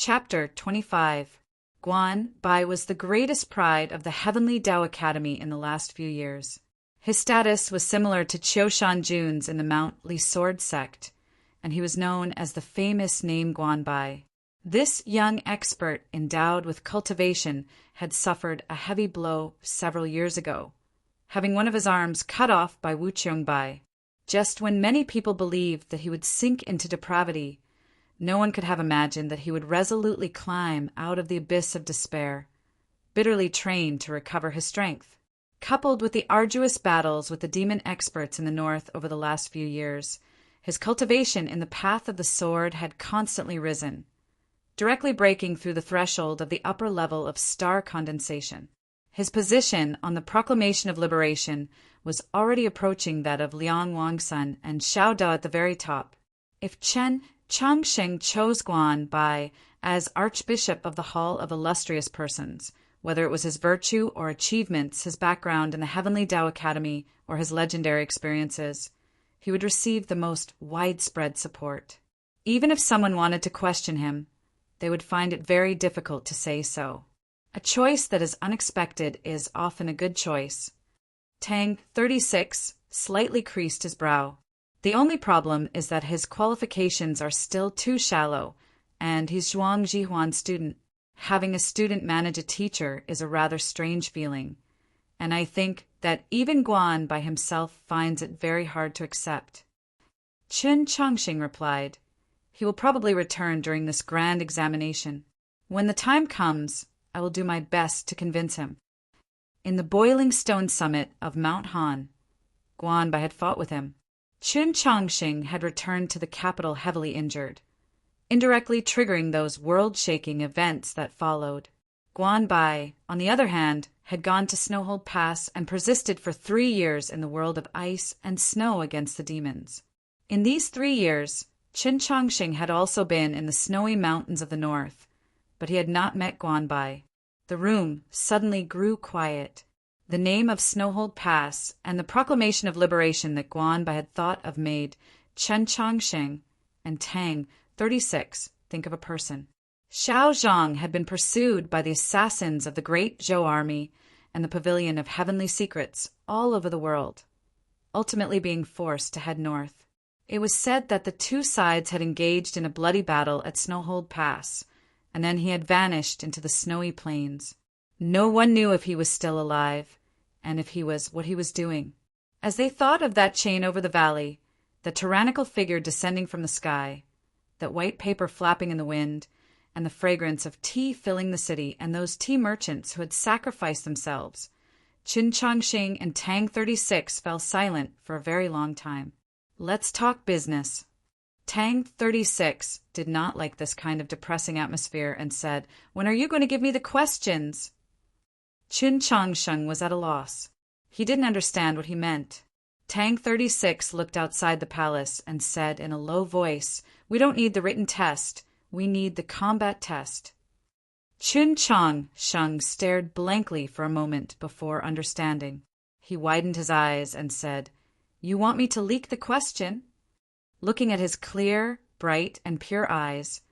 Chapter 25. Guan Bai was the greatest pride of the Heavenly Tao Academy in the last few years. His status was similar to Qiu Shanjun's in the Mount Li Sword sect, and he was known as the famous name Guan Bai. This young expert endowed with cultivation had suffered a heavy blow several years ago, having one of his arms cut off by Wu Qiongbai. Just when many people believed that he would sink into depravity, no one could have imagined that he would resolutely climb out of the abyss of despair, bitterly trained to recover his strength. Coupled with the arduous battles with the demon experts in the north over the last few years, his cultivation in the path of the sword had constantly risen, directly breaking through the threshold of the upper level of star condensation. His position on the proclamation of liberation was already approaching that of Liang Wangsun and Xiao Dao at the very top. If Chen Changsheng chose Guan Bai as Archbishop of the Hall of Illustrious Persons, whether it was his virtue or achievements, his background in the Heavenly Tao Academy, or his legendary experiences, he would receive the most widespread support. Even if someone wanted to question him, they would find it very difficult to say so. A choice that is unexpected is often a good choice. Tang, 36, slightly creased his brow. The only problem is that his qualifications are still too shallow, and he's Zhuang Jihuan's student. Having a student manage a teacher is a rather strange feeling, and I think that even Guan by himself finds it very hard to accept. Chen Changxing replied, "He will probably return during this grand examination. When the time comes, I will do my best to convince him." In the boiling stone summit of Mount Han, Guan Bai had fought with him. Chen Changxing had returned to the capital heavily injured, indirectly triggering those world-shaking events that followed. Guan Bai, on the other hand, had gone to Snowhold Pass and persisted for 3 years in the world of ice and snow against the demons. In these 3 years, Chen Changxing had also been in the snowy mountains of the north, but he had not met Guan Bai. The room suddenly grew quiet. The name of Snowhold Pass and the proclamation of liberation that Guan Bai had thought of made Chen Changxing and Tang, 36, think of a person. Xiao Zhang had been pursued by the assassins of the great Zhou army and the Pavilion of Heavenly Secrets all over the world, ultimately being forced to head north. It was said that the two sides had engaged in a bloody battle at Snowhold Pass, and then he had vanished into the snowy plains. No one knew if he was still alive, and if he was what he was doing. As they thought of that chain over the valley, the tyrannical figure descending from the sky, that white paper flapping in the wind, and the fragrance of tea filling the city, and those tea merchants who had sacrificed themselves, Chen Changxing and Tang 36 fell silent for a very long time. "Let's talk business." Tang 36 did not like this kind of depressing atmosphere and said, "When are you going to give me the questions?" Chen Changsheng was at a loss. He didn't understand what he meant. Tang 36 looked outside the palace and said in a low voice, "We don't need the written test. We need the combat test." Chen Changsheng stared blankly for a moment before understanding. He widened his eyes and said, "You want me to leak the question?" Looking at his clear, bright, and pure eyes,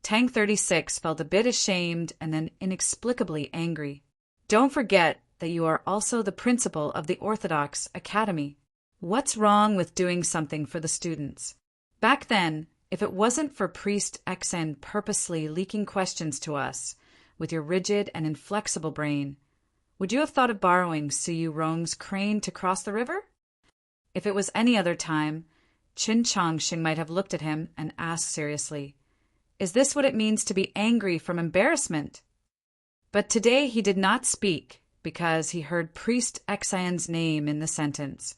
Tang 36 felt a bit ashamed and then inexplicably angry. "Don't forget that you are also the principal of the Orthodox Academy. What's wrong with doing something for the students?" Back then, if it wasn't for Priest Xen purposely leaking questions to us with your rigid and inflexible brain, would you have thought of borrowing Suyu Rong's crane to cross the river? If it was any other time, Chen Changxing might have looked at him and asked seriously, "Is this what it means to be angry from embarrassment?" But today he did not speak because he heard Priest Xen's name in the sentence,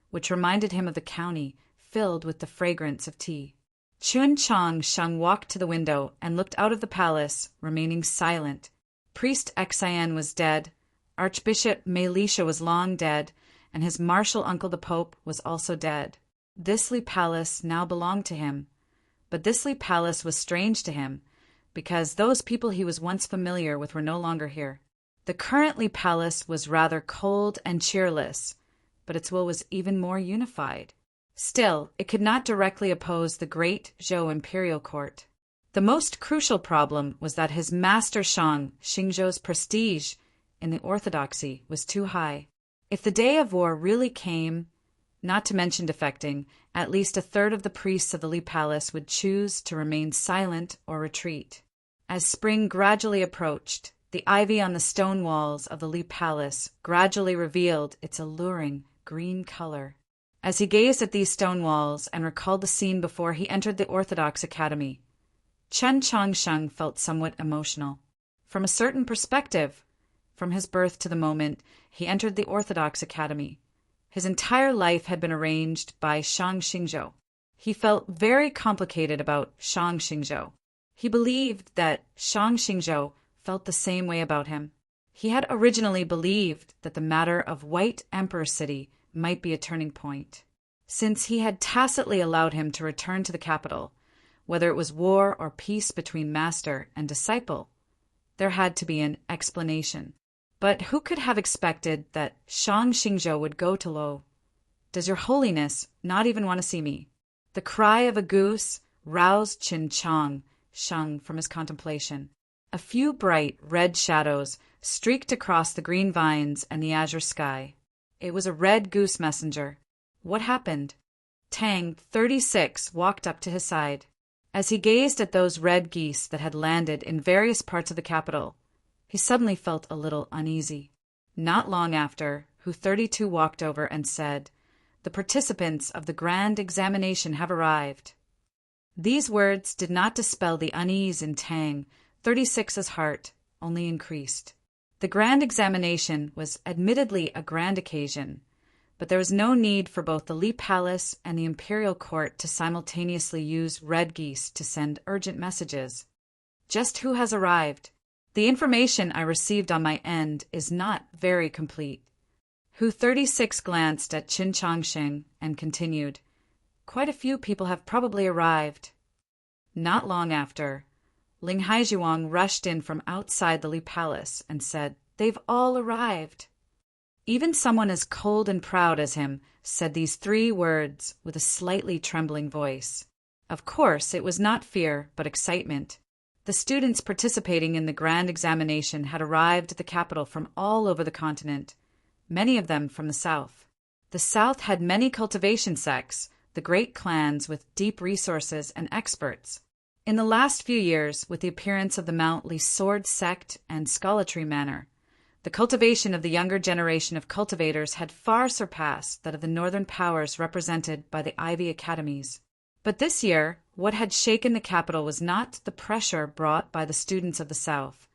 which reminded him of the county filled with the fragrance of tea. Chen Changsheng walked to the window and looked out of the palace, remaining silent. Priest Xen was dead, Archbishop Meilisha was long dead, and his martial uncle the Pope was also dead. Thisly Palace now belonged to him, but Thisly Palace was strange to him, because those people he was once familiar with were no longer here. The Currently Palace was rather cold and cheerless, but its will was even more unified. Still, it could not directly oppose the great Zhou imperial court. The most crucial problem was that his master Shang Xingzhou's prestige in the orthodoxy was too high. If the day of war really came, not to mention defecting, at least a third of the priests of the Li Palace would choose to remain silent or retreat. As spring gradually approached, the ivy on the stone walls of the Li Palace gradually revealed its alluring green color. As he gazed at these stone walls and recalled the scene before he entered the Orthodox Academy, Chen Changsheng felt somewhat emotional. From a certain perspective, from his birth to the moment he entered the Orthodox Academy, his entire life had been arranged by Shang Xingzhou. He felt very complicated about Shang Xingzhou. He believed that Shang Xingzhou felt the same way about him. He had originally believed that the matter of White Emperor City might be a turning point. Since he had tacitly allowed him to return to the capital, whether it was war or peace between master and disciple, there had to be an explanation. But who could have expected that Shang Xingzhou would go to Lo? "Does your holiness not even want to see me?" The cry of a goose roused Qin Chang Sheng from his contemplation. A few bright red shadows streaked across the green vines and the azure sky. It was a red goose messenger. What happened? Tang 36 walked up to his side. As he gazed at those red geese that had landed in various parts of the capital, he suddenly felt a little uneasy. Not long after, Hu 32 walked over and said, "The participants of the grand examination have arrived." These words did not dispel the unease in Tang 36's heart, only increased. The grand examination was admittedly a grand occasion, but there was no need for both the Li Palace and the imperial court to simultaneously use red geese to send urgent messages. Just who has arrived? The information I received on my end is not very complete. Hu 36 glanced at Qin Changsheng and continued, "Quite a few people have probably arrived." Not long after, Ling Haizhuang rushed in from outside the Li Palace and said, "They've all arrived." Even someone as cold and proud as him said these 3 words with a slightly trembling voice. Of course, it was not fear, but excitement. The students participating in the grand examination had arrived at the capital from all over the continent, many of them from the south. The south had many cultivation sects, the great clans with deep resources and experts. In the last few years, with the appearance of the Mount Li Sword sect and Scholatry Manor, the cultivation of the younger generation of cultivators had far surpassed that of the northern powers represented by the Ivy Academies. But this year, what had shaken the capital was not the pressure brought by the students of the South,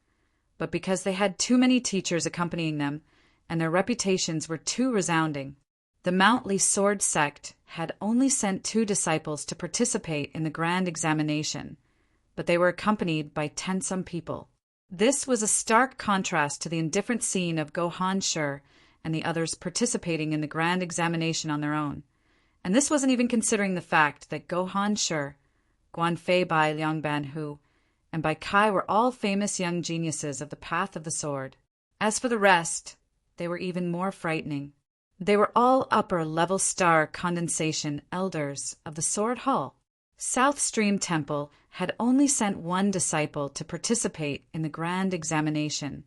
but because they had too many teachers accompanying them, and their reputations were too resounding. The Mount Li Sword sect had only sent 2 disciples to participate in the grand examination, but they were accompanied by 10-some people. This was a stark contrast to the indifferent scene of Gohan Shi and the others participating in the grand examination on their own. And this wasn't even considering the fact that Gohan Shi, Guanfei Bai Liangban Hu, and Bai Kai were all famous young geniuses of the path of the sword. As for the rest, they were even more frightening. They were all upper-level star condensation elders of the Sword Hall. South Stream Temple had only sent 1 disciple to participate in the grand examination,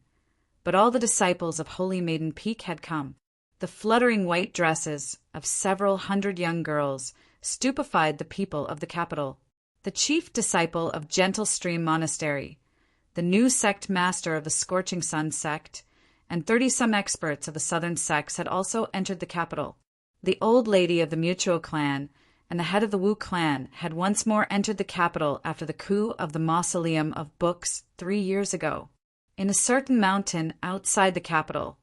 but all the disciples of Holy Maiden Peak had come. The fluttering white dresses of several hundred young girls stupefied the people of the capital. The chief disciple of Gentle Stream Monastery, the new sect master of the Scorching Sun sect, and 30-some experts of the southern sects had also entered the capital. The old lady of the Mutual clan and the head of the Wu clan had once more entered the capital after the coup of the Mausoleum of Books 3 years ago. In a certain mountain outside the capital,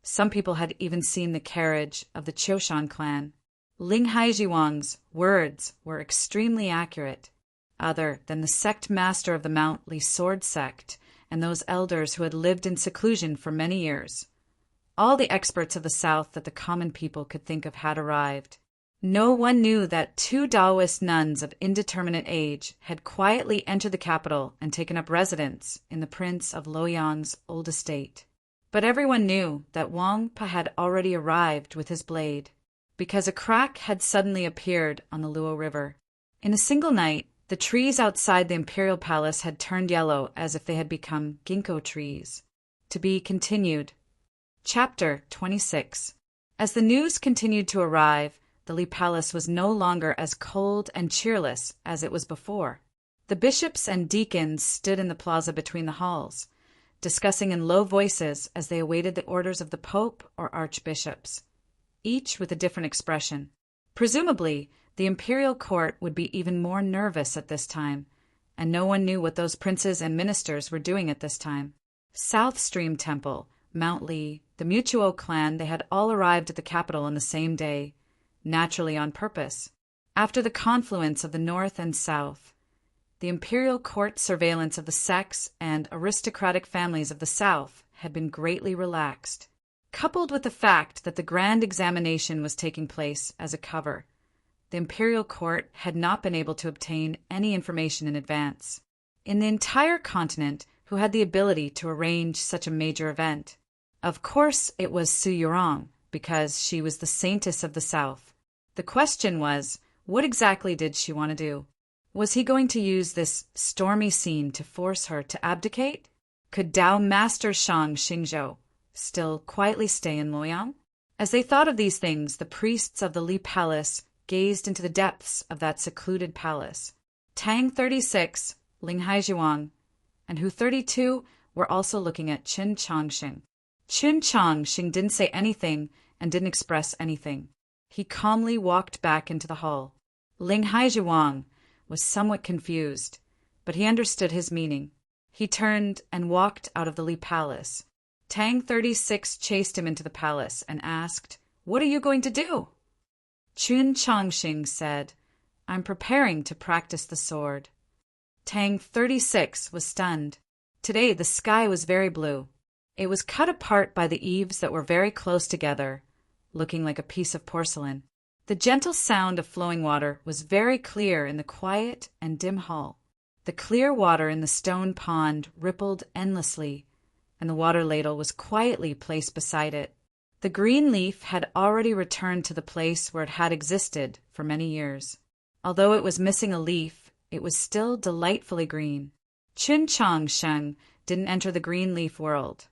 some people had even seen the carriage of the Qiushan clan. Ling Haizhuang's words were extremely accurate. Other than the sect master of the Mount Li Sword sect and those elders who had lived in seclusion for many years, all the experts of the south that the common people could think of had arrived. No one knew that 2 Taoist nuns of indeterminate age had quietly entered the capital and taken up residence in the Prince of Luoyang's old estate. But everyone knew that Wang Pa had already arrived with his blade, because a crack had suddenly appeared on the Luo River. In a single night, The trees outside the imperial palace had turned yellow as if they had become ginkgo trees. To be continued. Chapter 26. As the news continued to arrive, the Li Palace was no longer as cold and cheerless as it was before. The bishops and deacons stood in the plaza between the halls, discussing in low voices as they awaited the orders of the Pope or archbishops, each with a different expression. Presumably, the imperial court would be even more nervous at this time, and no one knew what those princes and ministers were doing at this time. South Stream Temple, Mount Li, the Mutuo clan, they had all arrived at the capital on the same day, naturally on purpose. After the confluence of the North and South, the imperial court surveillance of the sects and aristocratic families of the South had been greatly relaxed. Coupled with the fact that the grand examination was taking place as a cover, the imperial court had not been able to obtain any information in advance. In the entire continent, who had the ability to arrange such a major event? Of course it was Su Yurong, because she was the saintess of the South. The question was, what exactly did she want to do? Was he going to use this stormy scene to force her to abdicate? Could Dao Master Shang Xingzhou still quietly stay in Luoyang? As they thought of these things, the priests of the Li Palace gazed into the depths of that secluded palace. Tang 36, Ling Haizhuang, and Hu 32 were also looking at Qin Changxing. Qin Changxing didn't say anything and didn't express anything. He calmly walked back into the hall. Ling Haizhuang was somewhat confused, but he understood his meaning. He turned and walked out of the Li Palace. Tang 36 chased him into the palace and asked, "What are you going to do?" Qin Changxing said, "I'm preparing to practice the sword." Tang 36 was stunned. Today the sky was very blue. It was cut apart by the eaves that were very close together, looking like a piece of porcelain. The gentle sound of flowing water was very clear in the quiet and dim hall. The clear water in the stone pond rippled endlessly, and the water ladle was quietly placed beside it. The green leaf had already returned to the place where it had existed for many years. Although it was missing a leaf, it was still delightfully green. Qin Changsheng didn't enter the green leaf world,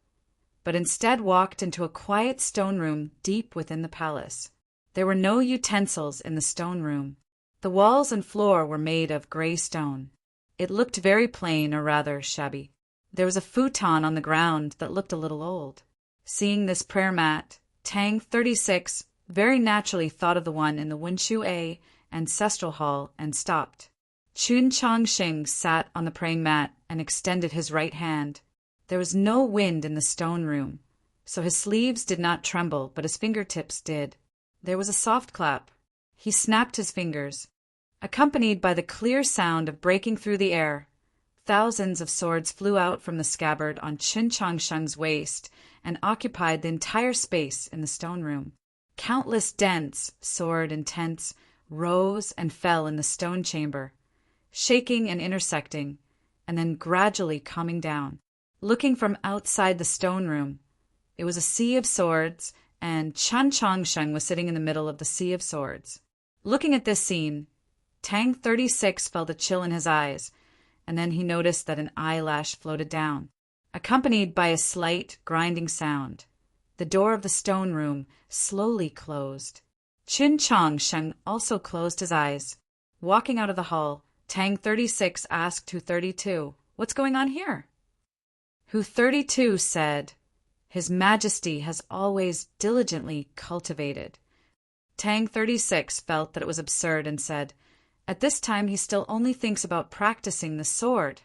but instead walked into a quiet stone room deep within the palace. There were no utensils in the stone room. The walls and floor were made of gray stone. It looked very plain, or rather shabby. There was a futon on the ground that looked a little old. Seeing this prayer mat, Tang 36 very naturally thought of the one in the Wunshu A ancestral hall and stopped. Qin Changxing sat on the praying mat and extended his right hand. There was no wind in the stone room, so his sleeves did not tremble, but his fingertips did. There was a soft clap. He snapped his fingers. Accompanied by the clear sound of breaking through the air, thousands of swords flew out from the scabbard on Qin Changsheng's waist and occupied the entire space in the stone room. Countless dents, sword and tents, rose and fell in the stone chamber, shaking and intersecting, and then gradually calming down. Looking from outside the stone room, it was a sea of swords, and Qin Changsheng was sitting in the middle of the sea of swords. Looking at this scene, Tang 36 felt a chill in his eyes, and then he noticed that an eyelash floated down, accompanied by a slight grinding sound. The door of the stone room slowly closed. Qin Changsheng also closed his eyes. Walking out of the hall, Tang 36 asked Hu 32, "What's going on here?" Hu 32 said, "His Majesty has always diligently cultivated." Tang 36 felt that it was absurd and said, "At this time he still only thinks about practicing the sword."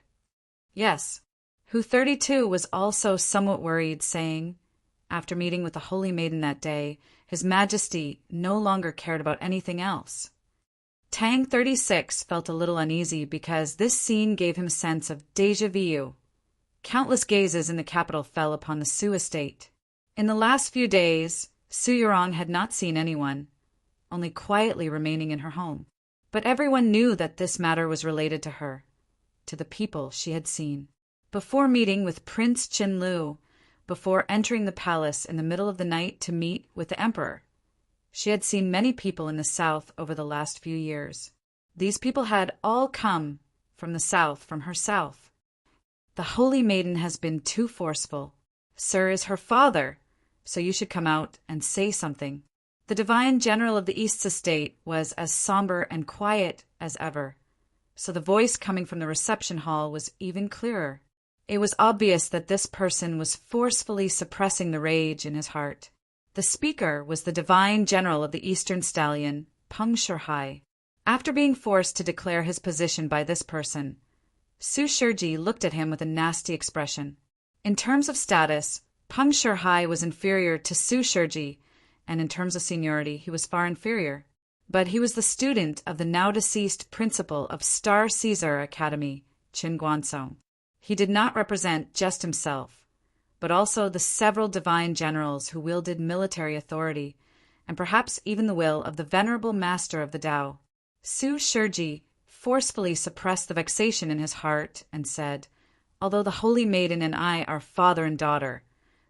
Yes. Hu 32 was also somewhat worried, saying, after meeting with the Holy Maiden that day, His Majesty no longer cared about anything else. Tang 36 felt a little uneasy because this scene gave him a sense of déjà vu. Countless gazes in the capital fell upon the Su estate. In the last few days, Su Yurong had not seen anyone, only quietly remaining in her home. But everyone knew that this matter was related to her, to the people she had seen. Before meeting with Prince Qinlu, before entering the palace in the middle of the night to meet with the emperor, she had seen many people in the south over the last few years. These people had all come from the south, from her south. The holy maiden has been too forceful. Sir is her father, so you should come out and say something. The divine general of the East's estate was as somber and quiet as ever, so the voice coming from the reception hall was even clearer. It was obvious that this person was forcefully suppressing the rage in his heart. The speaker was the divine general of the Eastern stallion, Peng Shirhai. After being forced to declare his position by this person, Su Shiji looked at him with a nasty expression. In terms of status, Peng Shirhai was inferior to Su Shiji, and in terms of seniority, he was far inferior. But he was the student of the now-deceased principal of Star Caesar Academy, Qin Guansong. He did not represent just himself, but also the several divine generals who wielded military authority, and perhaps even the will of the venerable master of the Tao. Su Shiji forcefully suppressed the vexation in his heart and said, "Although the holy maiden and I are father and daughter,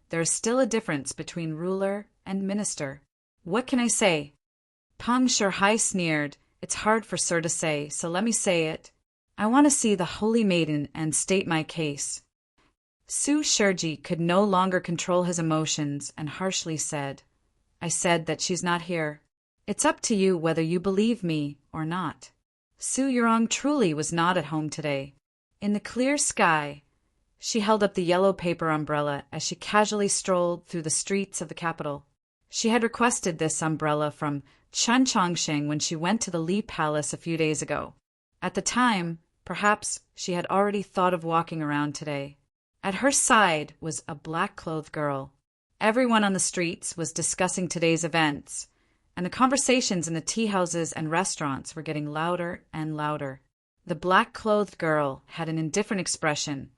there is still a difference between ruler and minister. What can I say?" Peng Shirhai sneered. "It's hard for Sir to say, so let me say it. I want to see the holy maiden and state my case." Su Shiji could no longer control his emotions and harshly said, "I said that she's not here. It's up to you whether you believe me or not." Su Yurong truly was not at home today. In the clear sky, she held up the yellow paper umbrella as she casually strolled through the streets of the capital. She had requested this umbrella from Chen Chongqing when she went to the Li Palace a few days ago. At the time, perhaps she had already thought of walking around today. At her side was a black-clothed girl. Everyone on the streets was discussing today's events, and the conversations in the tea-houses and restaurants were getting louder and louder. The black-clothed girl had an indifferent expression,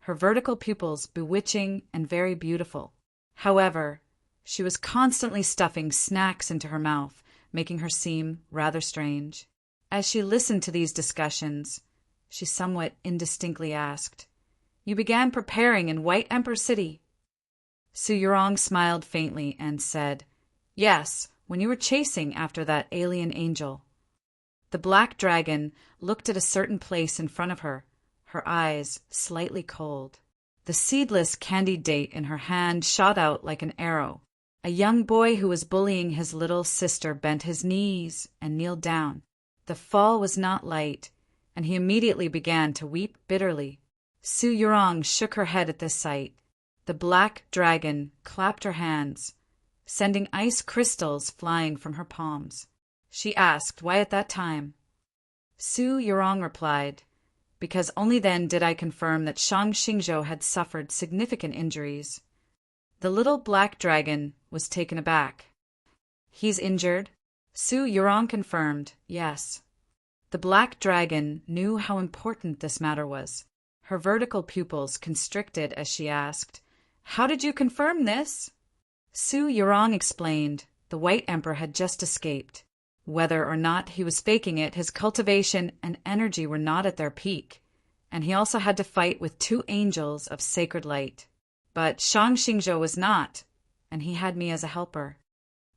her vertical pupils bewitching and very beautiful. However, she was constantly stuffing snacks into her mouth, making her seem rather strange. As she listened to these discussions, she somewhat indistinctly asked, "You began preparing in White Emperor City?" Su Yurong smiled faintly and said, "Yes, when you were chasing after that alien angel." The black dragon looked at a certain place in front of her, her eyes slightly cold. The seedless candy date in her hand shot out like an arrow. A young boy who was bullying his little sister bent his knees and kneeled down. The fall was not light, and he immediately began to weep bitterly. Su Yurong shook her head at this sight. The black dragon clapped her hands, sending ice crystals flying from her palms. She asked why at that time. Su Yurong replied, "Because only then did I confirm that Shang Xingzhou had suffered significant injuries." The little black dragon was taken aback. "He's injured?" Su Yurong confirmed, "Yes." The black dragon knew how important this matter was. Her vertical pupils constricted as she asked, "How did you confirm this?" Su Yurong explained, the White Emperor had just escaped. Whether or not he was faking it, his cultivation and energy were not at their peak, and he also had to fight with two angels of sacred light. But Shang Xingzhou was not, and he had me as a helper.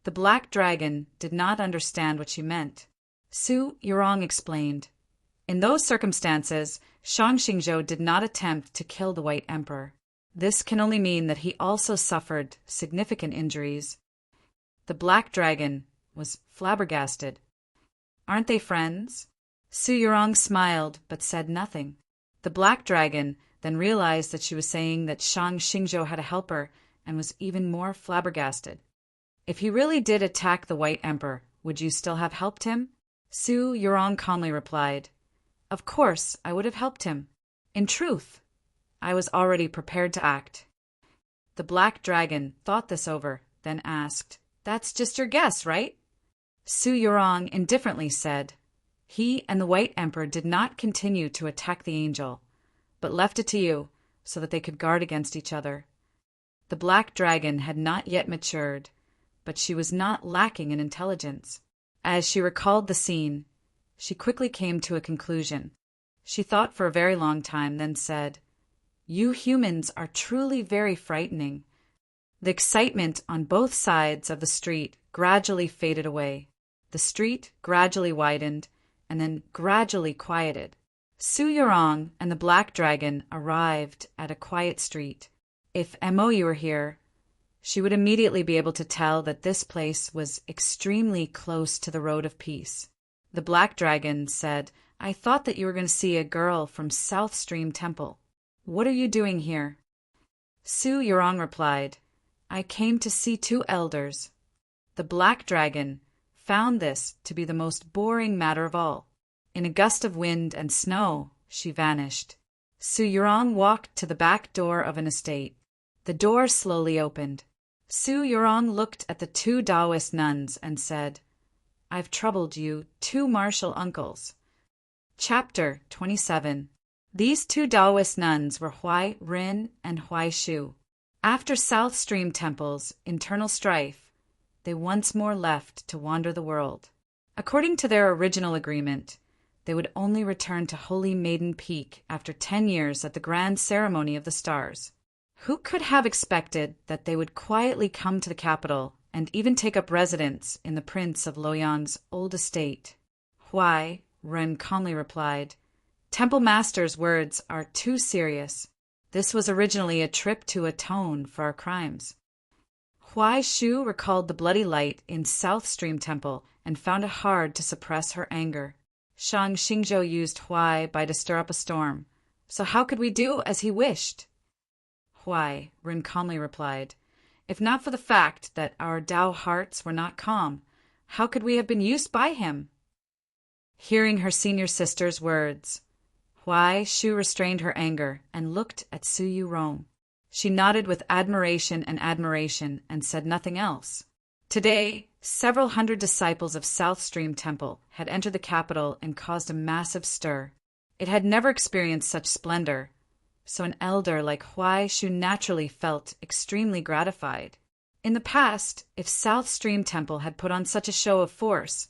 The black dragon did not understand what she meant. Su Yurong explained, "In those circumstances, Shang Xingzhou did not attempt to kill the White Emperor. This can only mean that he also suffered significant injuries." The black dragon was flabbergasted. "Aren't they friends?" Su Yurong smiled but said nothing. The black dragon then realized that she was saying that Shang Xingzhou had a helper and was even more flabbergasted. "If he really did attack the White Emperor, would you still have helped him?" Su Yurong calmly replied, "Of course I would have helped him. In truth, I was already prepared to act." The black dragon thought this over, then asked, "That's just your guess, right?" Su Yurong indifferently said, "He and the White Emperor did not continue to attack the angel, but left it to you so that they could guard against each other." The black dragon had not yet matured, but she was not lacking in intelligence. As she recalled the scene, she quickly came to a conclusion. She thought for a very long time, then said, "You humans are truly very frightening." The excitement on both sides of the street gradually faded away. The street gradually widened and then gradually quieted. Su Yurong and the Black Dragon arrived at a quiet street. If Mo were here, she would immediately be able to tell that this place was extremely close to the Road of Peace. The Black Dragon said, "I thought that you were going to see a girl from South Stream Temple. What are you doing here?" Su Yurong replied, "I came to see two elders." The Black Dragon found this to be the most boring matter of all. In a gust of wind and snow, she vanished. Su Yurong walked to the back door of an estate. The door slowly opened. Su Yurong looked at the two Taoist nuns and said, "I've troubled you, two martial uncles." Chapter 27. These two Taoist nuns were Huai Rin and Huai Shu. After South Stream Temple's internal strife, they once more left to wander the world. According to their original agreement, they would only return to Holy Maiden Peak after 10 years at the grand ceremony of the stars. Who could have expected that they would quietly come to the capital and even take up residence in the Prince of Loyang's old estate? Huai Ren calmly replied, "Temple Master's words are too serious. This was originally a trip to atone for our crimes." Huai Shu recalled the bloody light in South Stream Temple and found it hard to suppress her anger. Shang Xingzhou used Huai Bai to stir up a storm. So how could we do as he wished? Huai Ren calmly replied, "If not for the fact that our Tao hearts were not calm, how could we have been used by him?" Hearing her senior sister's words, Huai Shu restrained her anger and looked at Su Yurong. She nodded with admiration and said nothing else. Today, several hundred disciples of South Stream Temple had entered the capital and caused a massive stir. It had never experienced such splendor, so an elder like Huai Shu naturally felt extremely gratified. In the past, if South Stream Temple had put on such a show of force,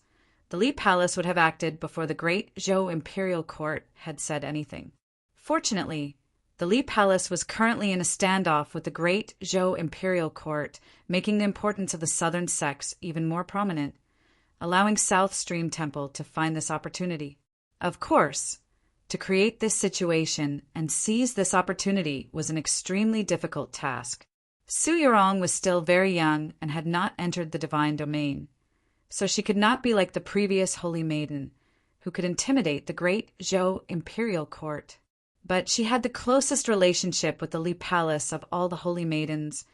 the Li Palace would have acted before the great Zhou Imperial Court had said anything. Fortunately, the Li Palace was currently in a standoff with the great Zhou Imperial Court, making the importance of the southern sects even more prominent, allowing South Stream Temple to find this opportunity. Of course, to create this situation and seize this opportunity was an extremely difficult task. Su Yurong was still very young and had not entered the divine domain, so she could not be like the previous holy maiden, who could intimidate the great Zhou Imperial Court. But she had the closest relationship with the Li Palace of all the holy maidens,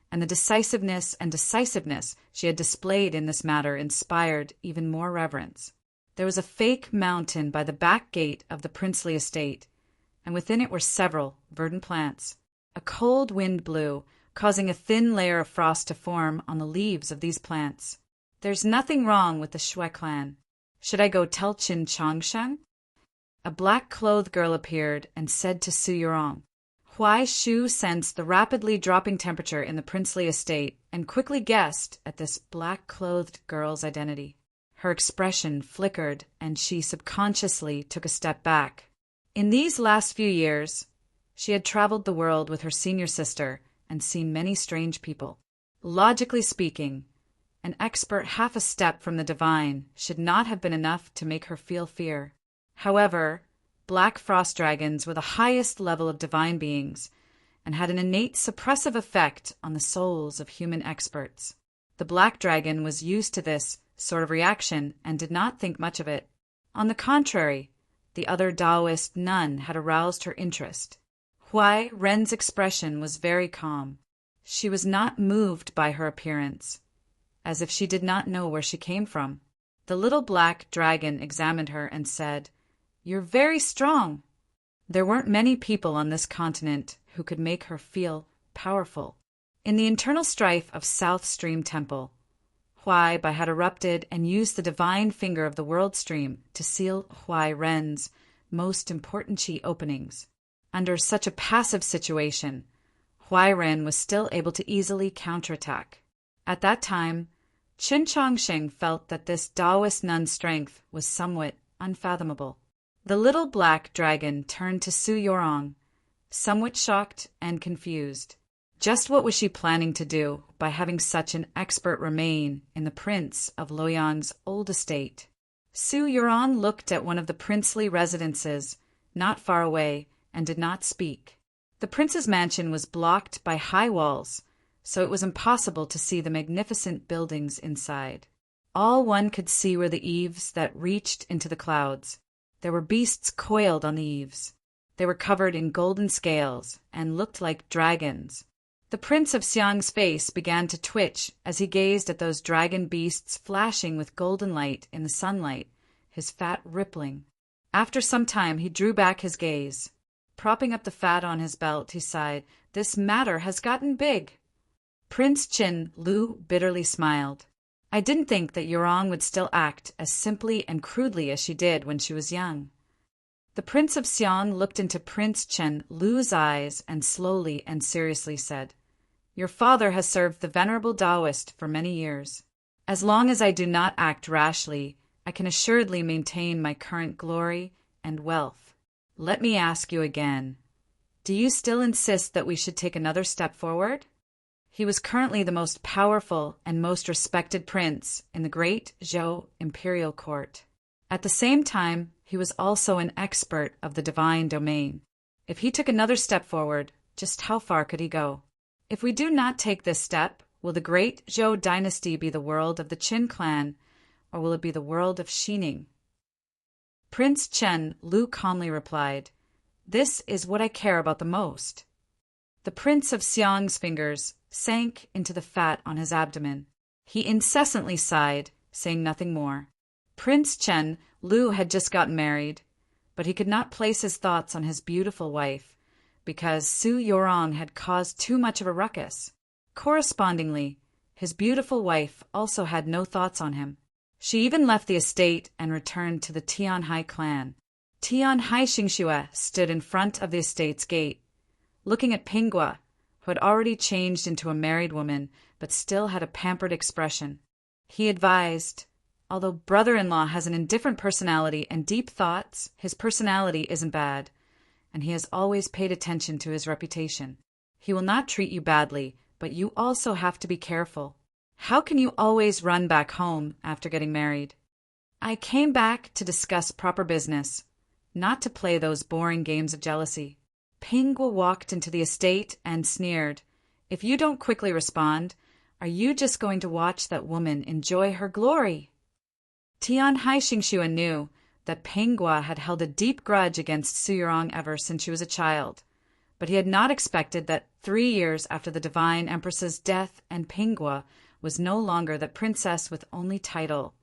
and the decisiveness she had displayed in this matter inspired even more reverence. There was a fake mountain by the back gate of the princely estate, and within it were several verdant plants. A cold wind blew, causing a thin layer of frost to form on the leaves of these plants. "There's nothing wrong with the Shui clan. Should I go tell Qin Changshan?" A black-clothed girl appeared and said to Su Yurong. Huai Shu sensed the rapidly dropping temperature in the princely estate and quickly guessed at this black-clothed girl's identity. Her expression flickered, and she subconsciously took a step back. In these last few years, she had traveled the world with her senior sister and seen many strange people. Logically speaking, an expert half a step from the divine should not have been enough to make her feel fear. However, black frost dragons were the highest level of divine beings and had an innate suppressive effect on the souls of human experts. The black dragon was used to this sort of reaction and did not think much of it. On the contrary, the other Taoist nun had aroused her interest. Huai Ren's expression was very calm. She was not moved by her appearance, as if she did not know where she came from. The little black dragon examined her and said, "You're very strong." There weren't many people on this continent who could make her feel powerful. In the internal strife of South Stream Temple, Huai Bai had erupted and used the divine finger of the world stream to seal Huai Ren's most important chi openings. Under such a passive situation, Huai Ren was still able to easily counterattack. At that time, Qin Changsheng felt that this Taoist nun's strength was somewhat unfathomable. The little black dragon turned to Su Yurong, somewhat shocked and confused. Just what was she planning to do by having such an expert remain in the Prince of Loyang's old estate? Su Yurong looked at one of the princely residences not far away, and did not speak. The prince's mansion was blocked by high walls, so it was impossible to see the magnificent buildings inside. All one could see were the eaves that reached into the clouds. There were beasts coiled on the eaves. They were covered in golden scales and looked like dragons. The Prince of Xiang's face began to twitch as he gazed at those dragon beasts flashing with golden light in the sunlight, his fat rippling. After some time he drew back his gaze. Propping up the fat on his belt, he sighed, "This matter has gotten big." Prince Chin Lu bitterly smiled. "I didn't think that Yurong would still act as simply and crudely as she did when she was young." The Prince of Xiang looked into Prince Chen Lu's eyes and slowly and seriously said, "Your father has served the venerable Taoist for many years. As long as I do not act rashly, I can assuredly maintain my current glory and wealth. Let me ask you again, do you still insist that we should take another step forward?" He was currently the most powerful and most respected prince in the great Zhou imperial court. At the same time, he was also an expert of the divine domain. If he took another step forward, just how far could he go? If we do not take this step, will the great Zhou dynasty be the world of the Qin clan, or will it be the world of Xining? Prince Chen Lu calmly replied, "This is what I care about the most." The Prince of Xiang's fingers sank into the fat on his abdomen. He incessantly sighed, saying nothing more. Prince Chen Lu had just gotten married, but he could not place his thoughts on his beautiful wife, because Su Yorong had caused too much of a ruckus. Correspondingly, his beautiful wife also had no thoughts on him. She even left the estate and returned to the Tianhai clan. Tianhai Xingxue stood in front of the estate's gate, looking at Pinghua, who had already changed into a married woman but still had a pampered expression. He advised, "Although brother-in-law has an indifferent personality and deep thoughts, his personality isn't bad, and he has always paid attention to his reputation. He will not treat you badly, but you also have to be careful. How can you always run back home after getting married?" "I came back to discuss proper business, not to play those boring games of jealousy." Pinghua walked into the estate and sneered, "If you don't quickly respond, are you just going to watch that woman enjoy her glory?" Tianhai Xingxue knew that Pinghua had held a deep grudge against Su Yurong ever since she was a child, but he had not expected that 3 years after the divine empress's death and Pinghua was no longer that princess with only title.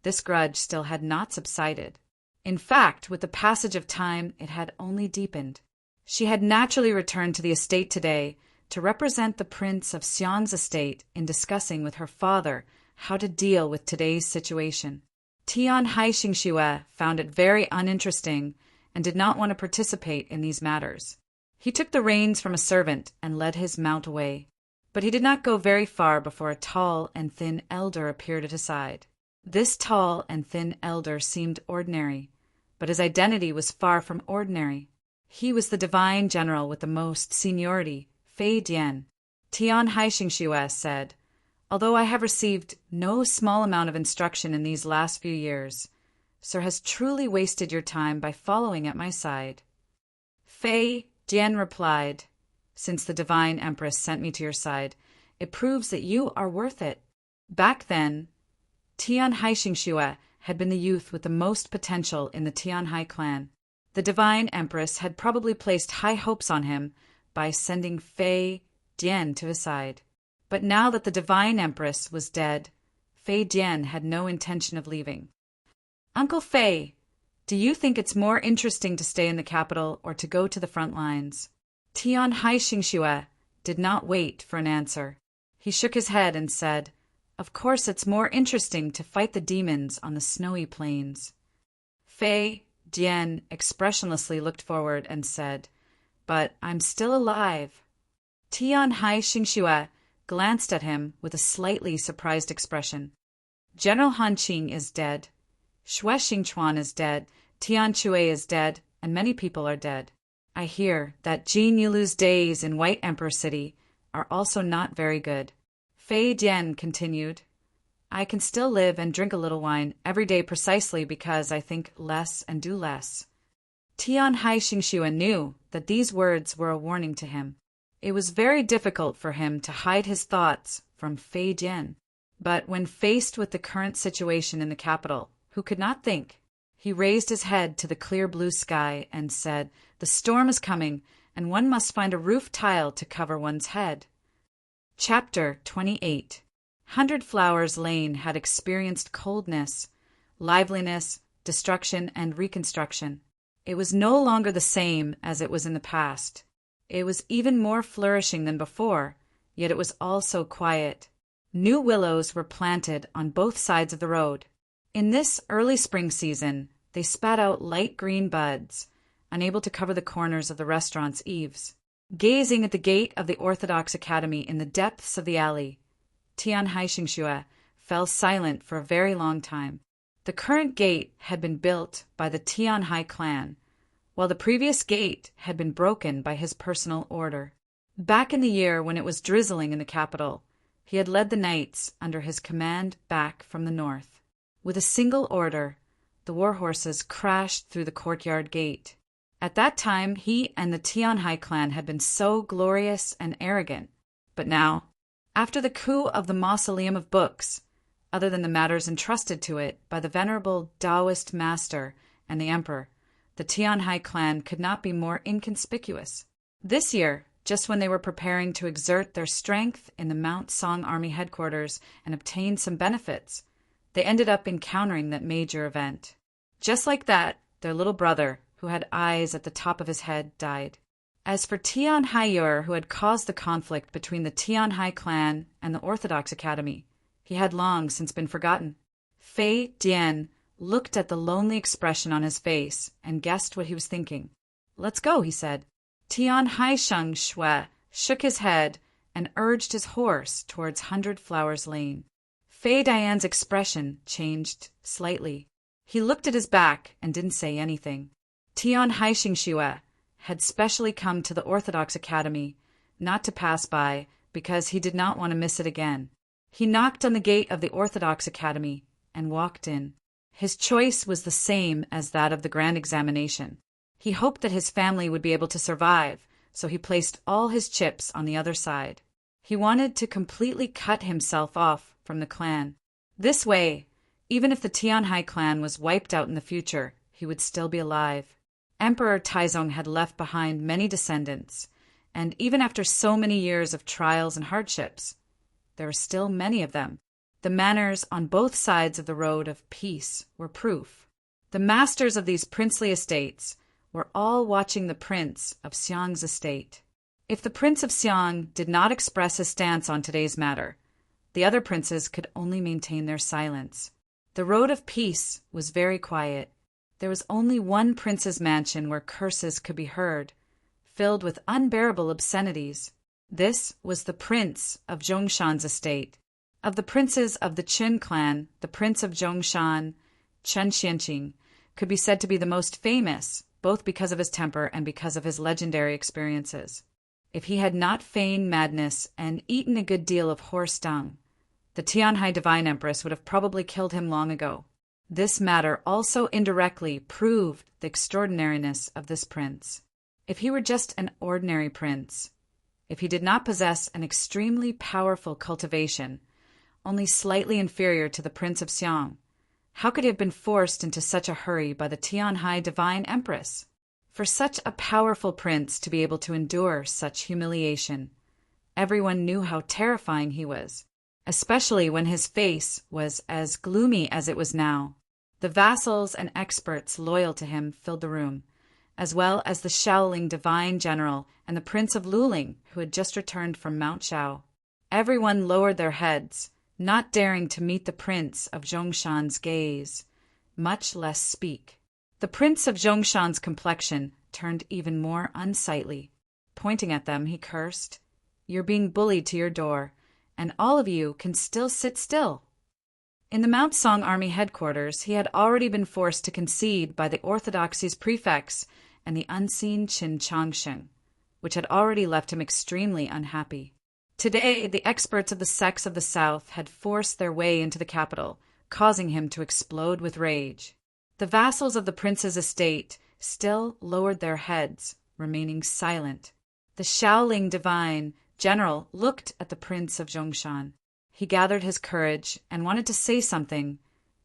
This grudge still had not subsided. In fact, with the passage of time, it had only deepened. She had naturally returned to the estate today to represent the Prince of Xiang's estate in discussing with her father how to deal with today's situation. Tianhai Xingxue found it very uninteresting and did not want to participate in these matters. He took the reins from a servant and led his mount away. But he did not go very far before a tall and thin elder appeared at his side. This tall and thin elder seemed ordinary, but his identity was far from ordinary. He was the divine general with the most seniority, Fei Dian. Tianhai Xingxue said, "Although I have received no small amount of instruction in these last few years, Sir has truly wasted your time by following at my side." Fei Dian replied, "Since the divine empress sent me to your side, it proves that you are worth it." Back then, Tianhai Xingxue had been the youth with the most potential in the Tianhai clan. The divine empress had probably placed high hopes on him by sending Fei Dian to his side. But now that the divine empress was dead, Fei Dian had no intention of leaving. "Uncle Fei, do you think it's more interesting to stay in the capital or to go to the front lines?" Tianhai Xingxue did not wait for an answer. He shook his head and said, "Of course it's more interesting to fight the demons on the snowy plains." Fei Dian expressionlessly looked forward and said, "But I'm still alive." Tianhai Xingxue glanced at him with a slightly surprised expression. "General Han Qing is dead. Xue Xingchuan is dead. Tian Chue is dead, and many people are dead. I hear that Jin Yulu's days in White Emperor City are also not very good." Fei Dian continued, "I can still live and drink a little wine every day precisely because I think less and do less." Tianhai Xingxue knew that these words were a warning to him. It was very difficult for him to hide his thoughts from Fei Jian. But when faced with the current situation in the capital, who could not think? He raised his head to the clear blue sky and said, "The storm is coming, and one must find a roof tile to cover one's head." Chapter 28. 100 Flowers Lane had experienced coldness, liveliness, destruction, and reconstruction. It was no longer the same as it was in the past. It was even more flourishing than before, yet it was also quiet. New willows were planted on both sides of the road. In this early spring season, they spat out light green buds, unable to cover the corners of the restaurant's eaves. Gazing at the gate of the Orthodox Academy in the depths of the alley, Tianhai Xingxue fell silent for a very long time. The current gate had been built by the Tianhai clan, while the previous gate had been broken by his personal order. Back in the year when it was drizzling in the capital, he had led the knights under his command back from the north. With a single order, the war horses crashed through the courtyard gate. At that time, he and the Tianhai clan had been so glorious and arrogant. But now, after the coup of the Mausoleum of Books, other than the matters entrusted to it by the venerable Taoist master and the emperor, the Tianhai clan could not be more inconspicuous. This year, just when they were preparing to exert their strength in the Mount Song Army headquarters and obtain some benefits, they ended up encountering that major event. Just like that, their little brother, who had eyes at the top of his head, died. As for Tianhai Yer, who had caused the conflict between the Tianhai clan and the Orthodox Academy, he had long since been forgotten. Fei Jian looked at the lonely expression on his face and guessed what he was thinking. "Let's go," he said. Tianhai Xingxue shook his head and urged his horse towards 100 Flowers Lane. Fei Dian's expression changed slightly. He looked at his back and didn't say anything. Tianhai Xingxue had specially come to the Orthodox Academy, not to pass by, because he did not want to miss it again. He knocked on the gate of the Orthodox Academy and walked in. His choice was the same as that of the grand examination. He hoped that his family would be able to survive, so he placed all his chips on the other side. He wanted to completely cut himself off from the clan. This way, even if the Tianhai clan was wiped out in the future, he would still be alive. Emperor Taizong had left behind many descendants, and even after so many years of trials and hardships, there were still many of them. The manors on both sides of the road of peace were proof. The masters of these princely estates were all watching the Prince of Xiang's estate. If the Prince of Xiang did not express his stance on today's matter, the other princes could only maintain their silence. The road of peace was very quiet. There was only one prince's mansion where curses could be heard, filled with unbearable obscenities. This was the Prince of Zhongshan's estate. Of the princes of the Qin clan, the Prince of Zhongshan, Chen Xianqing, could be said to be the most famous, both because of his temper and because of his legendary experiences. If he had not feigned madness and eaten a good deal of horse dung, the Tianhai Divine Empress would have probably killed him long ago. This matter also indirectly proved the extraordinariness of this prince. If he were just an ordinary prince, if he did not possess an extremely powerful cultivation, only slightly inferior to the Prince of Xiang, how could he have been forced into such a hurry by the Tianhai Divine Empress? For such a powerful prince to be able to endure such humiliation, everyone knew how terrifying he was, especially when his face was as gloomy as it was now. The vassals and experts loyal to him filled the room, as well as the Shaoling divine general and the Prince of Luling, who had just returned from Mount Shao. Everyone lowered their heads, not daring to meet the Prince of Zhongshan's gaze, much less speak. The Prince of Zhongshan's complexion turned even more unsightly. Pointing at them, he cursed, "You're being bullied to your door, and all of you can still sit still." In the Mount Song Army headquarters, he had already been forced to concede by the Orthodoxy's prefects and the unseen Qin Changsheng, which had already left him extremely unhappy. Today, the experts of the sects of the South had forced their way into the capital, causing him to explode with rage. The vassals of the prince's estate still lowered their heads, remaining silent. The Shaoling divine general looked at the prince of Zhongshan. He gathered his courage and wanted to say something,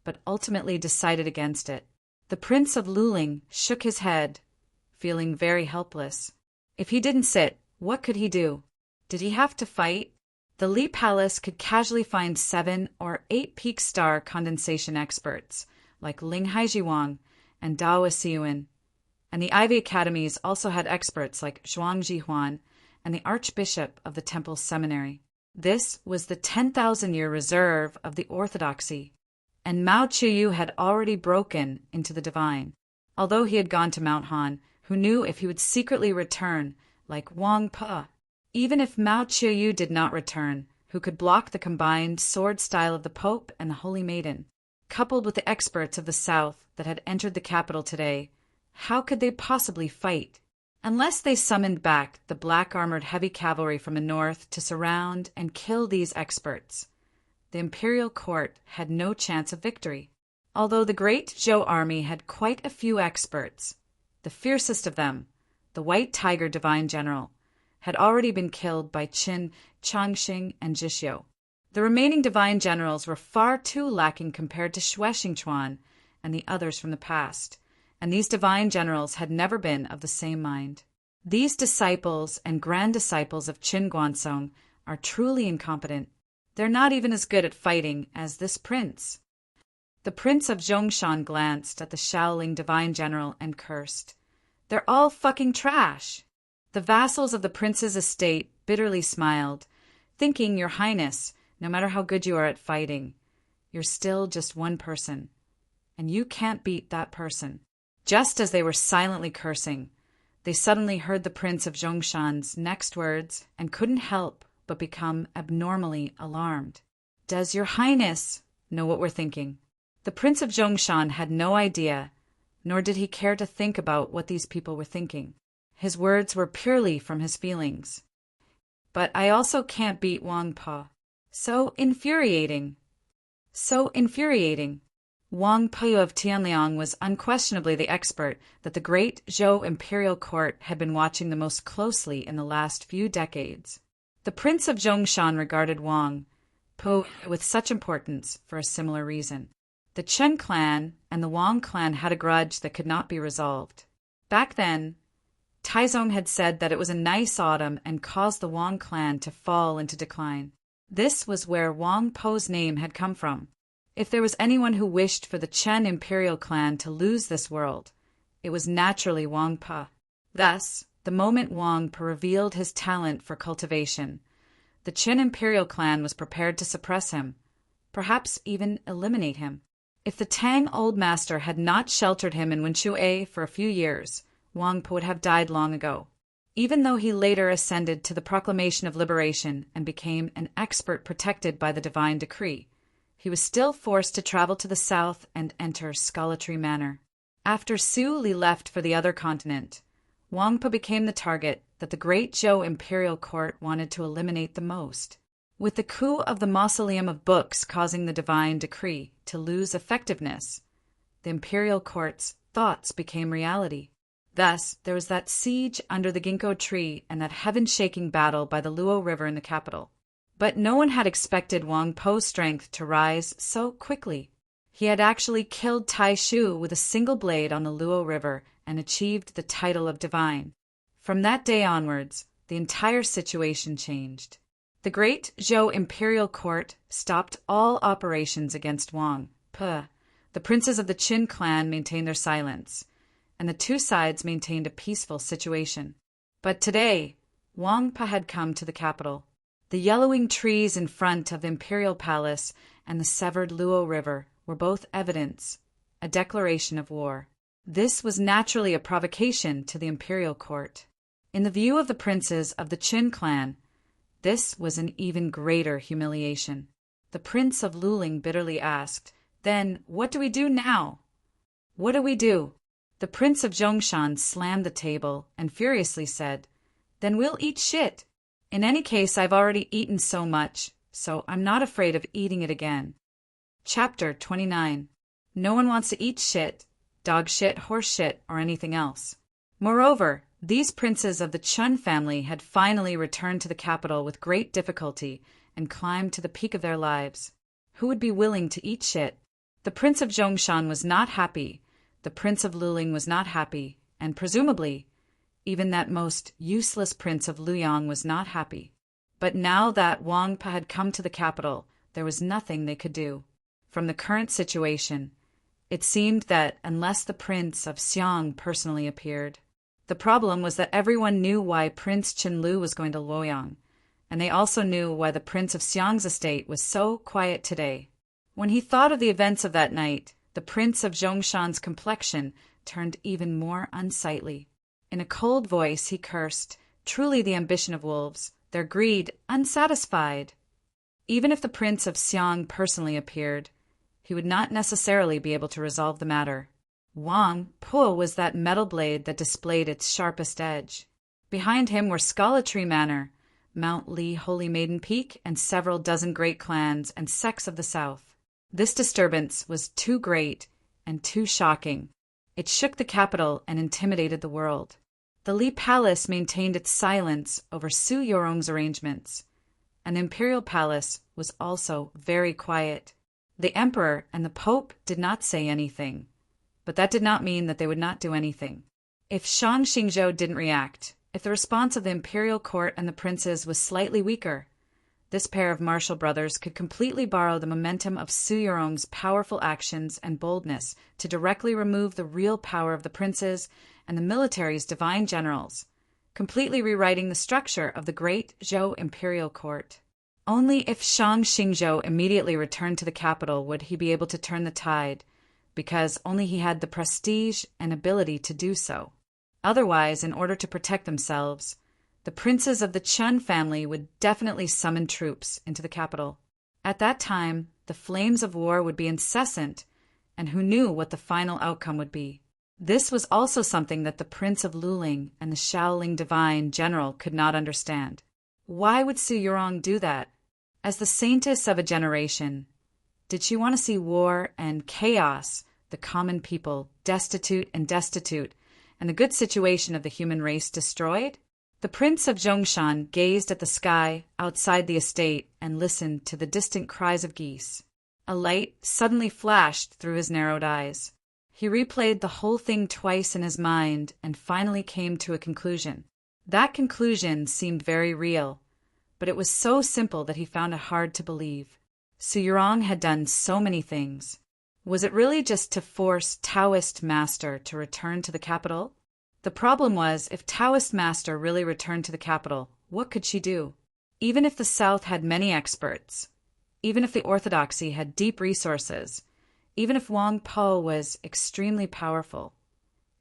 but ultimately decided against it. The prince of Luling shook his head, feeling very helpless. If he didn't sit, what could he do? Did he have to fight? The Li Palace could casually find 7 or 8 peak star condensation experts, like Ling Haijiwang and Dao Xiuan, and the Ivy Academies also had experts like Zhuang Jihuan and the Archbishop of the Temple Seminary. This was the 10,000-year reserve of the orthodoxy, and Mao Qiuyu had already broken into the divine. Although he had gone to Mount Han, who knew if he would secretly return, like Wang Pe. Even if Mao Qiuyu did not return, who could block the combined sword style of the Pope and the Holy Maiden, coupled with the experts of the South that had entered the capital today, how could they possibly fight? Unless they summoned back the black-armored heavy cavalry from the north to surround and kill these experts, the imperial court had no chance of victory. Although the great Zhou army had quite a few experts, the fiercest of them, the White Tiger Divine General, had already been killed by Qin, Changxing, and Zhixiu. The remaining divine generals were far too lacking compared to Xue Xingchuan and the others from the past, and these divine generals had never been of the same mind. These disciples and grand disciples of Qin Guansong are truly incompetent. They're not even as good at fighting as this prince. The prince of Zhongshan glanced at the Shaoling divine general and cursed. They're all fucking trash. The vassals of the prince's estate bitterly smiled, thinking, Your Highness, no matter how good you are at fighting, you're still just one person, and you can't beat that person. Just as they were silently cursing, they suddenly heard the prince of Zhongshan's next words and couldn't help but become abnormally alarmed. Does Your Highness know what we're thinking? The prince of Zhongshan had no idea, nor did he care to think about what these people were thinking. His words were purely from his feelings. But I also can't beat Wang Pe. So infuriating. So infuriating. Wang Pe of Tianliang was unquestionably the expert that the great Zhou imperial court had been watching the most closely in the last few decades. The prince of Zhongshan regarded Wang Pe with such importance for a similar reason. The Chen clan and the Wang clan had a grudge that could not be resolved. Back then, Taizong had said that it was a nice autumn and caused the Wang clan to fall into decline. This was where Wang Pe's name had come from. If there was anyone who wished for the Chen imperial clan to lose this world, it was naturally Wang Pe. Thus, the moment Wang Pe revealed his talent for cultivation, the Chen imperial clan was prepared to suppress him, perhaps even eliminate him. If the Tang Old Master had not sheltered him in Wenchue for a few years, Wang Pe would have died long ago. Even though he later ascended to the proclamation of liberation and became an expert protected by the divine decree, he was still forced to travel to the south and enter Scholatry Manor. After Su Li left for the other continent, Wang Pe became the target that the great Zhou imperial court wanted to eliminate the most. With the coup of the Mausoleum of Books causing the divine decree to lose effectiveness, the imperial court's thoughts became reality. Thus, there was that siege under the ginkgo tree and that heaven-shaking battle by the Luo River in the capital. But no one had expected Wang Pe's strength to rise so quickly. He had actually killed Tai Shu with a single blade on the Luo River and achieved the title of divine. From that day onwards, the entire situation changed. The great Zhou imperial court stopped all operations against Wang Pe. The princes of the Qin clan maintained their silence, and the two sides maintained a peaceful situation. But today, Wang Pe had come to the capital. The yellowing trees in front of the imperial palace and the severed Luo River were both evidence, a declaration of war. This was naturally a provocation to the imperial court. In the view of the princes of the Qin clan, this was an even greater humiliation. The prince of Luling bitterly asked, Then what do we do now? What do we do? The prince of Zhongshan slammed the table and furiously said, Then we'll eat shit. In any case, I've already eaten so much, so I'm not afraid of eating it again. Chapter 29. No one wants to eat shit, dog shit, horse shit, or anything else. Moreover, these princes of the Chun family had finally returned to the capital with great difficulty and climbed to the peak of their lives. Who would be willing to eat shit? The Prince of Zhongshan was not happy, the Prince of Luling was not happy, and presumably, even that most useless Prince of Luyang was not happy. But now that Wang Pa had come to the capital, there was nothing they could do. From the current situation, it seemed that unless the Prince of Xiang personally appeared, the problem was that everyone knew why Prince Qinlu was going to Luoyang, and they also knew why the Prince of Xiang's estate was so quiet today. When he thought of the events of that night, the Prince of Zhongshan's complexion turned even more unsightly. In a cold voice he cursed, truly the ambition of wolves, their greed unsatisfied. Even if the Prince of Xiang personally appeared, he would not necessarily be able to resolve the matter. Wang Po was that metal blade that displayed its sharpest edge. Behind him were Scholatry Manor, Mount Li Holy Maiden Peak, and several dozen great clans and sects of the south. This disturbance was too great and too shocking. It shook the capital and intimidated the world. The Li Palace maintained its silence over Su Yorong's arrangements, and the Imperial Palace was also very quiet. The Emperor and the Pope did not say anything, but that did not mean that they would not do anything. If Shang Xingzhou didn't react, if the response of the imperial court and the princes was slightly weaker, this pair of martial brothers could completely borrow the momentum of Su Yorong's powerful actions and boldness to directly remove the real power of the princes and the military's divine generals, completely rewriting the structure of the great Zhou imperial court. Only if Shang Xingzhou immediately returned to the capital would he be able to turn the tide, because only he had the prestige and ability to do so. Otherwise, in order to protect themselves, the princes of the Chun family would definitely summon troops into the capital. At that time, the flames of war would be incessant, and who knew what the final outcome would be. This was also something that the Prince of Luling and the Shaoling divine general could not understand. Why would Su Yorong do that? As the saintess of a generation, did she want to see war and chaos, the common people destitute, and the good situation of the human race destroyed? The Prince of Zhongshan gazed at the sky outside the estate and listened to the distant cries of geese. A light suddenly flashed through his narrowed eyes. He replayed the whole thing twice in his mind and finally came to a conclusion. That conclusion seemed very real, but it was so simple that he found it hard to believe. Su Yorong had done so many things. Was it really just to force Taoist Master to return to the capital? The problem was, if Taoist Master really returned to the capital, what could she do? Even if the South had many experts, even if the Orthodoxy had deep resources, even if Wang Po was extremely powerful,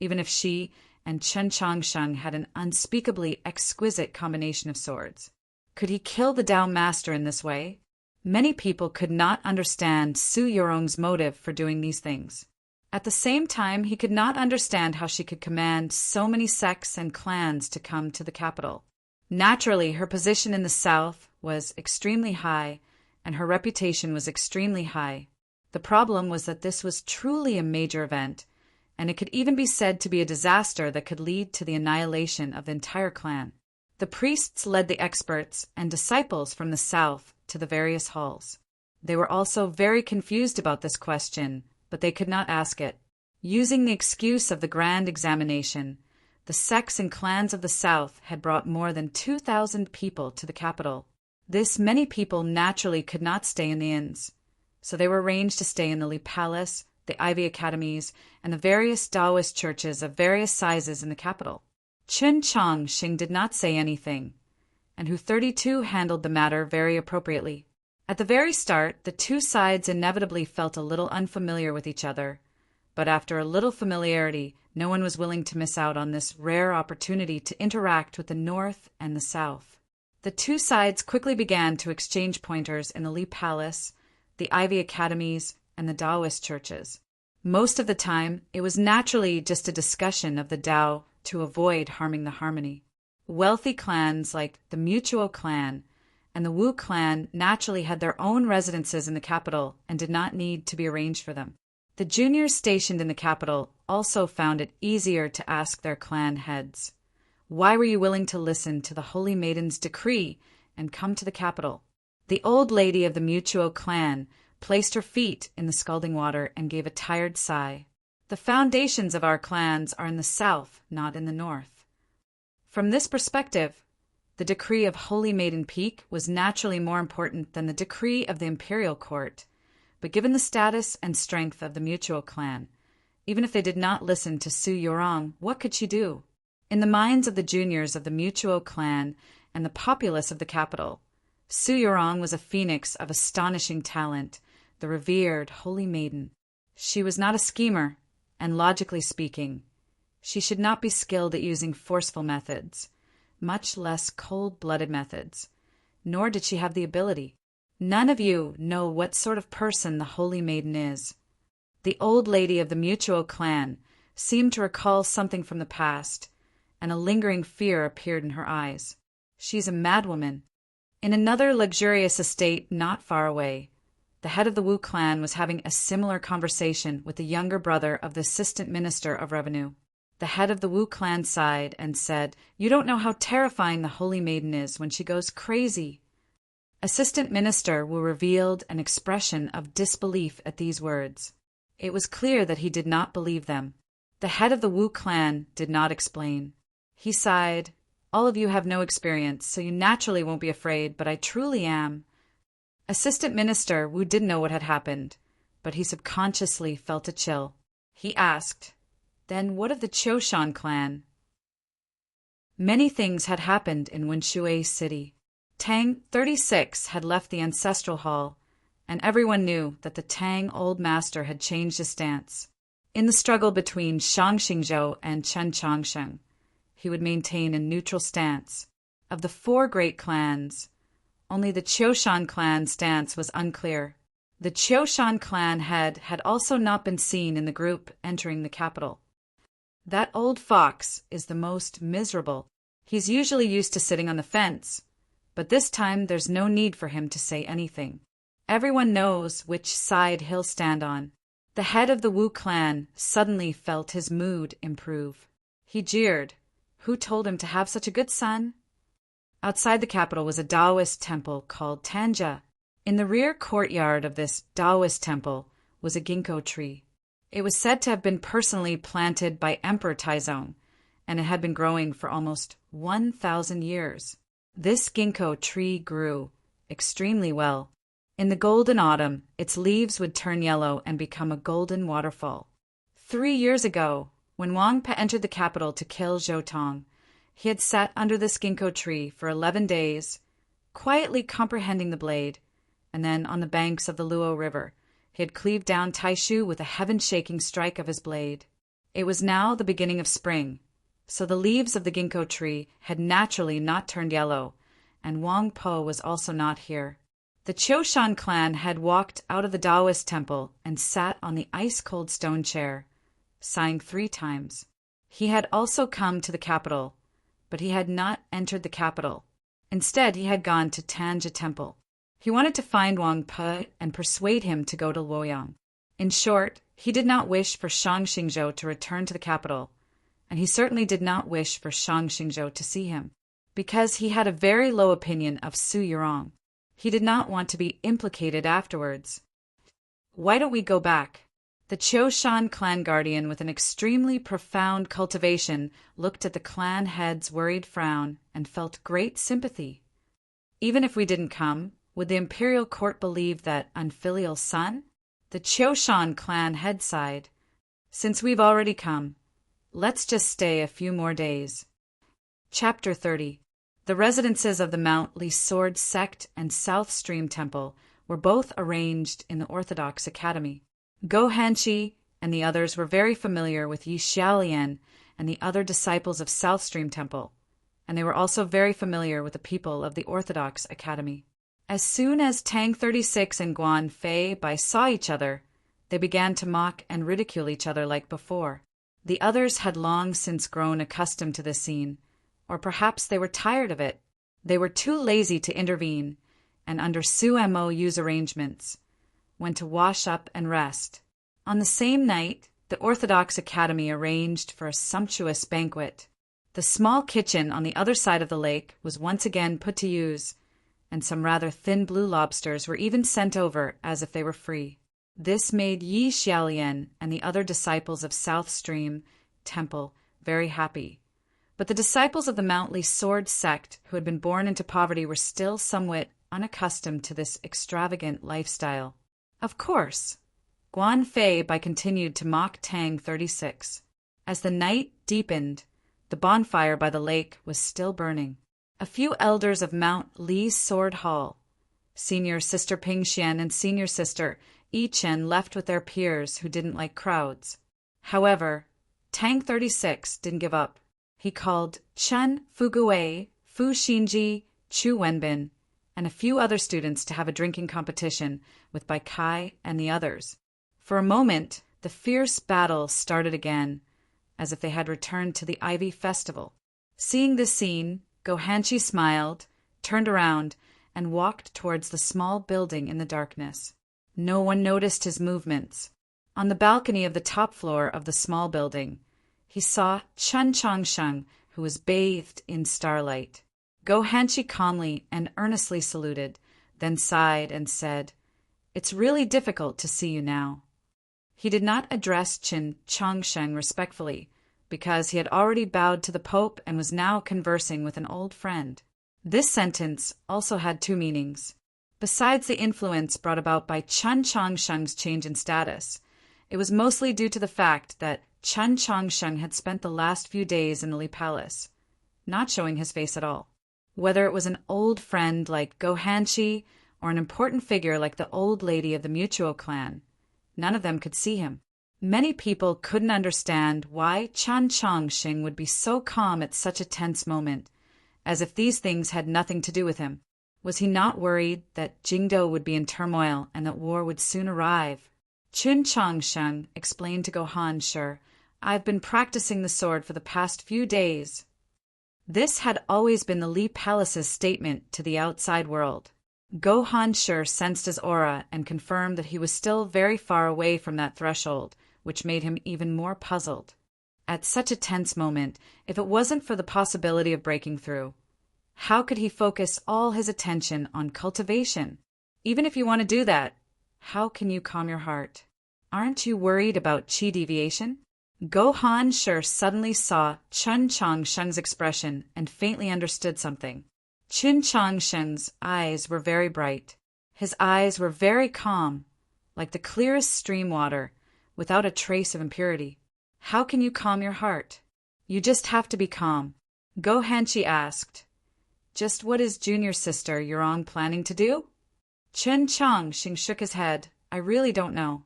even if she and Chen Changsheng had an unspeakably exquisite combination of swords, could he kill the Tao Master in this way? Many people could not understand Su Yorong's motive for doing these things. At the same time, he could not understand how she could command so many sects and clans to come to the capital. Naturally, her position in the south was extremely high, and her reputation was extremely high. The problem was that this was truly a major event, and it could even be said to be a disaster that could lead to the annihilation of the entire clan. The priests led the experts and disciples from the south to the various halls. They were also very confused about this question, but they could not ask it. Using the excuse of the grand examination, the sects and clans of the south had brought more than 2,000 people to the capital. This many people naturally could not stay in the inns, so they were arranged to stay in the Li Palace, the Ivy Academies, and the various Taoist churches of various sizes in the capital. Chen Changxing did not say anything, and Hu 32 handled the matter very appropriately. At the very start, the two sides inevitably felt a little unfamiliar with each other, but after a little familiarity, no one was willing to miss out on this rare opportunity to interact with the North and the South. The two sides quickly began to exchange pointers in the Li Palace, the Ivy Academies, and the Taoist churches. Most of the time, it was naturally just a discussion of the Tao to avoid harming the harmony. Wealthy clans like the Mutuo clan and the Wu clan naturally had their own residences in the capital and did not need to be arranged for them. The juniors stationed in the capital also found it easier to ask their clan heads, "Why were you willing to listen to the Holy Maiden's decree and come to the capital?" The old lady of the Mutuo clan placed her feet in the scalding water and gave a tired sigh. "The foundations of our clans are in the south, not in the north." From this perspective, the decree of Holy Maiden Peak was naturally more important than the decree of the imperial court. But given the status and strength of the Mutuo clan, even if they did not listen to Su Yorong, what could she do? In the minds of the juniors of the Mutuo clan and the populace of the capital, Su Yorong was a phoenix of astonishing talent, the revered Holy Maiden. She was not a schemer, and logically speaking, she should not be skilled at using forceful methods, much less cold-blooded methods, nor did she have the ability. None of you know what sort of person the Holy Maiden is. The old lady of the Mutuo clan seemed to recall something from the past, and a lingering fear appeared in her eyes. She's a madwoman. In another luxurious estate not far away, the head of the Wu clan was having a similar conversation with the younger brother of the assistant minister of revenue. The head of the Wu clan sighed and said, "You don't know how terrifying the Holy Maiden is when she goes crazy." Assistant Minister Wu revealed an expression of disbelief at these words. It was clear that he did not believe them. The head of the Wu clan did not explain. He sighed, "All of you have no experience, so you naturally won't be afraid, but I truly am." Assistant Minister Wu didn't know what had happened, but he subconsciously felt a chill. He asked, "Then what of the Choshan clan?" Many things had happened in Winshui City. Tang 36 had left the ancestral hall, and everyone knew that the Tang Old Master had changed his stance. In the struggle between Shang Xingzhou and Chen Changsheng, he would maintain a neutral stance. Of the four great clans, only the Choshan clan's stance was unclear. The Choshan clan head had also not been seen in the group entering the capital. "That old fox is the most miserable. He's usually used to sitting on the fence, but this time there's no need for him to say anything. Everyone knows which side he'll stand on." The head of the Wu clan suddenly felt his mood improve. He jeered. Who told him to have such a good son? Outside the capital was a Taoist temple called Tanja. In the rear courtyard of this Taoist temple was a ginkgo tree. It was said to have been personally planted by Emperor Taizong, and it had been growing for almost 1,000 years. This ginkgo tree grew extremely well. In the golden autumn, its leaves would turn yellow and become a golden waterfall. 3 years ago, when Wang Pe entered the capital to kill Zhou Tong, he had sat under this ginkgo tree for 11 days, quietly comprehending the blade, and then on the banks of the Luo River, he had cleaved down Taishu with a heaven-shaking strike of his blade. It was now the beginning of spring, so the leaves of the ginkgo tree had naturally not turned yellow, and Wang Po was also not here. The Choshan clan had walked out of the Taoist temple and sat on the ice-cold stone chair, sighing 3 times. He had also come to the capital, but he had not entered the capital. Instead, he had gone to Tanja Temple. He wanted to find Wang Pe and persuade him to go to Luoyang. In short, he did not wish for Shang Xingzhou to return to the capital, and he certainly did not wish for Shang Xingzhou to see him, because he had a very low opinion of Su Yorong. He did not want to be implicated afterwards. "Why don't we go back?" The Choshan clan guardian, with an extremely profound cultivation, looked at the clan head's worried frown and felt great sympathy. "Even if we didn't come, would the imperial court believe that unfilial son?" The Choshan clan head sighed. "Since we've already come, let's just stay a few more days." Chapter 30. The residences of the Mount Li Sword Sect and South Stream Temple were both arranged in the Orthodox Academy. Go Hanshi and the others were very familiar with Yi Xiaolian and the other disciples of South Stream Temple, and they were also very familiar with the people of the Orthodox Academy. As soon as Tang 36 and Guan Fei Bai saw each other, they began to mock and ridicule each other like before. The others had long since grown accustomed to this scene, or perhaps they were tired of it. They were too lazy to intervene, and under Su MOU's arrangements, went to wash up and rest. On the same night, the Orthodox Academy arranged for a sumptuous banquet. The small kitchen on the other side of the lake was once again put to use, and some rather thin blue lobsters were even sent over as if they were free. This made Yi Xiaolian and the other disciples of South Stream Temple very happy. But the disciples of the Mount Lee Sword sect who had been born into poverty were still somewhat unaccustomed to this extravagant lifestyle. Of course, Guan Fei continued to mock Tang 36. As the night deepened, the bonfire by the lake was still burning. A few elders of Mount Lee Sword Hall, Senior Sister Ping Xian and Senior Sister Yi Chen, left with their peers who didn't like crowds. However, Tang 36 didn't give up. He called Chen Fugui, Fu Xinji, Chu Wenbin, and a few other students to have a drinking competition with Bai Kai and the others. For a moment, the fierce battle started again, as if they had returned to the Ivy Festival. Seeing this scene, Go Hanshi smiled, turned around, and walked towards the small building in the darkness. No one noticed his movements. On the balcony of the top floor of the small building, he saw Chen Changsheng, who was bathed in starlight. Go Hanshi calmly and earnestly saluted, then sighed and said, "It's really difficult to see you now." He did not address Chen Changsheng respectfully, because he had already bowed to the Pope and was now conversing with an old friend. This sentence also had two meanings. Besides the influence brought about by Chen Changsheng's change in status, it was mostly due to the fact that Chen Changsheng had spent the last few days in the Li Palace, not showing his face at all. Whether it was an old friend like Go Hanshi or an important figure like the old lady of the Mutual clan, none of them could see him. Many people couldn't understand why Chen Changsheng would be so calm at such a tense moment, as if these things had nothing to do with him. Was he not worried that Jingdo would be in turmoil and that war would soon arrive? Chen Changsheng explained to Go Hanshi, "I've been practicing the sword for the past few days." This had always been the Li Palace's statement to the outside world. Go Hanshi sensed his aura and confirmed that he was still very far away from that threshold, which made him even more puzzled. At such a tense moment, if it wasn't for the possibility of breaking through, how could he focus all his attention on cultivation? Even if you want to do that, how can you calm your heart? Aren't you worried about qi deviation? Go Hanshi suddenly saw Chen Changsheng's expression and faintly understood something. Chen Changsheng's eyes were very bright. His eyes were very calm, like the clearest stream water, without a trace of impurity. How can you calm your heart? You just have to be calm. Go Hanshi asked, "Just what is junior sister Yurong planning to do?" Chen Changsheng shook his head. "I really don't know."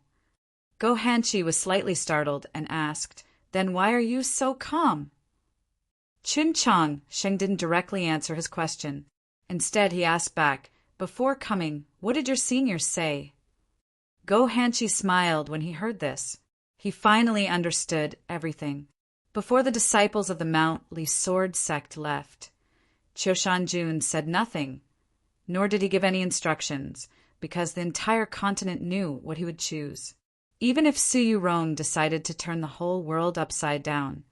Go Hanshi was slightly startled and asked, "Then why are you so calm?" Chen Changsheng didn't directly answer his question. Instead, he asked back, "Before coming, what did your seniors say?" Go Hanshi smiled when he heard this. He finally understood everything. Before the disciples of the Mount Lee Sword sect left, Qiushanjun said nothing, nor did he give any instructions, because the entire continent knew what he would choose. Even if Su Yurong decided to turn the whole world upside down,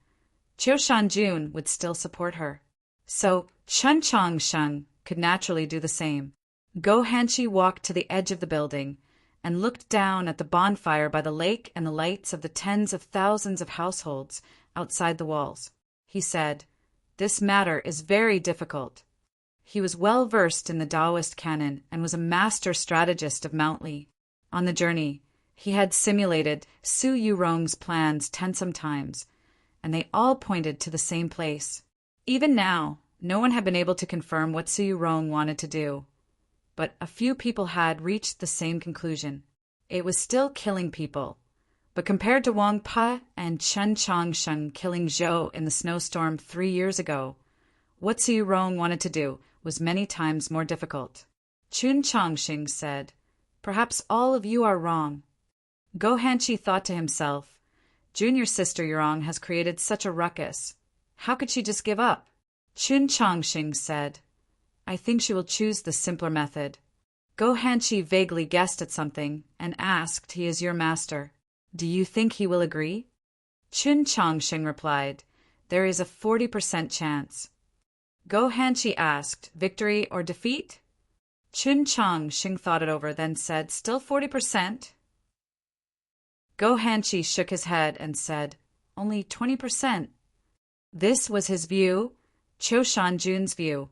Qiushanjun would still support her. So Chen Changsheng could naturally do the same. Go Hanshi walked to the edge of the building and looked down at the bonfire by the lake and the lights of the tens of thousands of households outside the walls. He said, "This matter is very difficult." He was well versed in the Taoist canon and was a master strategist of Mount Lee. On the journey, he had simulated Su Yurong's plans 10 times, and they all pointed to the same place. Even now, no one had been able to confirm what Su Yurong wanted to do, but a few people had reached the same conclusion. It was still killing people, but compared to Wang Pa and Chen Changsheng killing Zhou in the snowstorm 3 years ago, what Su Yurong wanted to do was many times more difficult. Chen Changsheng said, "Perhaps all of you are wrong." Go Hanshi thought to himself, "Junior sister Yurong has created such a ruckus. How could she just give up?" Chen Changsheng said, "I think she will choose the simpler method." Go Hanshi vaguely guessed at something and asked, "He is your master?" Do you think he will agree? Chun Chongsheng replied, There is a 40% chance. Go Hanshi asked, Victory or defeat? Chun Chongsheng thought it over, then said, Still 40%? Go Hanshi shook his head and said, Only 20%. This was his view, Choshan Jun's view,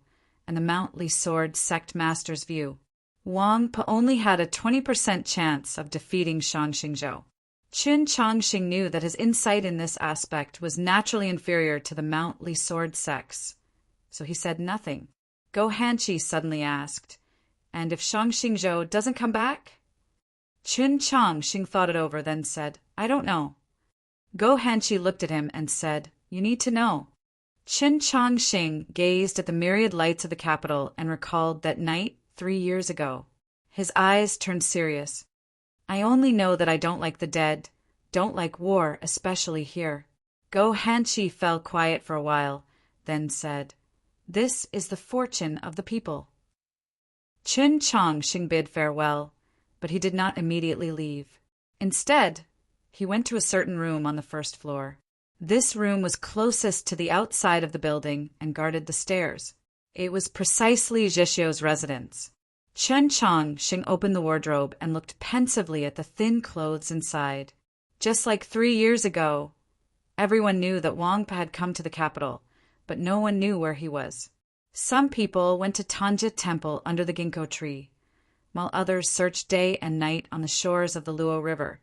and the Mount Li Sword sect master's view. Wang Pa only had a 20% chance of defeating Shang Xingzhou. Chun Chongsheng knew that his insight in this aspect was naturally inferior to the Mount Li Sword sects, so he said nothing. Go Hanshi suddenly asked, And if Shang Xingzhou doesn't come back? Chun Chongsheng thought it over, then said, I don't know. Go Hanshi looked at him and said, You need to know. Chun Chongsheng gazed at the myriad lights of the capital and recalled that night 3 years ago. His eyes turned serious. I only know that I don't like the dead, don't like war, especially here. Go Hanshi fell quiet for a while, then said, This is the fortune of the people. Chun Chongsheng bid farewell, but he did not immediately leave. Instead, he went to a certain room on the first floor. This room was closest to the outside of the building and guarded the stairs. It was precisely Zheshio's residence. Chun Chongsheng opened the wardrobe and looked pensively at the thin clothes inside. Just like 3 years ago, everyone knew that Wang Pa had come to the capital, but no one knew where he was. Some people went to Tanja Temple under the ginkgo tree, while others searched day and night on the shores of the Luo River,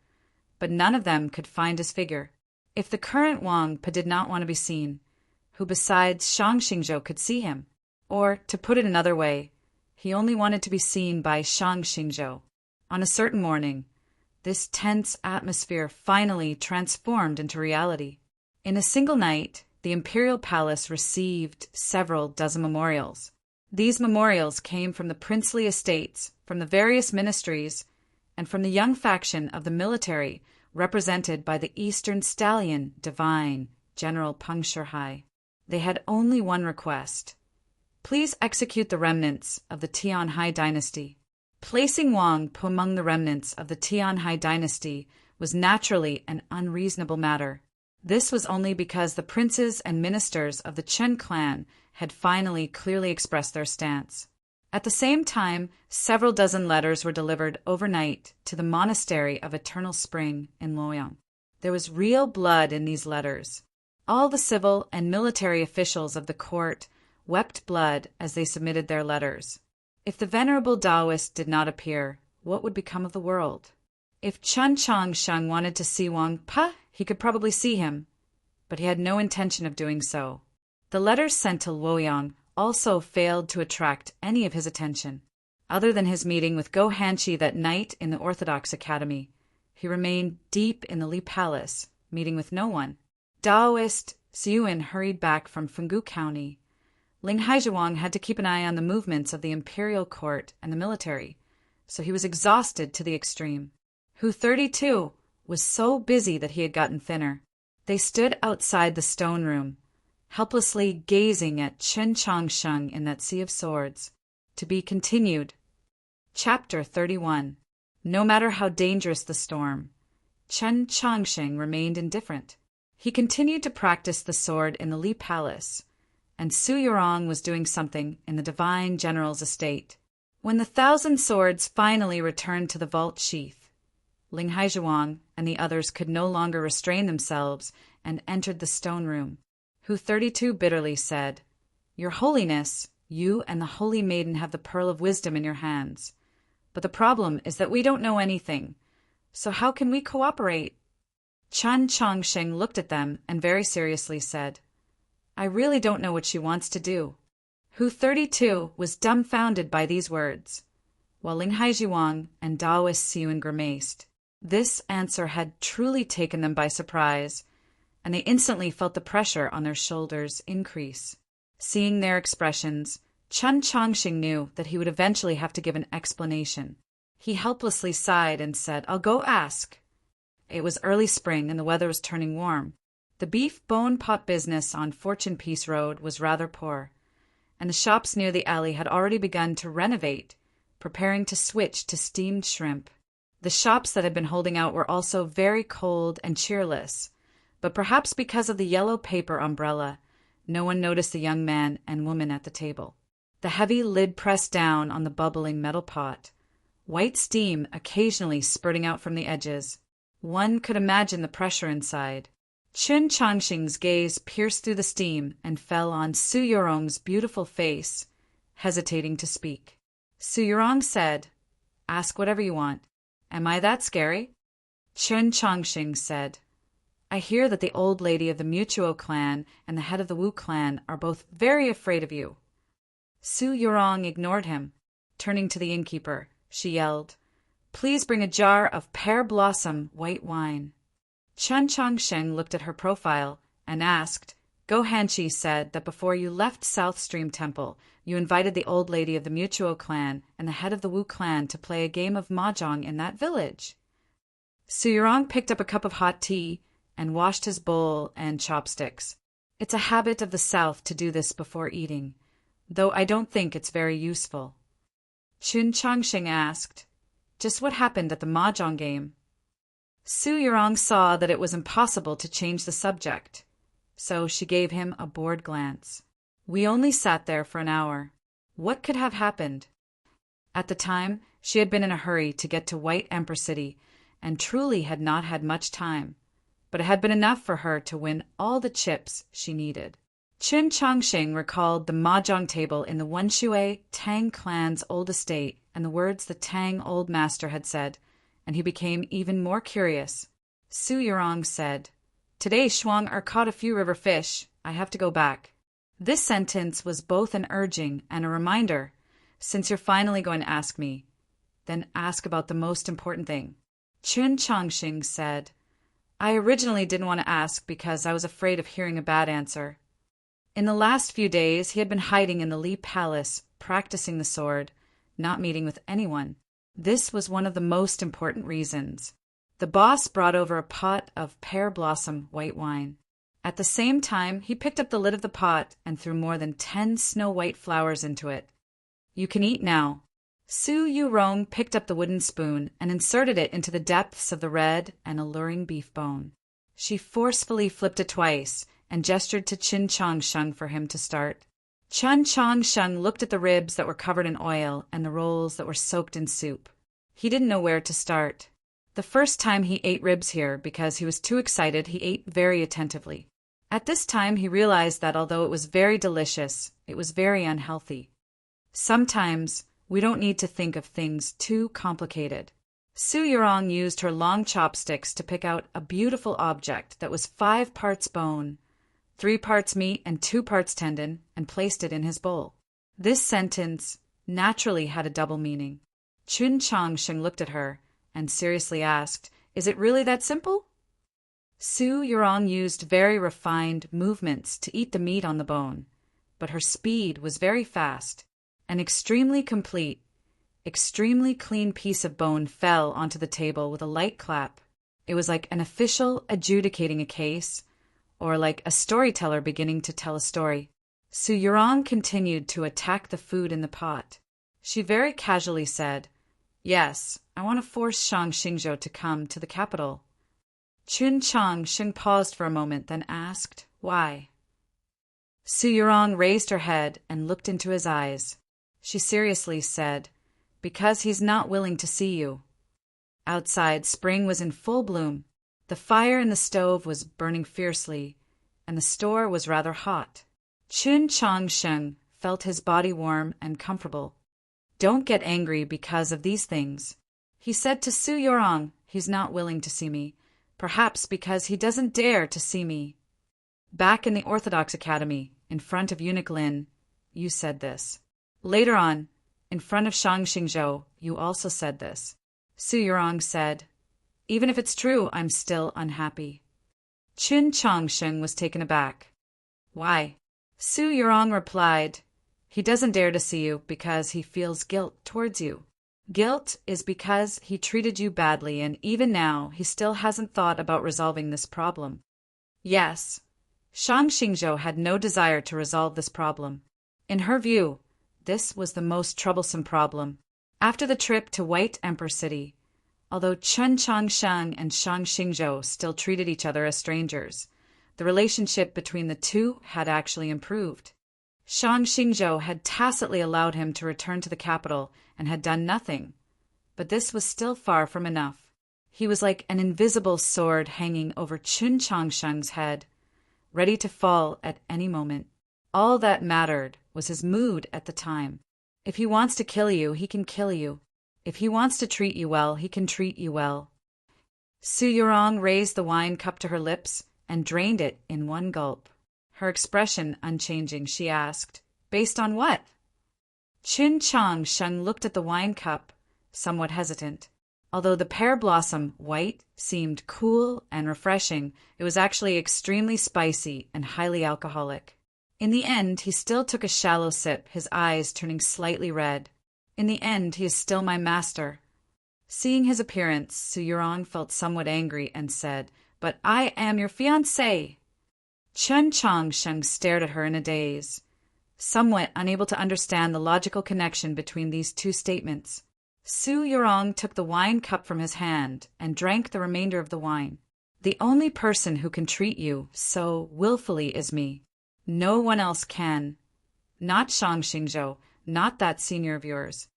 but none of them could find his figure. If the current Wang Pa did not want to be seen, who besides Shang Xingzhou could see him? Or, to put it another way, he only wanted to be seen by Shang Xingzhou. On a certain morning, this tense atmosphere finally transformed into reality. In a single night, the imperial palace received several dozen memorials. These memorials came from the princely estates, from the various ministries, and from the young faction of the military represented by the Eastern Stallion Divine, General Peng Shihai. They had only one request. Please execute the remnants of the Tianhai dynasty. Placing Wang Pa among the remnants of the Tianhai dynasty was naturally an unreasonable matter. This was only because the princes and ministers of the Chen clan had finally clearly expressed their stance. At the same time, several dozen letters were delivered overnight to the Monastery of Eternal Spring in Luoyang. There was real blood in these letters. All the civil and military officials of the court wept blood as they submitted their letters. If the venerable Taoist did not appear, what would become of the world? If Chun Chongsheng wanted to see Wang Pa, he could probably see him, but he had no intention of doing so. The letters sent to Luoyang also failed to attract any of his attention. Other than his meeting with Go Hanshi that night in the Orthodox Academy, he remained deep in the Li Palace, meeting with no one. Taoist Xiuan hurried back from Fenggu County. Ling Haizhuang had to keep an eye on the movements of the imperial court and the military, so he was exhausted to the extreme. Hu 32 was so busy that he had gotten thinner. They stood outside the stone room, helplessly gazing at Chun Chongsheng in that sea of swords. To be continued. Chapter 31. No matter how dangerous the storm, Chun Chongsheng remained indifferent. He continued to practice the sword in the Li Palace, and Su Yurong was doing something in the Divine General's estate. When the 1,000 swords finally returned to the vault sheath, Ling Haizhuang and the others could no longer restrain themselves and entered the stone room. Hu 32 bitterly said, Your Holiness, you and the Holy Maiden have the Pearl of Wisdom in your hands. But the problem is that we don't know anything, so how can we cooperate? Chun Chongsheng looked at them and very seriously said, I really don't know what she wants to do. Hu 32 was dumbfounded by these words, while Ling Haizhuang and Taoist Xiuan grimaced. This answer had truly taken them by surprise, and they instantly felt the pressure on their shoulders increase. Seeing their expressions, Chun Chongsheng knew that he would eventually have to give an explanation. He helplessly sighed and said, I'll go ask. It was early spring and the weather was turning warm. The beef bone pot business on Fortune Peace Road was rather poor, and the shops near the alley had already begun to renovate, preparing to switch to steamed shrimp. The shops that had been holding out were also very cold and cheerless, but perhaps because of the yellow paper umbrella, no one noticed the young man and woman at the table. The heavy lid pressed down on the bubbling metal pot, white steam occasionally spurting out from the edges. One could imagine the pressure inside. Chun Changxing's gaze pierced through the steam and fell on Su Yurong's beautiful face, hesitating to speak. Su Yurong said, "Ask whatever you want. Am I that scary?" Chun Changxing said, "I hear that the old lady of the Mutuo clan and the head of the Wu clan are both very afraid of you." Su Yurong ignored him. Turning to the innkeeper, she yelled, "Please bring a jar of pear blossom white wine." Chun Changsheng looked at her profile and asked, "Go Hanshi said that before you left South Stream Temple, you invited the old lady of the Mutuo clan and the head of the Wu clan to play a game of mahjong in that village." Su Yurong picked up a cup of hot tea and washed his bowl and chopsticks. "It's a habit of the South to do this before eating, though I don't think it's very useful." Chun Changsheng asked, "Just what happened at the mahjong game?" Su Yurong saw that it was impossible to change the subject, so she gave him a bored glance. "We only sat there for an hour. What could have happened?" At the time, she had been in a hurry to get to White Emperor City and truly had not had much time, but it had been enough for her to win all the chips she needed. Chun Changxing recalled the mahjong table in the Wenshui Tang clan's old estate and the words the Tang old master had said, and he became even more curious. Su Yurong said, "Today Shuang caught a few river fish. I have to go back." This sentence was both an urging and a reminder. Since you're finally going to ask me, then ask about the most important thing. Chun Changxing said, "I originally didn't want to ask because I was afraid of hearing a bad answer." In the last few days, he had been hiding in the Li Palace, practicing the sword, not meeting with anyone. This was one of the most important reasons. The boss brought over a pot of pear blossom white wine. At the same time, he picked up the lid of the pot and threw more than 10 snow-white flowers into it. "You can eat now." Su Yurong picked up the wooden spoon and inserted it into the depths of the red and alluring beef bone. She forcefully flipped it twice and gestured to Chun Changsheng for him to start. Chun Changsheng looked at the ribs that were covered in oil and the rolls that were soaked in soup. He didn't know where to start. The first time he ate ribs here, because he was too excited, he ate very attentively. At this time, he realized that although it was very delicious, it was very unhealthy. Sometimes, we don't need to think of things too complicated. Su Yurong used her long chopsticks to pick out a beautiful object that was 5 parts bone, 3 parts meat and 2 parts tendon, and placed it in his bowl. This sentence naturally had a double meaning. Chun Changsheng looked at her and seriously asked, "Is it really that simple?" Su Yurong used very refined movements to eat the meat on the bone, but her speed was very fast. An extremely complete, extremely clean piece of bone fell onto the table with a light clap. It was like an official adjudicating a case, or like a storyteller beginning to tell a story. Su Yurong continued to attack the food in the pot. She very casually said, "Yes, I want to force Shang Xingzhou to come to the capital." Chun Changsheng paused for a moment, then asked, "Why?" Su Yurong raised her head and looked into his eyes. She seriously said, "Because he's not willing to see you." Outside, spring was in full bloom. The fire in the stove was burning fiercely, and the store was rather hot. Chun Changsheng felt his body warm and comfortable. "Don't get angry because of these things," he said to Su Yurong. "He's not willing to see me, perhaps because he doesn't dare to see me. Back in the Orthodox Academy, in front of Eunuch Lin, you said this. Later on, in front of Shang Xingzhou, you also said this." Su Yurong said, "Even if it's true, I'm still unhappy." Chun Changsheng was taken aback. "Why?" Su Yurong replied, "He doesn't dare to see you because he feels guilt towards you. Guilt is because he treated you badly, and even now he still hasn't thought about resolving this problem." Yes, Shang Xingzhou had no desire to resolve this problem. In her view, this was the most troublesome problem. After the trip to White Emperor City, Although Chen Changsheng and Shang Xingzhou still treated each other as strangers, the relationship between the two had actually improved. Shang Xingzhou had tacitly allowed him to return to the capital and had done nothing, but this was still far from enough. He was like an invisible sword hanging over Chen Changsheng's head, ready to fall at any moment. All that mattered was his mood at the time. If he wants to kill you, he can kill you. If he wants to treat you well, he can treat you well. Su Yurong raised the wine cup to her lips and drained it in one gulp. Her expression unchanging, she asked, "Based on what?" Qin Changsheng looked at the wine cup, somewhat hesitant. Although the pear blossom, white, seemed cool and refreshing, it was actually extremely spicy and highly alcoholic. In the end, he still took a shallow sip, his eyes turning slightly red. In the end, he is still my master. Seeing his appearance, Su Yurong felt somewhat angry and said, "But I am your fiancé." Chen Changsheng stared at her in a daze, somewhat unable to understand the logical connection between these two statements. Su Yurong took the wine cup from his hand and drank the remainder of the wine. "The only person who can treat you so willfully is me. No one else can. Not Shang Xingzhou, not that senior of yours."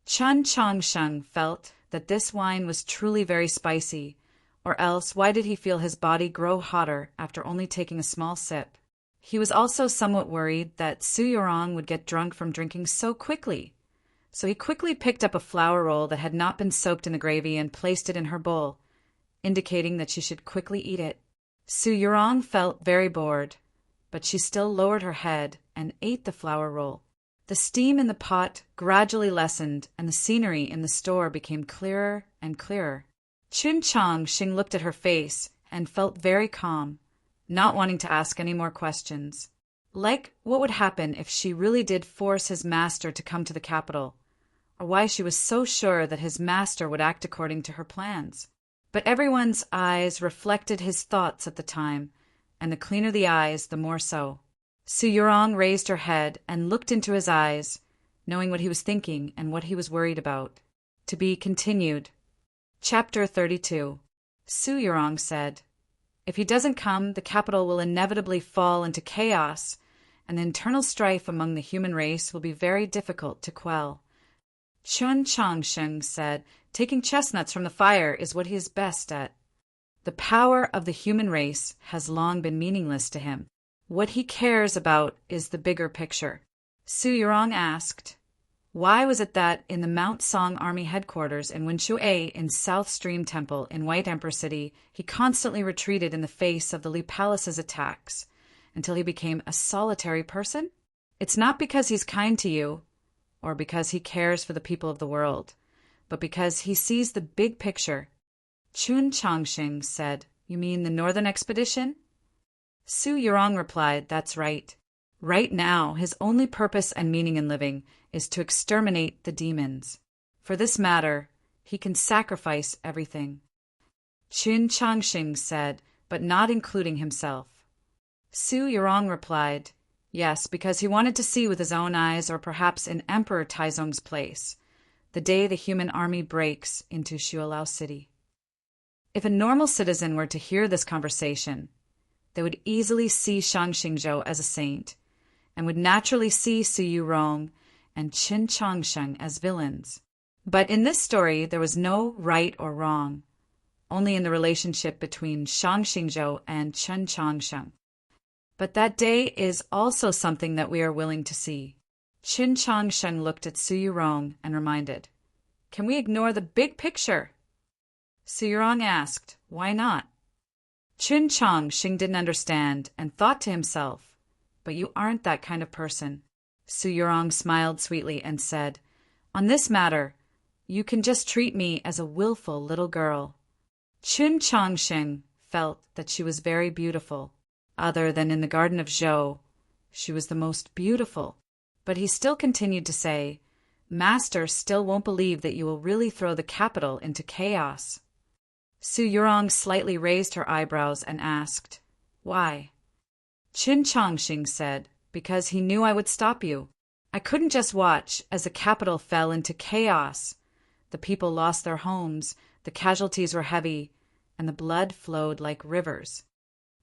Chen Changsheng felt that this wine was truly very spicy, or else why did he feel his body grow hotter after only taking a small sip? He was also somewhat worried that Su Yurong would get drunk from drinking so quickly, so he quickly picked up a flour roll that had not been soaked in the gravy and placed it in her bowl, indicating that she should quickly eat it. Su Yurong felt very bored, but she still lowered her head and ate the flour roll. The steam in the pot gradually lessened, and the scenery in the store became clearer and clearer. Chen Changsheng looked at her face and felt very calm, not wanting to ask any more questions. Like what would happen if she really did force his master to come to the capital, or why she was so sure that his master would act according to her plans. But everyone's eyes reflected his thoughts at the time, and the cleaner the eyes, the more so. Su Yurong raised her head and looked into his eyes, knowing what he was thinking and what he was worried about. To be continued. Chapter 32. Su Yurong said, "If he doesn't come, the capital will inevitably fall into chaos, and the internal strife among the human race will be very difficult to quell." Chen Changsheng said, "Taking chestnuts from the fire is what he is best at." The power of the human race has long been meaningless to him. What he cares about is the bigger picture. Su Yurong asked, "Why was it that in the Mount Song Army headquarters in Winshui in South Stream Temple in White Emperor City, he constantly retreated in the face of the Li Palace's attacks until he became a solitary person? It's not because he's kind to you, or because he cares for the people of the world, but because he sees the big picture." Chun Changsheng said, "You mean the Northern Expedition?" Su Yurong replied, "That's right. Right now, his only purpose and meaning in living is to exterminate the demons. For this matter, he can sacrifice everything." Chun Changsheng said, "But not including himself." Su Yurong replied, "Yes, because he wanted to see with his own eyes, or perhaps in Emperor Taizong's place, the day the human army breaks into Xuelao City." If a normal citizen were to hear this conversation, they would easily see Shang Xingzhou as a saint, and would naturally see Su Yurong and Qin Changsheng as villains. But in this story, there was no right or wrong, only in the relationship between Shang Xingzhou and Chen Changsheng. But that day is also something that we are willing to see. Qin Changsheng looked at Su Yurong and reminded, "Can we ignore the big picture?" Su Yurong asked, "Why not?" Qin Changsheng didn't understand and thought to himself, "But you aren't that kind of person." Su Yurong smiled sweetly and said, "On this matter, you can just treat me as a willful little girl." Qin Changsheng felt that she was very beautiful. Other than in the garden of Zhou, she was the most beautiful. But he still continued to say, "Master still won't believe that you will really throw the capital into chaos." Su Yurong slightly raised her eyebrows and asked, "Why?" Qin Changxing said, "Because he knew I would stop you. I couldn't just watch as the capital fell into chaos. The people lost their homes, the casualties were heavy, and the blood flowed like rivers.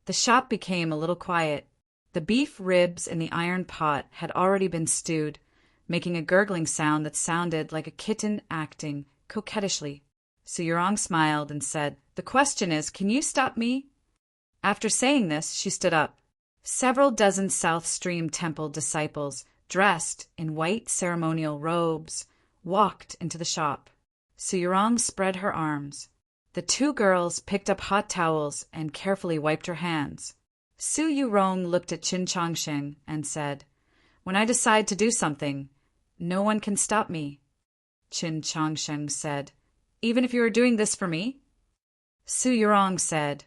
The shop became a little quiet. The beef ribs in the iron pot had already been stewed, making a gurgling sound that sounded like a kitten acting coquettishly. Su Yurong smiled and said, "The question is, can you stop me?" After saying this, she stood up. Several dozen South Stream Temple disciples, dressed in white ceremonial robes, walked into the shop. Su Yurong spread her arms. The two girls picked up hot towels and carefully wiped her hands. Su Yurong looked at Qin Changsheng and said, "When I decide to do something, no one can stop me." Qin Changsheng said, "Even if you are doing this for me?" Su Yurong said,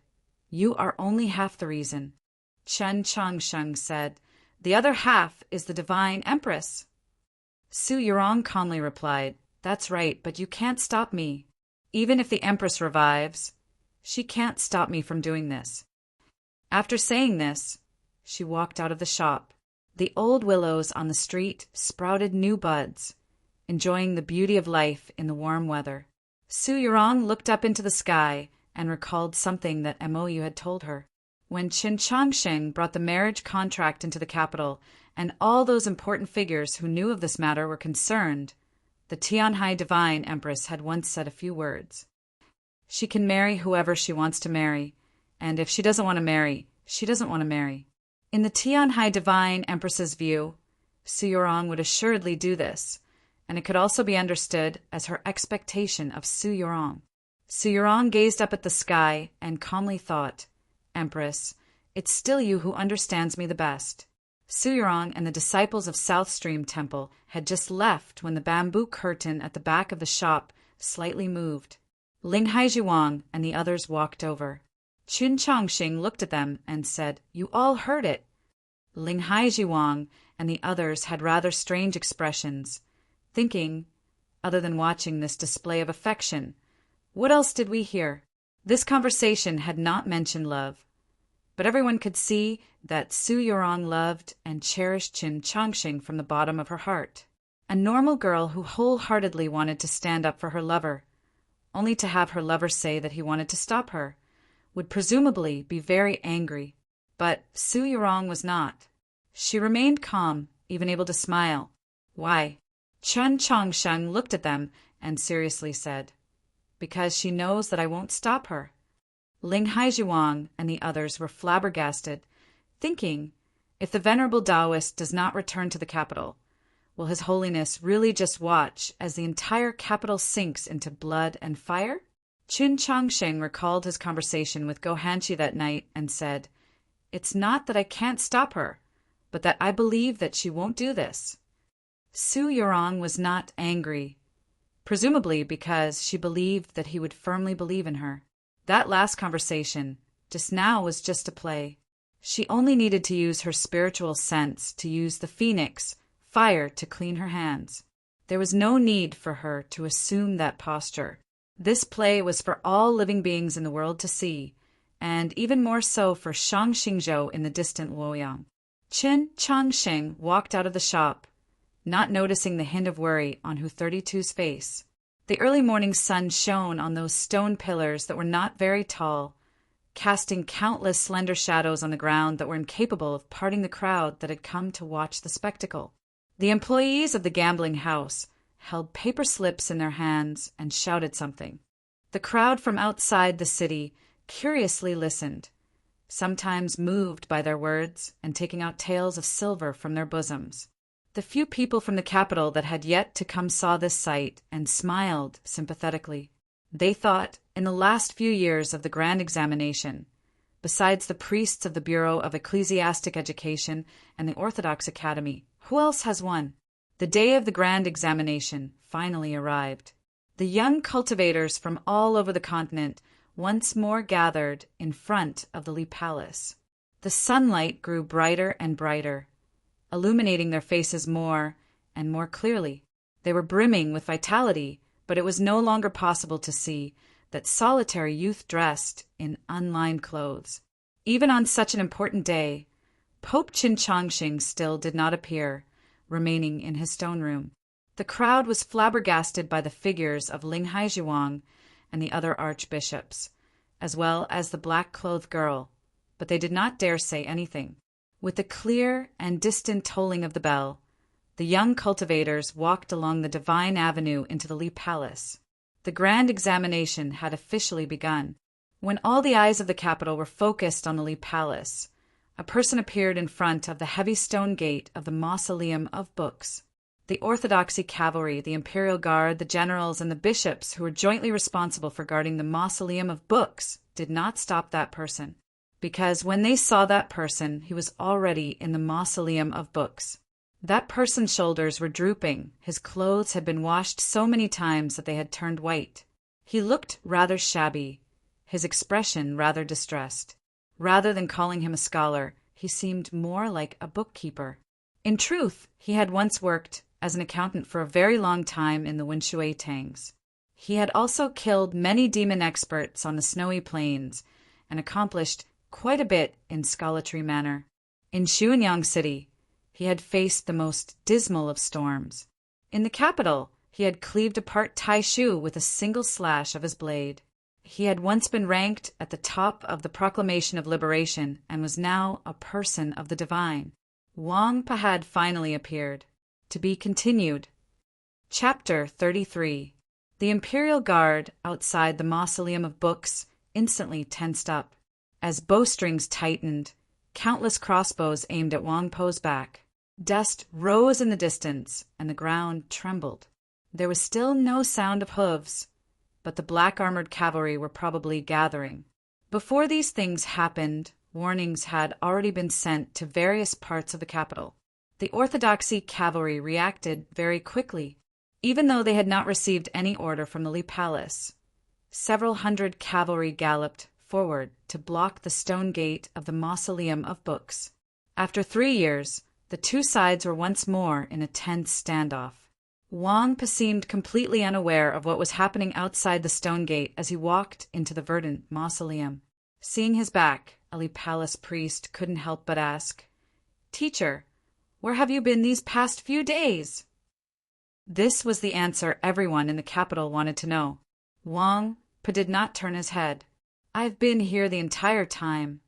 "You are only half the reason." Qin Changsheng said, "The other half is the Divine Empress." Su Yurong calmly replied, "That's right, but you can't stop me. Even if the Empress revives, she can't stop me from doing this." After saying this, she walked out of the shop. The old willows on the street sprouted new buds, enjoying the beauty of life in the warm weather. Su Yurong looked up into the sky and recalled something that Mou had told her. When Qin Changsheng brought the marriage contract into the capital, and all those important figures who knew of this matter were concerned, the Tianhai Divine Empress had once said a few words. She can marry whoever she wants to marry, and if she doesn't want to marry, she doesn't want to marry. In the Tianhai Divine Empress's view, Su Yurong would assuredly do this, and it could also be understood as her expectation of Su Yurong. Su Yurong gazed up at the sky and calmly thought, "Empress, it's still you who understands me the best." Su Yurong and the disciples of South Stream Temple had just left when the bamboo curtain at the back of the shop slightly moved. Ling Haizhiwang and the others walked over. Qin Changxing looked at them and said, "You all heard it." Ling Haizhiwang and the others had rather strange expressions, thinking, other than watching this display of affection, what else did we hear? This conversation had not mentioned love, but everyone could see that Su Yurong loved and cherished Qin Changxing from the bottom of her heart. A normal girl who wholeheartedly wanted to stand up for her lover, only to have her lover say that he wanted to stop her, would presumably be very angry. But Su Yurong was not. She remained calm, even able to smile. Why? Qin Changsheng looked at them and seriously said, "Because she knows that I won't stop her." Ling Haizhiwang and the others were flabbergasted, thinking, if the venerable Taoist does not return to the capital, will His Holiness really just watch as the entire capital sinks into blood and fire? Qin Changsheng recalled his conversation with Go Hanshi that night and said, "It's not that I can't stop her, but that I believe that she won't do this." Su Yurong was not angry, presumably because she believed that he would firmly believe in her. That last conversation, just now, was just a play. She only needed to use her spiritual sense to use the phoenix, fire, to clean her hands. There was no need for her to assume that posture. This play was for all living beings in the world to see, and even more so for Shang Xingzhou in the distant Luoyang. Qin Changsheng walked out of the shop, not noticing the hint of worry on Hu 32's face. The early morning sun shone on those stone pillars that were not very tall, casting countless slender shadows on the ground that were incapable of parting the crowd that had come to watch the spectacle. The employees of the gambling house held paper slips in their hands and shouted something. The crowd from outside the city curiously listened, sometimes moved by their words and taking out taels of silver from their bosoms. The few people from the capital that had yet to come saw this sight and smiled sympathetically. They thought, in the last few years of the grand examination, besides the priests of the Bureau of Ecclesiastic Education and the Orthodox Academy, who else has won? The day of the grand examination finally arrived. The young cultivators from all over the continent once more gathered in front of the Li Palace. The sunlight grew brighter and brighter, illuminating their faces more and more clearly. They were brimming with vitality, but it was no longer possible to see that solitary youth dressed in unlined clothes. Even on such an important day, Pope Qin Changxing still did not appear, remaining in his stone room. The crowd was flabbergasted by the figures of Ling Haizhiwang and the other archbishops, as well as the black-clothed girl, but they did not dare say anything. With the clear and distant tolling of the bell, the young cultivators walked along the Divine Avenue into the Li Palace. The grand examination had officially begun. When all the eyes of the capital were focused on the Li Palace, a person appeared in front of the heavy stone gate of the Mausoleum of Books. The Orthodoxy cavalry, the Imperial Guard, the generals, and the bishops who were jointly responsible for guarding the Mausoleum of Books did not stop that person, because when they saw that person, he was already in the Mausoleum of Books. That person's shoulders were drooping. His clothes had been washed so many times that they had turned white. He looked rather shabby, his expression rather distressed. Rather than calling him a scholar, he seemed more like a bookkeeper. In truth, he had once worked as an accountant for a very long time in the Winshui Tangs. He had also killed many demon experts on the snowy plains and accomplished quite a bit in scholarly manner. In Xuanyang City, he had faced the most dismal of storms. In the capital, he had cleaved apart Taishu with a single slash of his blade. He had once been ranked at the top of the Proclamation of Liberation and was now a person of the divine. Wang Pa had finally appeared. To be continued. Chapter 33. The Imperial Guard outside the Mausoleum of Books instantly tensed up. As bowstrings tightened, countless crossbows aimed at Wang Po's back. Dust rose in the distance, and the ground trembled. There was still no sound of hooves, but the black-armored cavalry were probably gathering. Before these things happened, warnings had already been sent to various parts of the capital. The Orthodoxy cavalry reacted very quickly, even though they had not received any order from the Li Palace. Several hundred cavalry galloped forward to block the stone gate of the Mausoleum of Books. After 3 years, the two sides were once more in a tense standoff. Wang Pa seemed completely unaware of what was happening outside the stone gate as he walked into the verdant mausoleum. Seeing his back, a Li Palace priest couldn't help but ask, "Teacher, where have you been these past few days?" This was the answer everyone in the capital wanted to know. Wang Pa did not turn his head. "I've been here the entire time."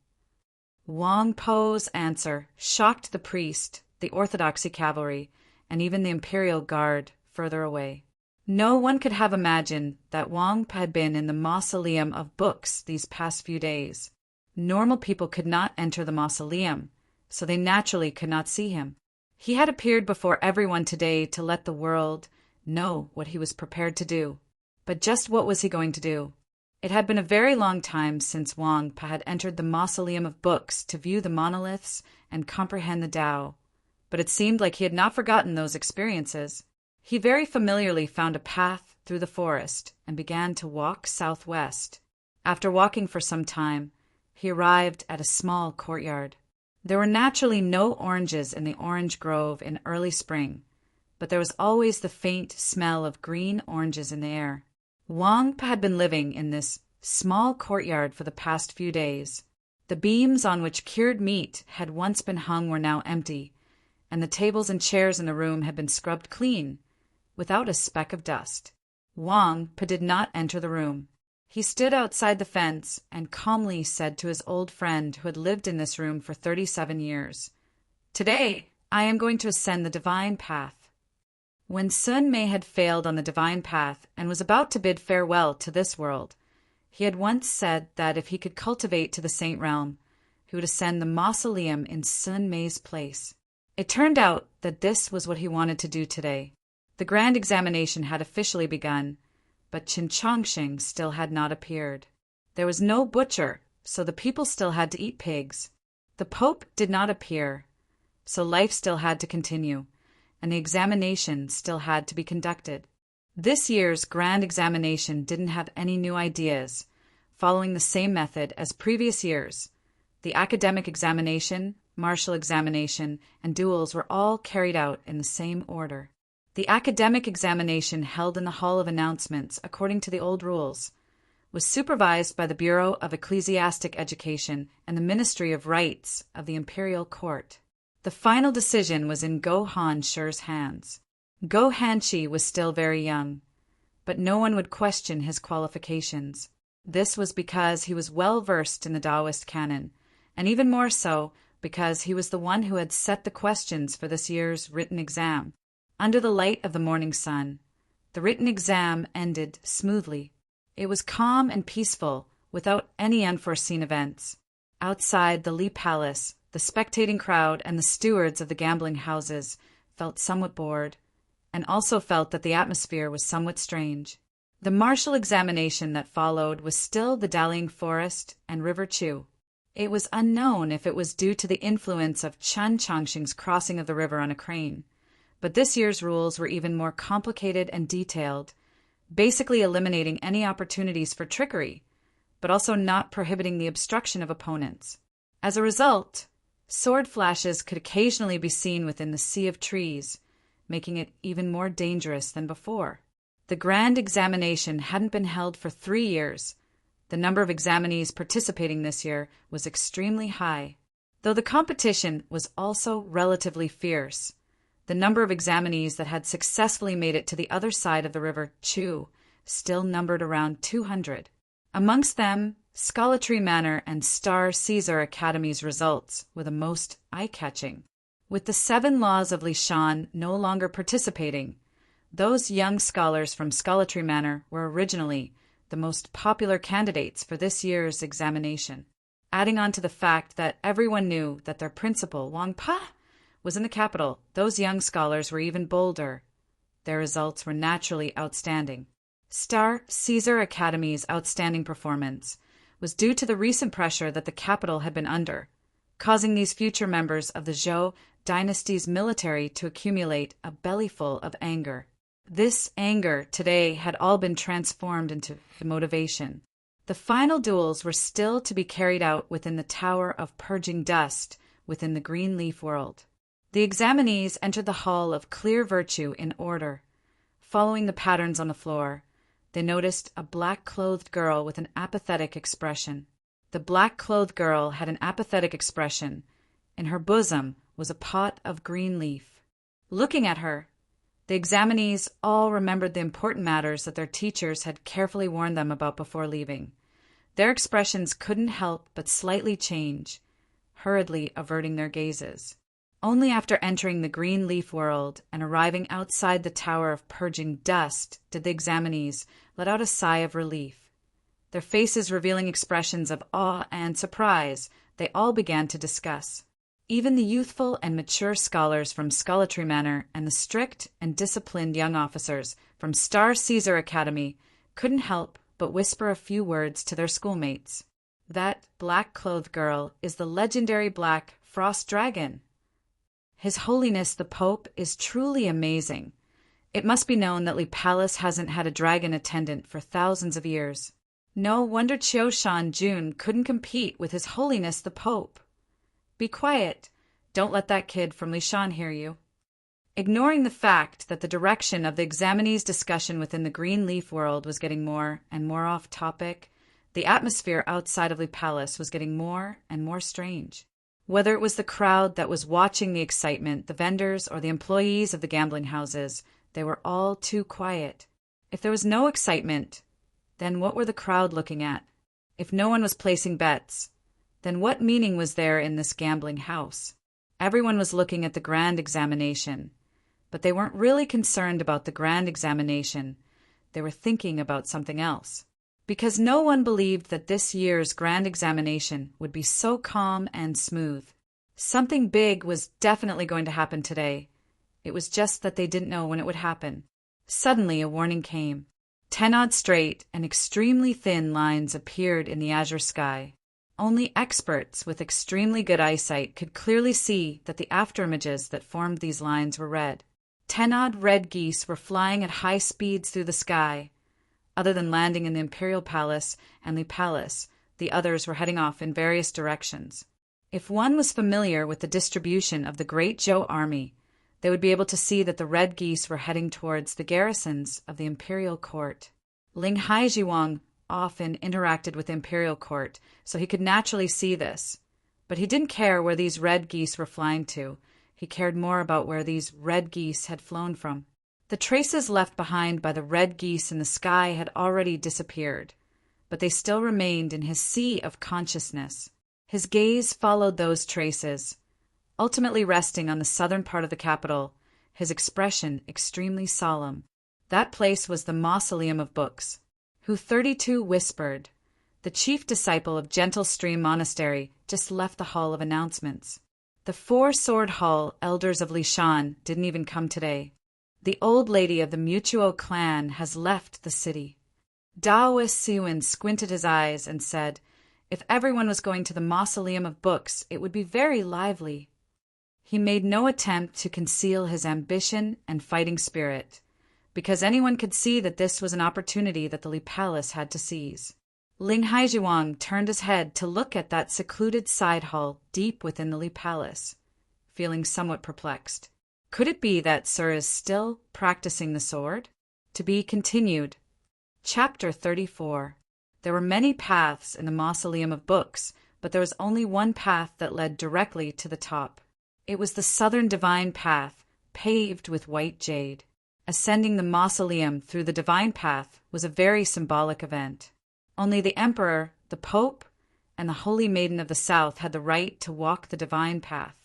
Wang Po's answer shocked the priest, the Orthodoxy cavalry, and even the Imperial Guard further away. No one could have imagined that Wang Pa had been in the Mausoleum of Books these past few days. Normal people could not enter the mausoleum, so they naturally could not see him. He had appeared before everyone today to let the world know what he was prepared to do. But just what was he going to do? It had been a very long time since Wang Pa had entered the Mausoleum of Books to view the monoliths and comprehend the Tao, but it seemed like he had not forgotten those experiences. He very familiarly found a path through the forest and began to walk southwest. After walking for some time, he arrived at a small courtyard. There were naturally no oranges in the orange grove in early spring, but there was always the faint smell of green oranges in the air. Wang Pa had been living in this small courtyard for the past few days. The beams on which cured meat had once been hung were now empty, and the tables and chairs in the room had been scrubbed clean, without a speck of dust. Wang Pa did not enter the room. He stood outside the fence and calmly said to his old friend who had lived in this room for 37 years, "Today, I am going to ascend the divine path." When Sun Mei had failed on the divine path and was about to bid farewell to this world, he had once said that if he could cultivate to the saint realm, he would ascend the mausoleum in Sun Mei's place. It turned out that this was what he wanted to do today. The grand examination had officially begun, but Qin Chongqing still had not appeared. There was no butcher, so the people still had to eat pigs. The Pope did not appear, so life still had to continue, and the examination still had to be conducted. This year's grand examination didn't have any new ideas, following the same method as previous years. The academic examination, martial examination, and duels were all carried out in the same order. The academic examination, held in the Hall of Announcements according to the old rules, was supervised by the Bureau of Ecclesiastic Education and the Ministry of Rights of the Imperial Court. The final decision was in Go Han Shi's hands. Go Hanshi was still very young, but no one would question his qualifications. This was because he was well versed in the Taoist canon, and even more so because he was the one who had set the questions for this year's written exam. Under the light of the morning sun, the written exam ended smoothly. It was calm and peaceful, without any unforeseen events. Outside the Li Palace, the spectating crowd and the stewards of the gambling houses felt somewhat bored, and also felt that the atmosphere was somewhat strange. The martial examination that followed was still the Dallying Forest and River Chu. It was unknown if it was due to the influence of Chen Chongqing's crossing of the river on a crane, but this year's rules were even more complicated and detailed, basically eliminating any opportunities for trickery, but also not prohibiting the obstruction of opponents. As a result, sword flashes could occasionally be seen within the sea of trees, making it even more dangerous than before. The grand examination hadn't been held for 3 years. The number of examinees participating this year was extremely high, though the competition was also relatively fierce. The number of examinees that had successfully made it to the other side of the river Chu still numbered around 200. Amongst them, Scholatry Manor and Star Caesar Academy's results were the most eye-catching. With the 7 laws of Lishan no longer participating, those young scholars from Scholatry Manor were originally the most popular candidates for this year's examination. Adding on to the fact that everyone knew that their principal, Wang Pa, was in the capital, those young scholars were even bolder. Their results were naturally outstanding. Star Caesar Academy's outstanding performance was due to the recent pressure that the capital had been under, causing these future members of the Zhou dynasty's military to accumulate a bellyful of anger. This anger today had all been transformed into motivation. The final duels were still to be carried out within the Tower of Purging Dust within the Green Leaf World. The examinees entered the Hall of Clear Virtue in order. Following the patterns on the floor, they noticed a black-clothed girl with an apathetic expression. The black-clothed girl had an apathetic expression. In her bosom was a pot of green leaf. Looking at her, the examinees all remembered the important matters that their teachers had carefully warned them about before leaving. Their expressions couldn't help but slightly change, hurriedly averting their gazes. Only after entering the Green Leaf World and arriving outside the Tower of Purging Dust did the examinees let out a sigh of relief. Their faces revealing expressions of awe and surprise, they all began to discuss. Even the youthful and mature scholars from Scholatry Manor and the strict and disciplined young officers from Star Caesar Academy couldn't help but whisper a few words to their schoolmates. That black-clothed girl is the legendary Black Frost Dragon. His Holiness the Pope is truly amazing. It must be known that Li Palace hasn't had a dragon attendant for thousands of years. No wonder Qiushan Jun couldn't compete with His Holiness the Pope. Be quiet. Don't let that kid from Lishan hear you. Ignoring the fact that the direction of the examinees' discussion within the Green Leaf World was getting more and more off topic, the atmosphere outside of Li Palace was getting more and more strange. Whether it was the crowd that was watching the excitement, the vendors, or the employees of the gambling houses, they were all too quiet. If there was no excitement, then what were the crowd looking at? If no one was placing bets, then what meaning was there in this gambling house? Everyone was looking at the grand examination, but they weren't really concerned about the grand examination. They were thinking about something else. Because no one believed that this year's grand examination would be so calm and smooth. Something big was definitely going to happen today. It was just that they didn't know when it would happen. Suddenly a warning came. 10 odd straight and extremely thin lines appeared in the azure sky. Only experts with extremely good eyesight could clearly see that the afterimages that formed these lines were red. 10 odd red geese were flying at high speeds through the sky. Other than landing in the Imperial Palace and Li Palace, the others were heading off in various directions. If one was familiar with the distribution of the Great Zhou army, they would be able to see that the red geese were heading towards the garrisons of the Imperial Court. Ling Haijiwang often interacted with the Imperial Court, so he could naturally see this. But he didn't care where these red geese were flying to. He cared more about where these red geese had flown from. The traces left behind by the red geese in the sky had already disappeared, but they still remained in his sea of consciousness. His gaze followed those traces, ultimately resting on the southern part of the capital, his expression extremely solemn. That place was the Mausoleum of Books. Who 32 whispered. The chief disciple of Gentle Stream Monastery just left the Hall of Announcements. The Four-Sword Hall elders of Lishan didn't even come today. The old lady of the Mutuo clan has left the city. Daoist Siwen squinted his eyes and said, if everyone was going to the Mausoleum of Books, it would be very lively. He made no attempt to conceal his ambition and fighting spirit, because anyone could see that this was an opportunity that the Li Palace had to seize. Ling Haizhuang turned his head to look at that secluded side hall deep within the Li Palace, feeling somewhat perplexed. Could it be that Sir is still practicing the sword? To be continued. Chapter 34. There were many paths in the Mausoleum of Books, but there was only one path that led directly to the top. It was the Southern Divine Path, paved with white jade. Ascending the mausoleum through the Divine Path was a very symbolic event. Only the Emperor, the Pope, and the Holy Maiden of the South had the right to walk the Divine Path.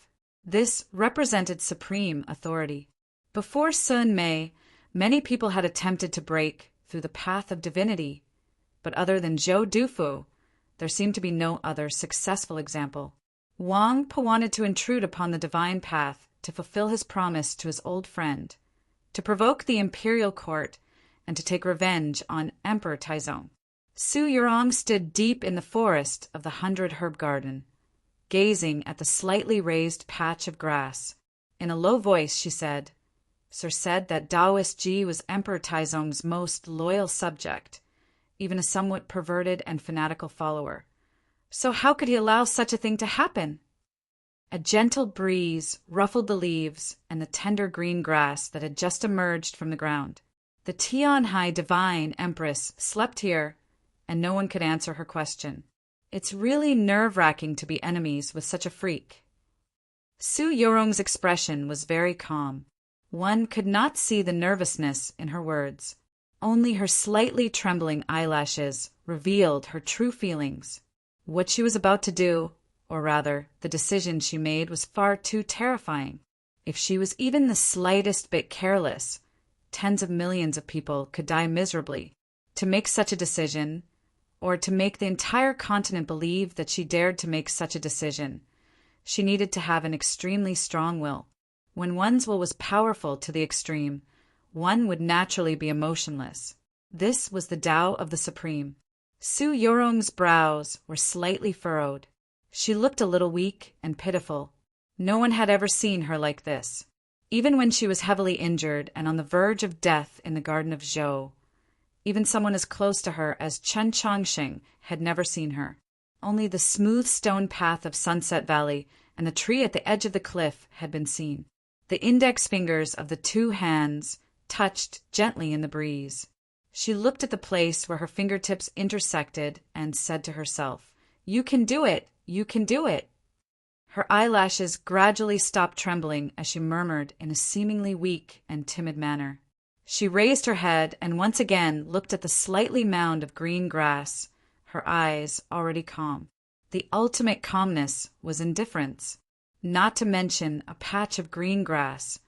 This represented supreme authority. Before Sun Mei, many people had attempted to break through the path of divinity, but other than Zhou Dufu, there seemed to be no other successful example. Wang Po wanted to intrude upon the Divine Path to fulfill his promise to his old friend, to provoke the imperial court, and to take revenge on Emperor Taizong. Su Yurong stood deep in the forest of the 100 Herb Garden, gazing at the slightly raised patch of grass. In a low voice she said, Sir said that Daoist Ji was Emperor Taizong's most loyal subject, even a somewhat perverted and fanatical follower. So how could he allow such a thing to happen? A gentle breeze ruffled the leaves and the tender green grass that had just emerged from the ground. The Tianhai Divine Empress slept here, and no one could answer her question. It's really nerve-wracking to be enemies with such a freak. Su Yorong's expression was very calm. One could not see the nervousness in her words. Only her slightly trembling eyelashes revealed her true feelings. What she was about to do, or rather, the decision she made, was far too terrifying. If she was even the slightest bit careless, tens of millions of people could die miserably. To make such a decision, or to make the entire continent believe that she dared to make such a decision, she needed to have an extremely strong will. When one's will was powerful to the extreme, one would naturally be emotionless. This was the Tao of the Supreme. Su Yorong's brows were slightly furrowed. She looked a little weak and pitiful. No one had ever seen her like this. Even when she was heavily injured and on the verge of death in the Garden of Zhou, even someone as close to her as Chen Chongsheng had never seen her. Only the smooth stone path of Sunset Valley and the tree at the edge of the cliff had been seen. The index fingers of the two hands touched gently in the breeze. She looked at the place where her fingertips intersected and said to herself, "You can do it! You can do it!" Her eyelashes gradually stopped trembling as she murmured in a seemingly weak and timid manner. She raised her head and once again looked at the slightly mound of green grass, her eyes already calm. The ultimate calmness was indifference. Not to mention a patch of green grass.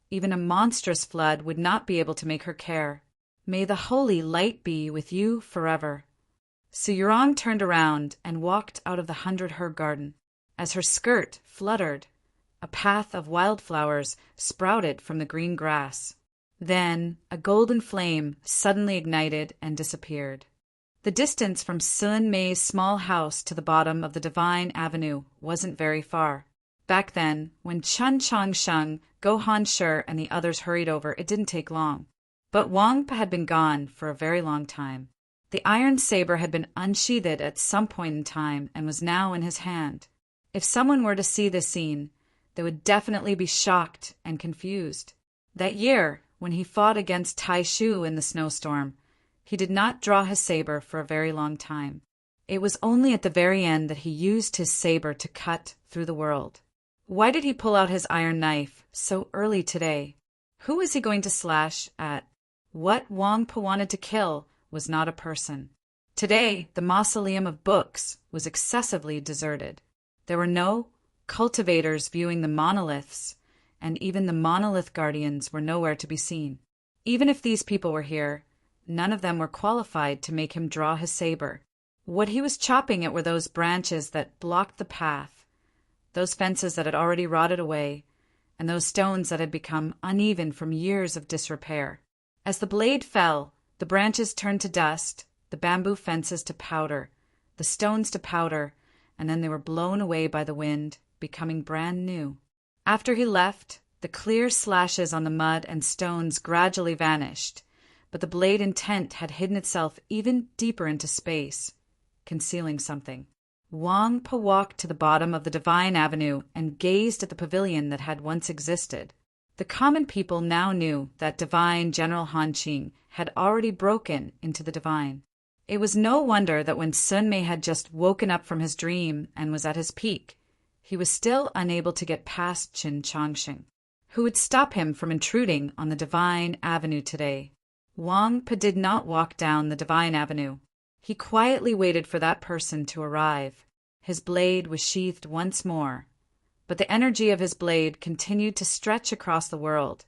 Even a monstrous flood would not be able to make her care. May the holy light be with you forever. Su Yurong turned around and walked out of the 100 Herb Garden. As her skirt fluttered, a path of wildflowers sprouted from the green grass. Then a golden flame suddenly ignited and disappeared. The distance from Sun Mei's small house to the bottom of the Divine Avenue wasn't very far. Back then, when Chen Chongsheng, Gohan Shi, and the others hurried over, it didn't take long. But Wang Pa had been gone for a very long time. The iron saber had been unsheathed at some point in time and was now in his hand. If someone were to see this scene, they would definitely be shocked and confused. That year, when he fought against Tai Shu in the snowstorm, he did not draw his saber for a very long time. It was only at the very end that he used his saber to cut through the world. Why did he pull out his iron knife so early today? Who was he going to slash at? What Wang Po wanted to kill was not a person. Today, the mausoleum of books was excessively deserted. There were no cultivators viewing the monoliths, and even the monolith guardians were nowhere to be seen. Even if these people were here, none of them were qualified to make him draw his saber. What he was chopping at were those branches that blocked the path, those fences that had already rotted away, and those stones that had become uneven from years of disrepair. As the blade fell, the branches turned to dust, the bamboo fences to powder, the stones to powder, and then they were blown away by the wind, becoming brand new. After he left, the clear slashes on the mud and stones gradually vanished, but the blade intent had hidden itself even deeper into space, concealing something. Wang Po walked to the bottom of the Divine Avenue and gazed at the pavilion that had once existed. The common people now knew that Divine General Han Qing had already broken into the divine. It was no wonder that when Sun Mei had just woken up from his dream and was at his peak, he was still unable to get past Qin Changxing. Who would stop him from intruding on the Divine Avenue today? Wang Po did not walk down the Divine Avenue. He quietly waited for that person to arrive. His blade was sheathed once more, but the energy of his blade continued to stretch across the world,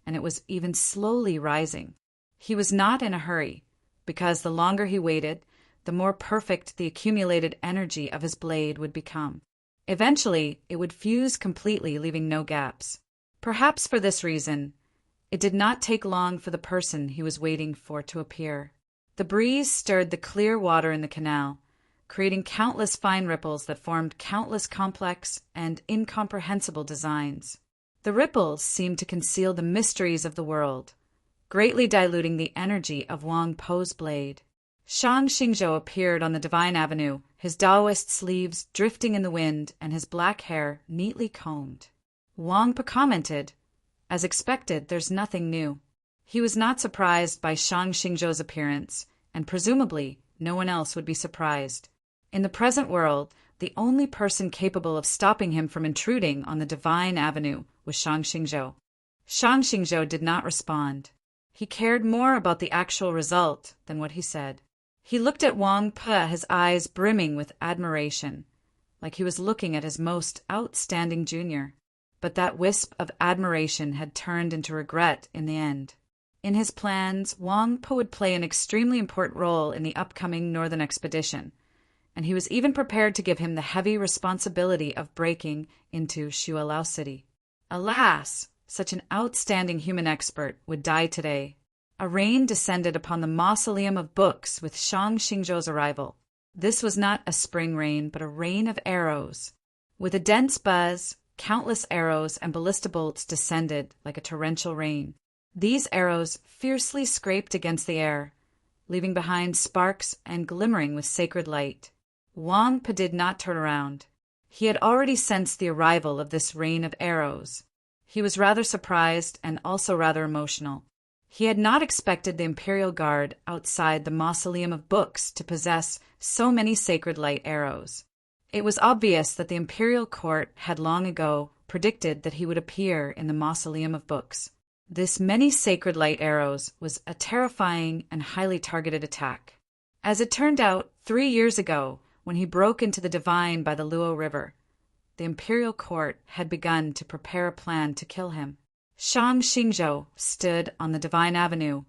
and it was even slowly rising. He was not in a hurry, because the longer he waited, the more perfect the accumulated energy of his blade would become. Eventually, it would fuse completely, leaving no gaps. Perhaps for this reason, it did not take long for the person he was waiting for to appear. The breeze stirred the clear water in the canal, creating countless fine ripples that formed countless complex and incomprehensible designs. The ripples seemed to conceal the mysteries of the world, greatly diluting the energy of Wang Po's blade. Shang Xingzhou appeared on the Divine Avenue, his Taoist sleeves drifting in the wind and his black hair neatly combed. Wang Po commented, "As expected, there's nothing new." He was not surprised by Shang Xingzhou's appearance, and presumably no one else would be surprised. In the present world, the only person capable of stopping him from intruding on the Divine Avenue was Shang Xingzhou. Shang Xingzhou did not respond. He cared more about the actual result than what he said. He looked at Wang Po, his eyes brimming with admiration, like he was looking at his most outstanding junior. But that wisp of admiration had turned into regret in the end. In his plans, Wang Po would play an extremely important role in the upcoming northern expedition, and he was even prepared to give him the heavy responsibility of breaking into Xuelao City. Alas, such an outstanding human expert would die today. A rain descended upon the mausoleum of books with Shang Xingzhou's arrival. This was not a spring rain, but a rain of arrows. With a dense buzz, countless arrows and ballista bolts descended like a torrential rain. These arrows fiercely scraped against the air, leaving behind sparks and glimmering with sacred light. Wang Po did not turn around. He had already sensed the arrival of this rain of arrows. He was rather surprised and also rather emotional. He had not expected the Imperial Guard outside the Mausoleum of Books to possess so many sacred light arrows. It was obvious that the Imperial Court had long ago predicted that he would appear in the Mausoleum of Books. This many sacred light arrows was a terrifying and highly targeted attack. As it turned out, 3 years ago, when he broke into the Divine by the Luo River, the Imperial Court had begun to prepare a plan to kill him. Shang Xingzhou stood on the Divine Avenue,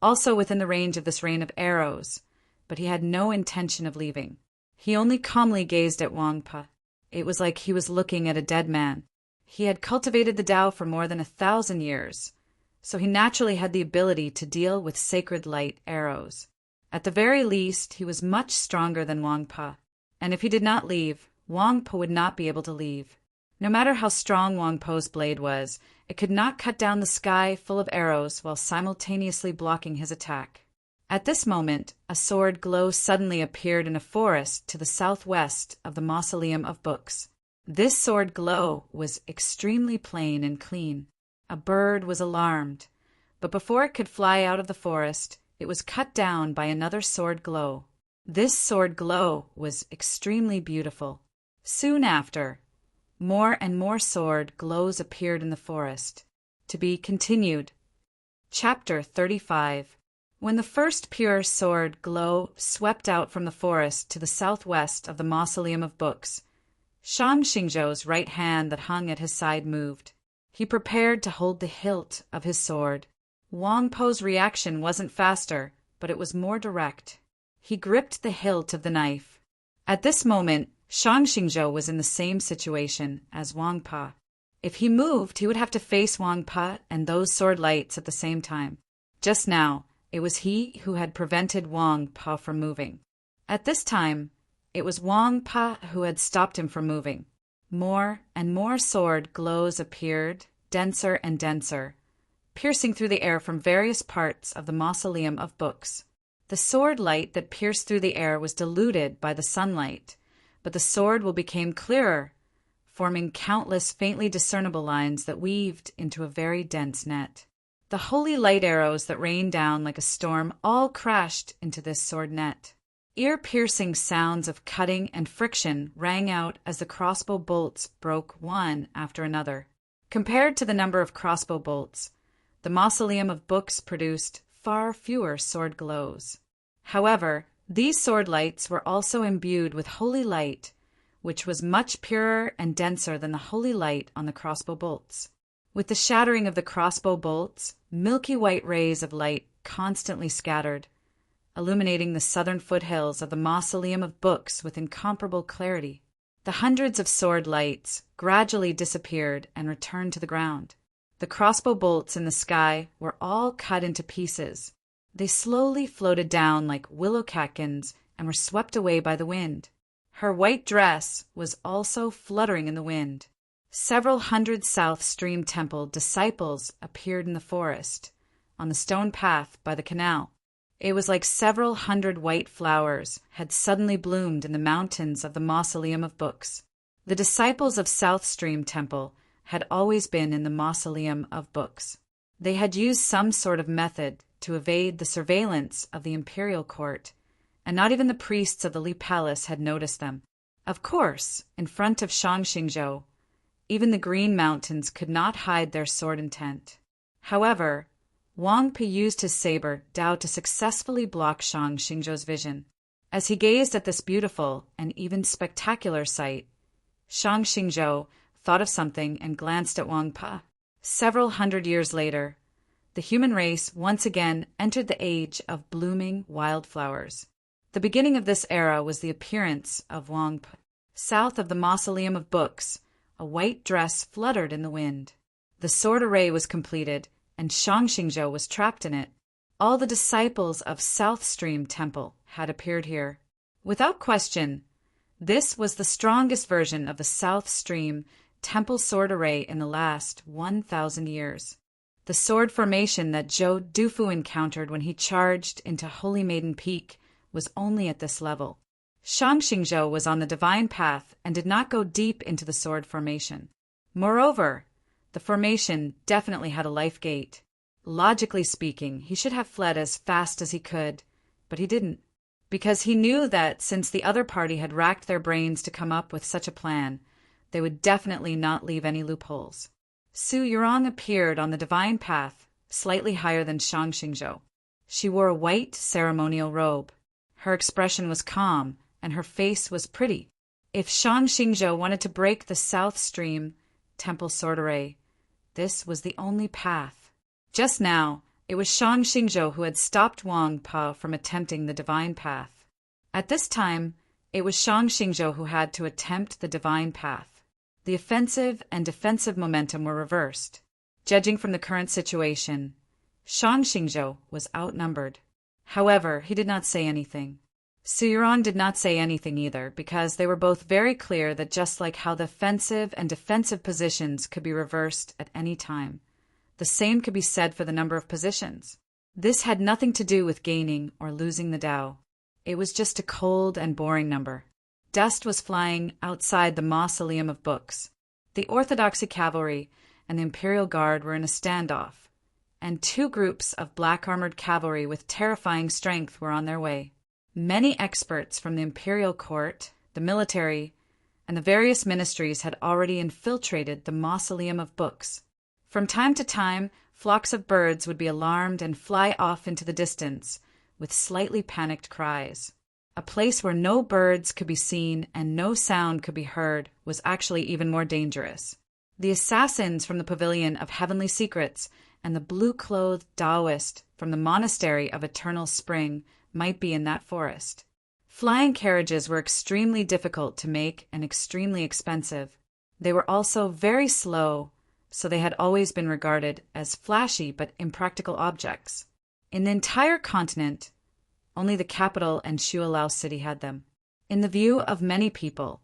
also within the range of this rain of arrows, but he had no intention of leaving. He only calmly gazed at Wang Po. It was like he was looking at a dead man. He had cultivated the Tao for more than 1,000 years, so he naturally had the ability to deal with sacred light arrows. At the very least, he was much stronger than Wang Po, and if he did not leave, Wang Po would not be able to leave. No matter how strong Wang Po's blade was, it could not cut down the sky full of arrows while simultaneously blocking his attack. At this moment, a sword glow suddenly appeared in a forest to the southwest of the Mausoleum of Books. This sword glow was extremely plain and clean. A bird was alarmed, but before it could fly out of the forest, it was cut down by another sword glow. This sword glow was extremely beautiful. Soon after, more and more sword glows appeared in the forest. To be continued. Chapter 35. When the first pure sword glow swept out from the forest to the southwest of the mausoleum of books, Shang Xingzhou's right hand that hung at his side moved. He prepared to hold the hilt of his sword. Wang Po's reaction wasn't faster, but it was more direct. He gripped the hilt of the knife. At this moment, Shang Xingzhou was in the same situation as Wang Po. If he moved, he would have to face Wang Po and those sword lights at the same time. Just now, it was he who had prevented Wang Po from moving. At this time, it was Wang Po who had stopped him from moving. More and more sword glows appeared, denser and denser, piercing through the air from various parts of the mausoleum of books. The sword light that pierced through the air was diluted by the sunlight, but the sword will become clearer, forming countless faintly discernible lines that weaved into a very dense net. The holy light arrows that rained down like a storm all crashed into this sword net. Ear-piercing sounds of cutting and friction rang out as the crossbow bolts broke one after another. Compared to the number of crossbow bolts, the mausoleum of books produced far fewer sword glows. However, these sword lights were also imbued with holy light, which was much purer and denser than the holy light on the crossbow bolts. With the shattering of the crossbow bolts, milky white rays of light constantly scattered, illuminating the southern foothills of the mausoleum of books with incomparable clarity. The hundreds of sword lights gradually disappeared and returned to the ground. The crossbow bolts in the sky were all cut into pieces. They slowly floated down like willow catkins and were swept away by the wind. Her white dress was also fluttering in the wind. Several hundred South Stream Temple disciples appeared in the forest, on the stone path by the canal. It was like several hundred white flowers had suddenly bloomed in the mountains of the mausoleum of books. The disciples of South Stream Temple had always been in the mausoleum of books. They had used some sort of method to evade the surveillance of the imperial court, and not even the priests of the Li Palace had noticed them. Of course, in front of Shang Xingzhou, even the Green Mountains could not hide their sword intent. However, Wang Po used his saber Dao to successfully block Shang Xingzhou's vision. As he gazed at this beautiful and even spectacular sight, Shang Xingzhou thought of something and glanced at Wang Po. Several hundred years later, the human race once again entered the age of blooming wildflowers. The beginning of this era was the appearance of Wang Po. South of the mausoleum of books, a white dress fluttered in the wind. The sword array was completed, and Shang Xingzhou was trapped in it. All the disciples of South Stream Temple had appeared here. Without question, this was the strongest version of the South Stream Temple sword array in the last 1,000 years. The sword formation that Zhou Dufu encountered when he charged into Holy Maiden Peak was only at this level. Shang Xingzhou was on the divine path and did not go deep into the sword formation. Moreover, the formation definitely had a life gate. Logically speaking, he should have fled as fast as he could, but he didn't, because he knew that since the other party had racked their brains to come up with such a plan, they would definitely not leave any loopholes. Su Yurong appeared on the divine path, slightly higher than Shang Xingzhou. She wore a white ceremonial robe. Her expression was calm, and her face was pretty. If Shang Xingzhou wanted to break the South Stream Temple sword array, this was the only path. Just now, it was Shang Xingzhou who had stopped Wang Po from attempting the divine path. At this time, it was Shang Xingzhou who had to attempt the divine path. The offensive and defensive momentum were reversed. Judging from the current situation, Shang Xingzhou was outnumbered. However, he did not say anything. Su Yurong did not say anything either, because they were both very clear that just like how the offensive and defensive positions could be reversed at any time, the same could be said for the number of positions. This had nothing to do with gaining or losing the Tao. It was just a cold and boring number. Dust was flying outside the mausoleum of books. The Orthodoxy cavalry and the Imperial Guard were in a standoff, and two groups of black-armored cavalry with terrifying strength were on their way. Many experts from the Imperial Court, the military, and the various ministries had already infiltrated the mausoleum of books. From time to time, flocks of birds would be alarmed and fly off into the distance with slightly panicked cries. A place where no birds could be seen and no sound could be heard was actually even more dangerous. The assassins from the Pavilion of Heavenly Secrets and the blue-clothed Taoist from the Monastery of Eternal Spring might be in that forest. Flying carriages were extremely difficult to make and extremely expensive. They were also very slow, so they had always been regarded as flashy but impractical objects. In the entire continent, only the capital and Shualao city had them. In the view of many people,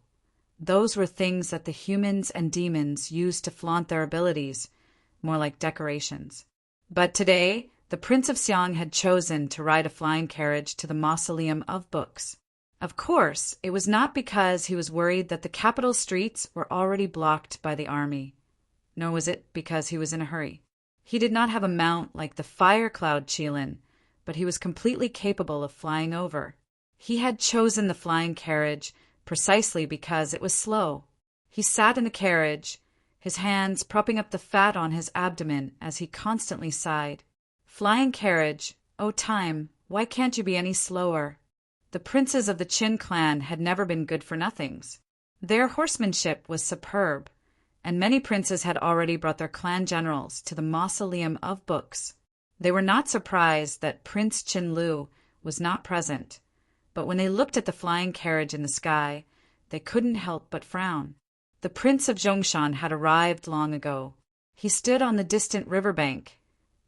those were things that the humans and demons used to flaunt their abilities, more like decorations. But today, the Prince of Xiang had chosen to ride a flying carriage to the Mausoleum of Books. Of course, it was not because he was worried that the capital streets were already blocked by the army, nor was it because he was in a hurry. He did not have a mount like the Fire Cloud Qilin, but he was completely capable of flying over. He had chosen the flying carriage precisely because it was slow. He sat in the carriage, his hands propping up the fat on his abdomen as he constantly sighed. Flying carriage, oh time, why can't you be any slower? The princes of the Qin clan had never been good-for-nothings. Their horsemanship was superb, and many princes had already brought their clan generals to the Mausoleum of Books. They were not surprised that Prince Qinlu was not present, but when they looked at the flying carriage in the sky, they couldn't help but frown. The Prince of Zhongshan had arrived long ago. He stood on the distant riverbank,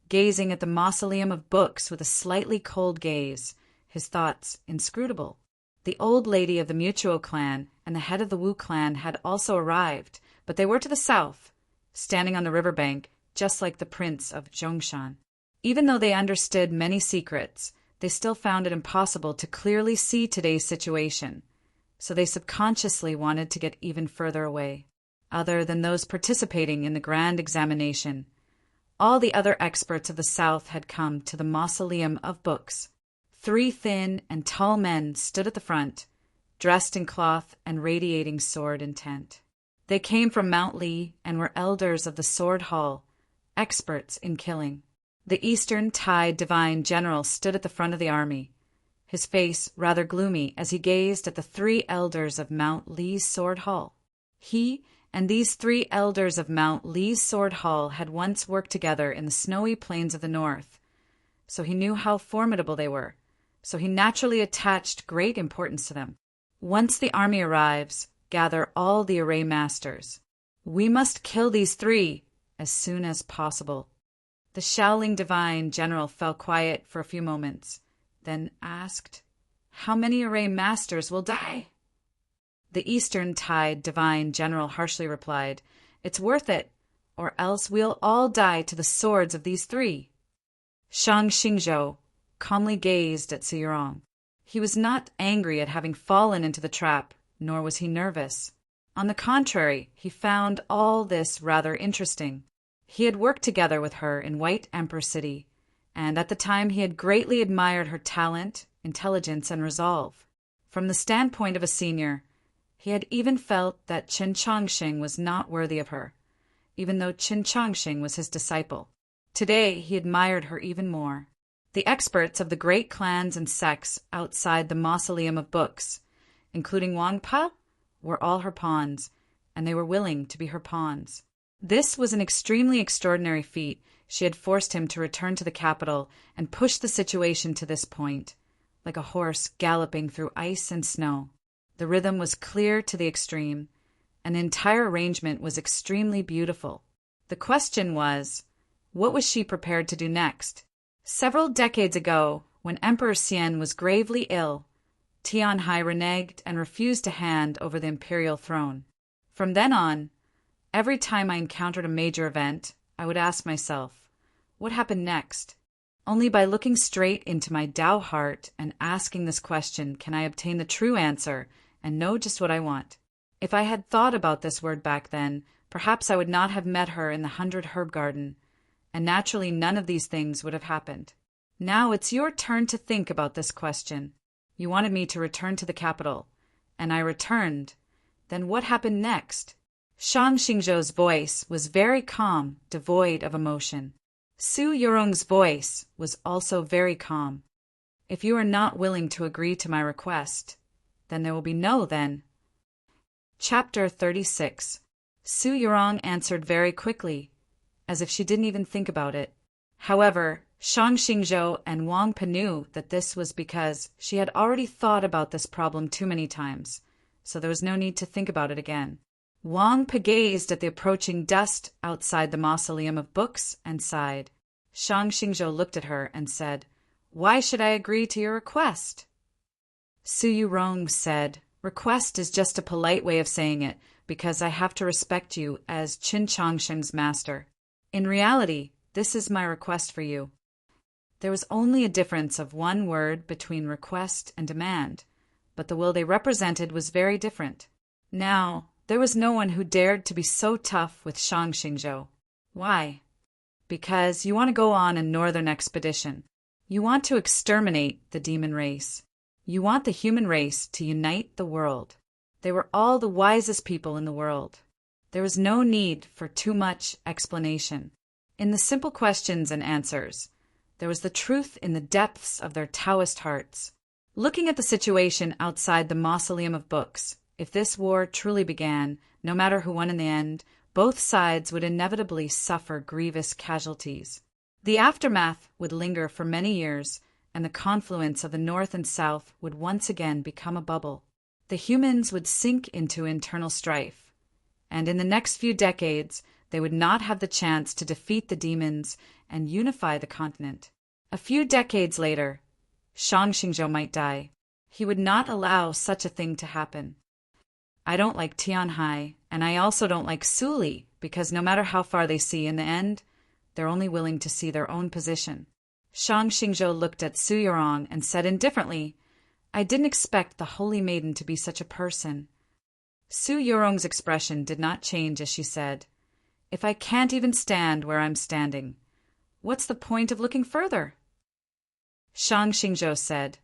gazing at the Mausoleum of Books with a slightly cold gaze, his thoughts inscrutable. The old lady of the Mutuo clan and the head of the Wu clan had also arrived, but they were to the south, standing on the riverbank, just like the Prince of Zhongshan. Even though they understood many secrets, they still found it impossible to clearly see today's situation, so they subconsciously wanted to get even further away. Other than those participating in the grand examination, all the other experts of the South had come to the Mausoleum of Books. 3 thin and tall men stood at the front, dressed in cloth and radiating sword intent. They came from Mount Li and were elders of the Sword Hall, experts in killing. The Eastern Tide Divine General stood at the front of the army, his face rather gloomy as he gazed at the 3 elders of Mount Li's Sword Hall. He and these 3 elders of Mount Li's Sword Hall had once worked together in the snowy plains of the north, so he knew how formidable they were, so he naturally attached great importance to them. Once the army arrives, gather all the array masters. We must kill these 3 as soon as possible. The Shaoling Divine General fell quiet for a few moments, then asked, "How many array masters will die?" The Eastern Tide Divine General harshly replied, "It's worth it, or else we'll all die to the swords of these 3. Shang Xingzhou calmly gazed at Siyurong. He was not angry at having fallen into the trap, nor was he nervous. On the contrary, he found all this rather interesting. He had worked together with her in White Emperor City, and at the time he had greatly admired her talent, intelligence, and resolve. From the standpoint of a senior, he had even felt that Qin Changxing was not worthy of her, even though Qin Changxing was his disciple. Today he admired her even more. The experts of the great clans and sects outside the Mausoleum of Books, including Wang Pa, were all her pawns, and they were willing to be her pawns. This was an extremely extraordinary feat. She had forced him to return to the capital and push the situation to this point, like a horse galloping through ice and snow. The rhythm was clear to the extreme, and the entire arrangement was extremely beautiful. The question was, what was she prepared to do next? Several decades ago, when Emperor Xian was gravely ill, Tianhai reneged and refused to hand over the imperial throne. From then on, every time I encountered a major event, I would ask myself, what happened next? Only by looking straight into my Tao heart and asking this question can I obtain the true answer and know just what I want. If I had thought about this word back then, perhaps I would not have met her in the 100 Herb Garden, and naturally none of these things would have happened. Now it's your turn to think about this question. You wanted me to return to the capital, and I returned. Then what happened next? Shang Xingzhou's voice was very calm, devoid of emotion. Su Yurong's voice was also very calm. If you are not willing to agree to my request, then there will be no then. Chapter 36. Su Yurong answered very quickly, as if she didn't even think about it. However, Shang Xingzhou and Wang Pe knew that this was because she had already thought about this problem too many times, so there was no need to think about it again. Wang Pe gazed at the approaching dust outside the mausoleum of books and sighed. Shang Xingzhou looked at her and said, "Why should I agree to your request?" Su Yurong said, "Request is just a polite way of saying it, because I have to respect you as Qin Changshen's master. In reality, this is my request for you." There was only a difference of one word between request and demand, but the will they represented was very different. Now, there was no one who dared to be so tough with Shang Xingzhou. Why? Because you want to go on a northern expedition. You want to exterminate the demon race. You want the human race to unite the world. They were all the wisest people in the world. There was no need for too much explanation. In the simple questions and answers, there was the truth in the depths of their Taoist hearts. Looking at the situation outside the mausoleum of books, if this war truly began, no matter who won in the end, both sides would inevitably suffer grievous casualties. The aftermath would linger for many years, and the confluence of the North and South would once again become a bubble. The humans would sink into internal strife, and in the next few decades, they would not have the chance to defeat the demons and unify the continent. A few decades later, Shang Xingzhou might die. He would not allow such a thing to happen. I don't like Tianhai, and I also don't like Suli, because no matter how far they see in the end, they're only willing to see their own position. Shang Xingzhou looked at Su Yurong and said indifferently, "I didn't expect the Holy Maiden to be such a person." Su Yurong's expression did not change as she said, "If I can't even stand where I'm standing, what's the point of looking further?" Shang Xingzhou said,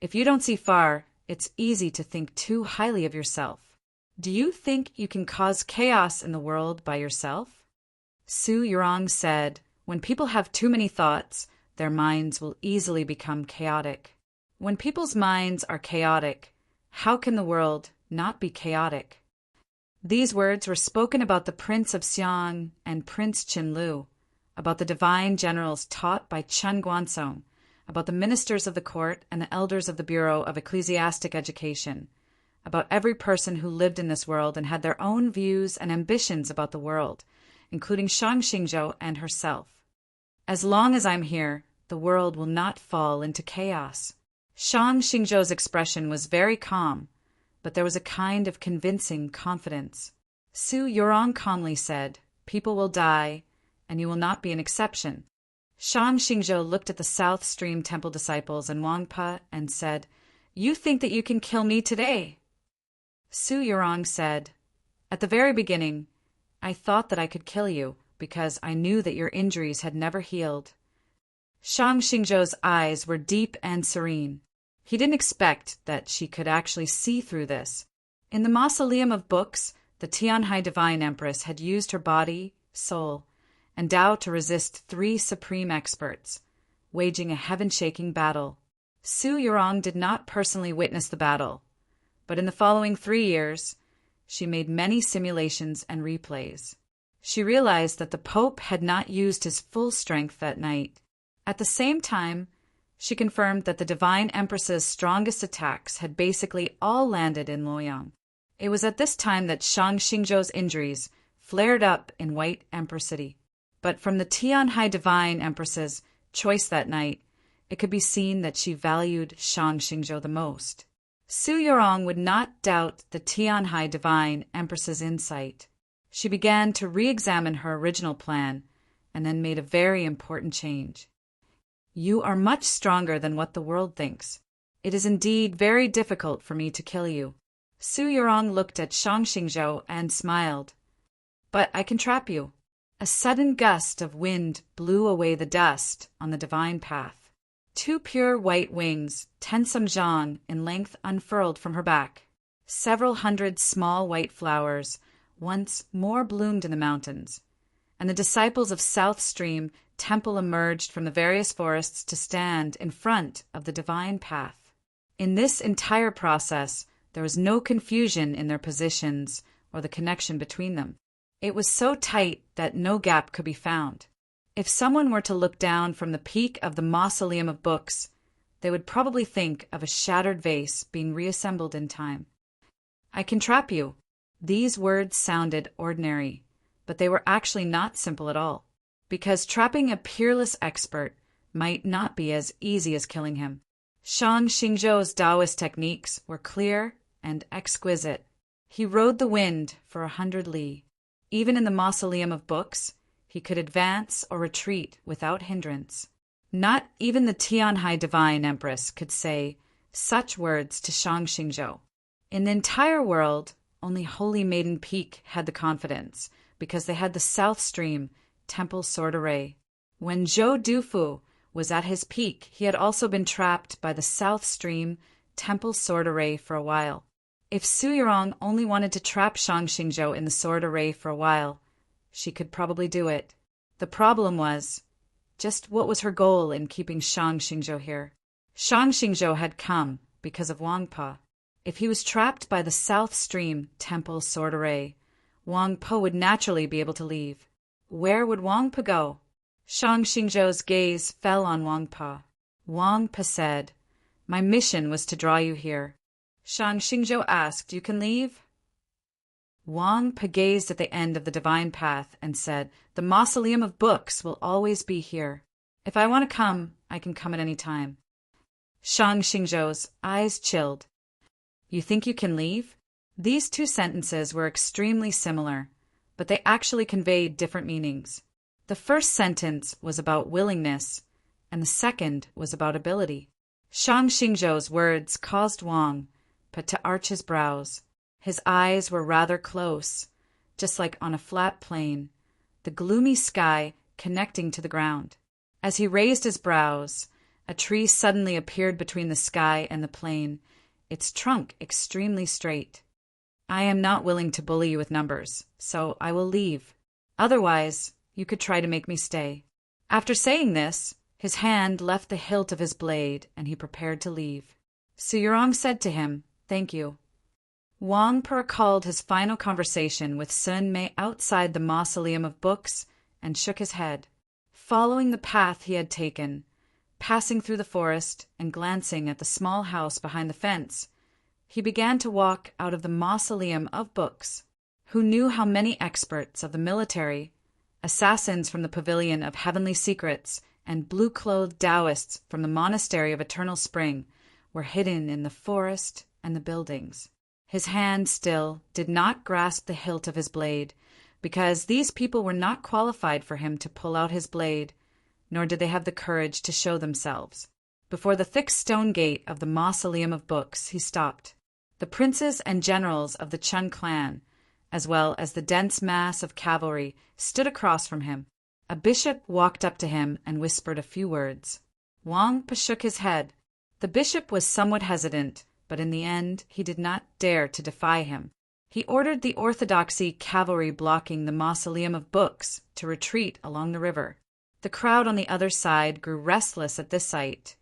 "If you don't see far, it's easy to think too highly of yourself. Do you think you can cause chaos in the world by yourself?" Su Yurong said, "When people have too many thoughts, their minds will easily become chaotic. When people's minds are chaotic, how can the world not be chaotic?" These words were spoken about the Prince of Xiang and Prince Qinlu, about the divine generals taught by Chen Guansong, about the ministers of the court and the elders of the Bureau of Ecclesiastic Education, about every person who lived in this world and had their own views and ambitions about the world, including Shang Xingzhou and herself. As long as I'm here, the world will not fall into chaos. Shang Xingzhou's expression was very calm, but there was a kind of convincing confidence. Su Yurong calmly said, "People will die, and you will not be an exception." Shang Xingzhou looked at the South Stream Temple disciples and Wang Pe and said, "You think that you can kill me today?" Su Yurong said, "At the very beginning, I thought that I could kill you because I knew that your injuries had never healed." Shang Xingzhou's eyes were deep and serene. He didn't expect that she could actually see through this. In the mausoleum of books, the Tianhai Divine Empress had used her body, soul, and Tao to resist 3 supreme experts, waging a heaven-shaking battle. Su Yurong did not personally witness the battle, but in the following 3 years, she made many simulations and replays. She realized that the Pope had not used his full strength that night. At the same time, she confirmed that the Divine Empress's strongest attacks had basically all landed in Luoyang. It was at this time that Shang Xingzhou's injuries flared up in White Emperor City. But from the Tianhai Divine Empress's choice that night, it could be seen that she valued Shang Xingzhou the most. Su Yurong would not doubt the Tianhai Divine Empress's insight. She began to re-examine her original plan and then made a very important change. "You are much stronger than what the world thinks. It is indeed very difficult for me to kill you." Su Yurong looked at Shang Xingzhou and smiled. "But I can trap you." A sudden gust of wind blew away the dust on the divine path. 2 pure white wings, 10 samjang in length, unfurled from her back. Several hundred small white flowers, once more bloomed in the mountains, and the disciples of South Stream Temple emerged from the various forests to stand in front of the divine path. In this entire process, there was no confusion in their positions or the connection between them. It was so tight that no gap could be found. If someone were to look down from the peak of the Mausoleum of Books, they would probably think of a shattered vase being reassembled in time. "I can trap you." These words sounded ordinary, but they were actually not simple at all, because trapping a peerless expert might not be as easy as killing him. Shang Xingzhou's Taoist techniques were clear and exquisite. He rode the wind for 100 li. Even in the Mausoleum of Books, he could advance or retreat without hindrance. Not even the Tianhai Divine Empress could say such words to Shang Xingzhou. In the entire world, only Holy Maiden Peak had the confidence, because they had the South Stream Temple Sword Array. When Zhou Dufu was at his peak, he had also been trapped by the South Stream Temple Sword Array for a while. If Su Yurong only wanted to trap Shang Xingzhou in the Sword Array for a while, she could probably do it. The problem was, just what was her goal in keeping Shang Xingzhou here? Shang Xingzhou had come because of Wang Pa. If he was trapped by the South Stream Temple Sword Array, Wang Pa would naturally be able to leave. Where would Wang Pa go? Shang Xingzhou's gaze fell on Wang Pa. Wang Pa said, "My mission was to draw you here." Shang Xingzhou asked, "You can leave?" Wang Pa gazed at the end of the divine path and said, "The Mausoleum of Books will always be here. If I want to come, I can come at any time." Shang Xingzhou's eyes chilled. "You think you can leave?" These two sentences were extremely similar, but they actually conveyed different meanings. The first sentence was about willingness, and the second was about ability. Shang Xingzhou's words caused Wang Pa to arch his brows. His eyes were rather close, just like on a flat plane, the gloomy sky connecting to the ground. As he raised his brows, a tree suddenly appeared between the sky and the plane, its trunk extremely straight. "I am not willing to bully you with numbers, so I will leave. Otherwise, you could try to make me stay." After saying this, his hand left the hilt of his blade and he prepared to leave. Su Yurong said to him, "Thank you." Wang Pa recalled his final conversation with Sun Mei outside the Mausoleum of Books and shook his head. Following the path he had taken, passing through the forest and glancing at the small house behind the fence, he began to walk out of the Mausoleum of Books. Who knew how many experts of the military, assassins from the Pavilion of Heavenly Secrets, and blue-clothed Taoists from the Monastery of Eternal Spring were hidden in the forest and the buildings? His hand still did not grasp the hilt of his blade, because these people were not qualified for him to pull out his blade, nor did they have the courage to show themselves. Before the thick stone gate of the Mausoleum of Books, he stopped. The princes and generals of the Chun clan, as well as the dense mass of cavalry, stood across from him. A bishop walked up to him and whispered a few words. Wang Pa shook his head. The bishop was somewhat hesitant, but in the end he did not dare to defy him. He ordered the orthodoxy cavalry blocking the Mausoleum of Books to retreat along the river. The crowd on the other side grew restless at this sight,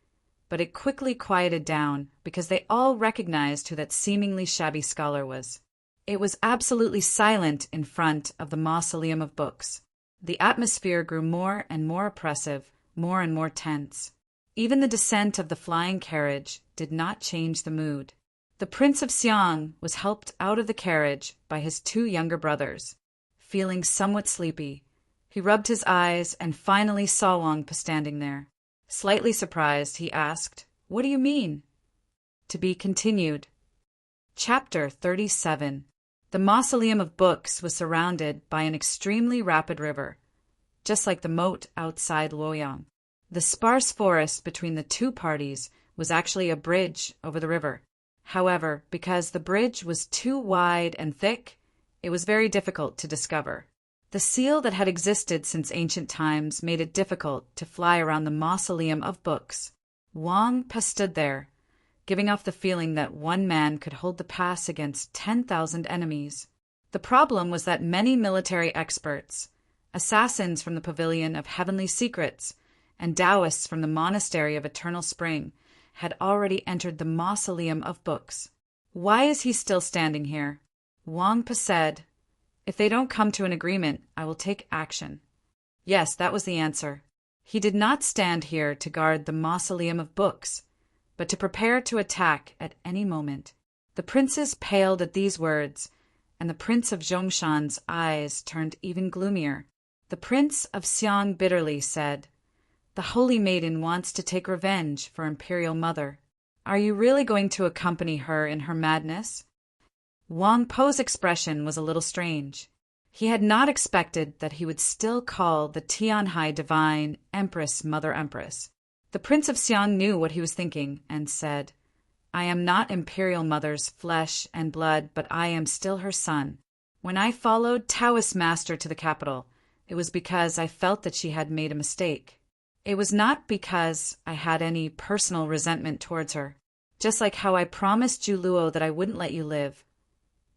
but it quickly quieted down because they all recognized who that seemingly shabby scholar was. It was absolutely silent in front of the Mausoleum of Books. The atmosphere grew more and more oppressive, more and more tense. Even the descent of the flying carriage did not change the mood. The Prince of Xiang was helped out of the carriage by his two younger brothers. Feeling somewhat sleepy, he rubbed his eyes and finally saw Wang Pa standing there. Slightly surprised, he asked, "What do you mean?" To be continued. Chapter 37. The Mausoleum of Books was surrounded by an extremely rapid river, just like the moat outside Luoyang. The sparse forest between the two parties was actually a bridge over the river. However, because the bridge was too wide and thick, it was very difficult to discover. The seal that had existed since ancient times made it difficult to fly around the Mausoleum of Books. Wang Pa stood there, giving off the feeling that one man could hold the pass against 10,000 enemies. The The problem was that many military experts, assassins from the Pavilion of Heavenly Secrets, and Taoists from the Monastery of Eternal Spring had already entered the Mausoleum of Books. Why is he still standing here? Wang Pa said, "If they don't come to an agreement, I will take action." Yes, that was the answer. He did not stand here to guard the Mausoleum of Books, but to prepare to attack at any moment. The princes paled at these words, and the Prince of Zhongshan's eyes turned even gloomier. The Prince of Xiang bitterly said, "The Holy Maiden wants to take revenge for Imperial Mother. Are you really going to accompany her in her madness?" Wang Po's expression was a little strange. He had not expected that he would still call the Tianhai Divine Empress Mother Empress. The Prince of Xiang knew what he was thinking and said, "I am not Imperial Mother's flesh and blood, but I am still her son. When I followed Taoist Master to the capital, it was because I felt that she had made a mistake. It was not because I had any personal resentment towards her, just like how I promised Juluo that I wouldn't let you live.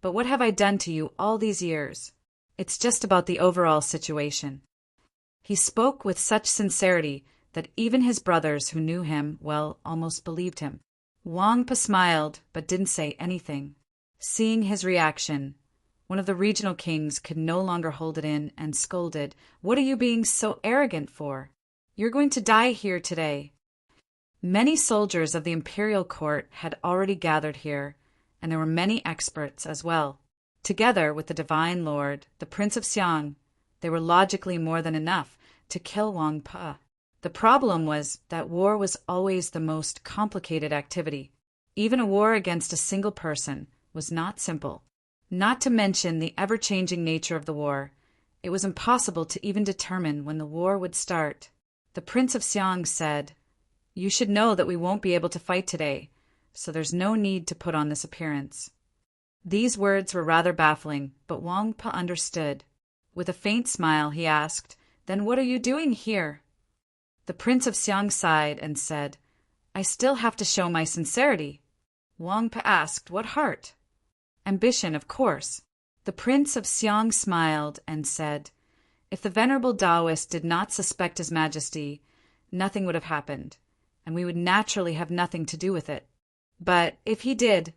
But what have I done to you all these years? It's just about the overall situation." He spoke with such sincerity that even his brothers who knew him well almost believed him. Wang Pa smiled but didn't say anything. Seeing his reaction, one of the regional kings could no longer hold it in and scolded, "What are you being so arrogant for? You're going to die here today." Many soldiers of the imperial court had already gathered here, and there were many experts as well. Together with the Divine Lord, the Prince of Xiang, they were logically more than enough to kill Wang Pa. The problem was that war was always the most complicated activity. Even a war against a single person was not simple. Not to mention the ever-changing nature of the war, it was impossible to even determine when the war would start. The Prince of Xiang said, "You should know that we won't be able to fight today, so there's no need to put on this appearance." These words were rather baffling, but Wang Pa understood. With a faint smile, he asked, "Then what are you doing here?" The Prince of Xiang sighed and said, "I still have to show my sincerity." Wang Pa asked, "What heart?" "Ambition, of course." The Prince of Xiang smiled and said, "If the venerable Taoist did not suspect His Majesty, nothing would have happened, and we would naturally have nothing to do with it. But if he did,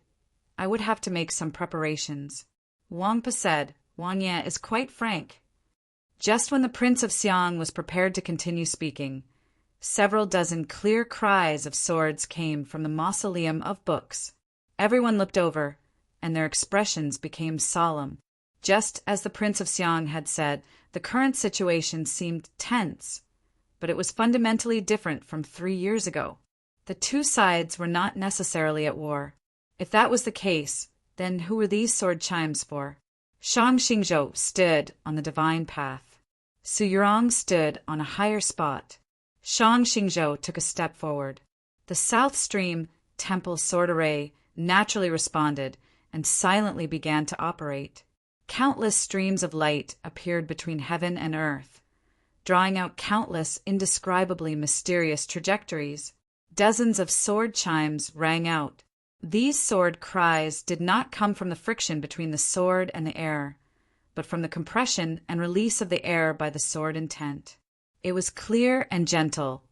I would have to make some preparations." Wang Pa said, "Wang Ye is quite frank." Just when the Prince of Xiang was prepared to continue speaking, several dozen clear cries of swords came from the Mausoleum of Books. Everyone looked over, and their expressions became solemn. Just as the Prince of Xiang had said, the current situation seemed tense, but it was fundamentally different from 3 years ago. The two sides were not necessarily at war. If that was the case, then who were these sword chimes for? Shang Xingzhou stood on the divine path. Su Yurong stood on a higher spot. Shang Xingzhou took a step forward. The South Stream Temple Sword Array naturally responded and silently began to operate. Countless streams of light appeared between heaven and earth, drawing out countless indescribably mysterious trajectories. Dozens of sword chimes rang out. These sword cries did not come from the friction between the sword and the air, but from the compression and release of the air by the sword intent. It was clear and gentle,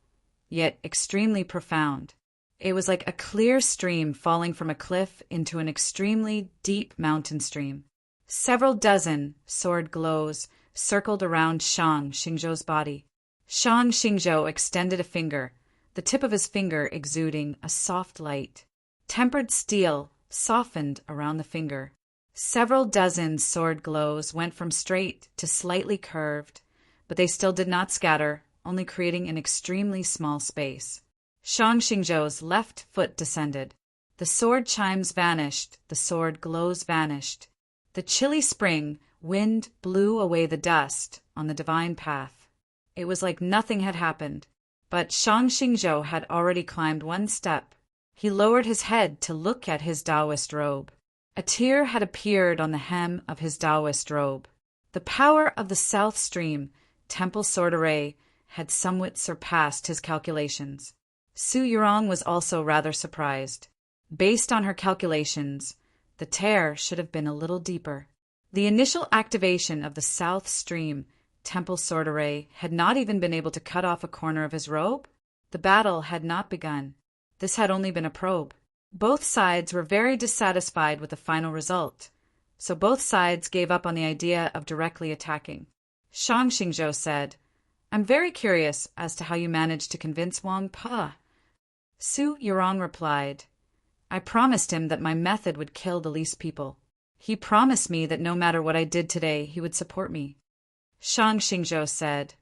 yet extremely profound. It was like a clear stream falling from a cliff into an extremely deep mountain stream. Several dozen sword glows circled around Shang Xingzhou's body. Shang Xingzhou extended a finger, the tip of his finger exuding a soft light. Tempered steel softened around the finger. Several dozen sword glows went from straight to slightly curved, but they still did not scatter, only creating an extremely small space. Shang Xingzhou's left foot descended. The sword chimes vanished, the sword glows vanished. The chilly spring wind blew away the dust on the divine path. It was like nothing had happened, but Shang Xingzhou had already climbed one step. He lowered his head to look at his Taoist robe. A tear had appeared on the hem of his Taoist robe. The power of the South Stream Temple Sword Array had somewhat surpassed his calculations. Su Yurong was also rather surprised. Based on her calculations, the tear should have been a little deeper. The initial activation of the South Stream temple sword array had not even been able to cut off a corner of his robe. The battle had not begun. This had only been a probe. Both sides were very dissatisfied with the final result, so both sides gave up on the idea of directly attacking. Shang Xingzhou said, "I'm very curious as to how you managed to convince Wang Pa." Su Yurong replied, "I promised him that my method would kill the least people. He promised me that no matter what I did today, he would support me." Shang Xingzhou said,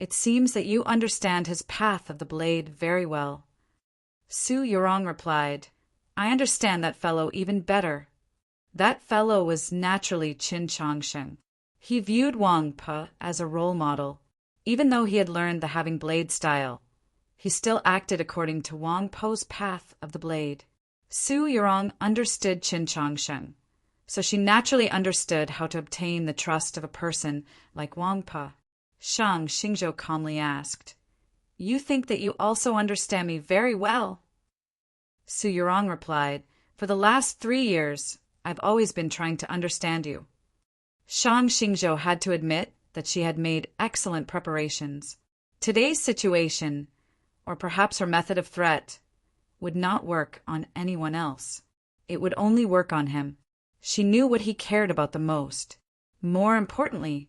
"It seems that you understand his path of the blade very well." Su Yurong replied, "I understand that fellow even better." That fellow was naturally Qin Changsheng. He viewed Wang Pa as a role model. Even though he had learned the having blade style, he still acted according to Wang Po's path of the blade. Su Yurong understood Qin Changsheng, so she naturally understood how to obtain the trust of a person like Wang Pa. Shang Xingzhou calmly asked, "You think that you also understand me very well?" Su Yurong replied, "For the last 3 years, I've always been trying to understand you." Shang Xingzhou had to admit that she had made excellent preparations. Today's situation, or perhaps her method of threat, would not work on anyone else. It would only work on him. She knew what he cared about the most. More importantly,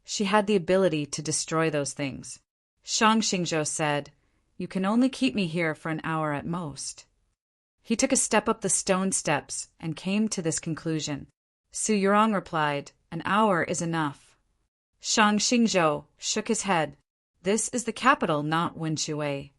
she had the ability to destroy those things. Shang Xingzhou said, "You can only keep me here for an hour at most." He took a step up the stone steps and came to this conclusion. Su Yurong replied, "An hour is enough." Shang Xingzhou shook his head. "This is the capital, not Wunshui."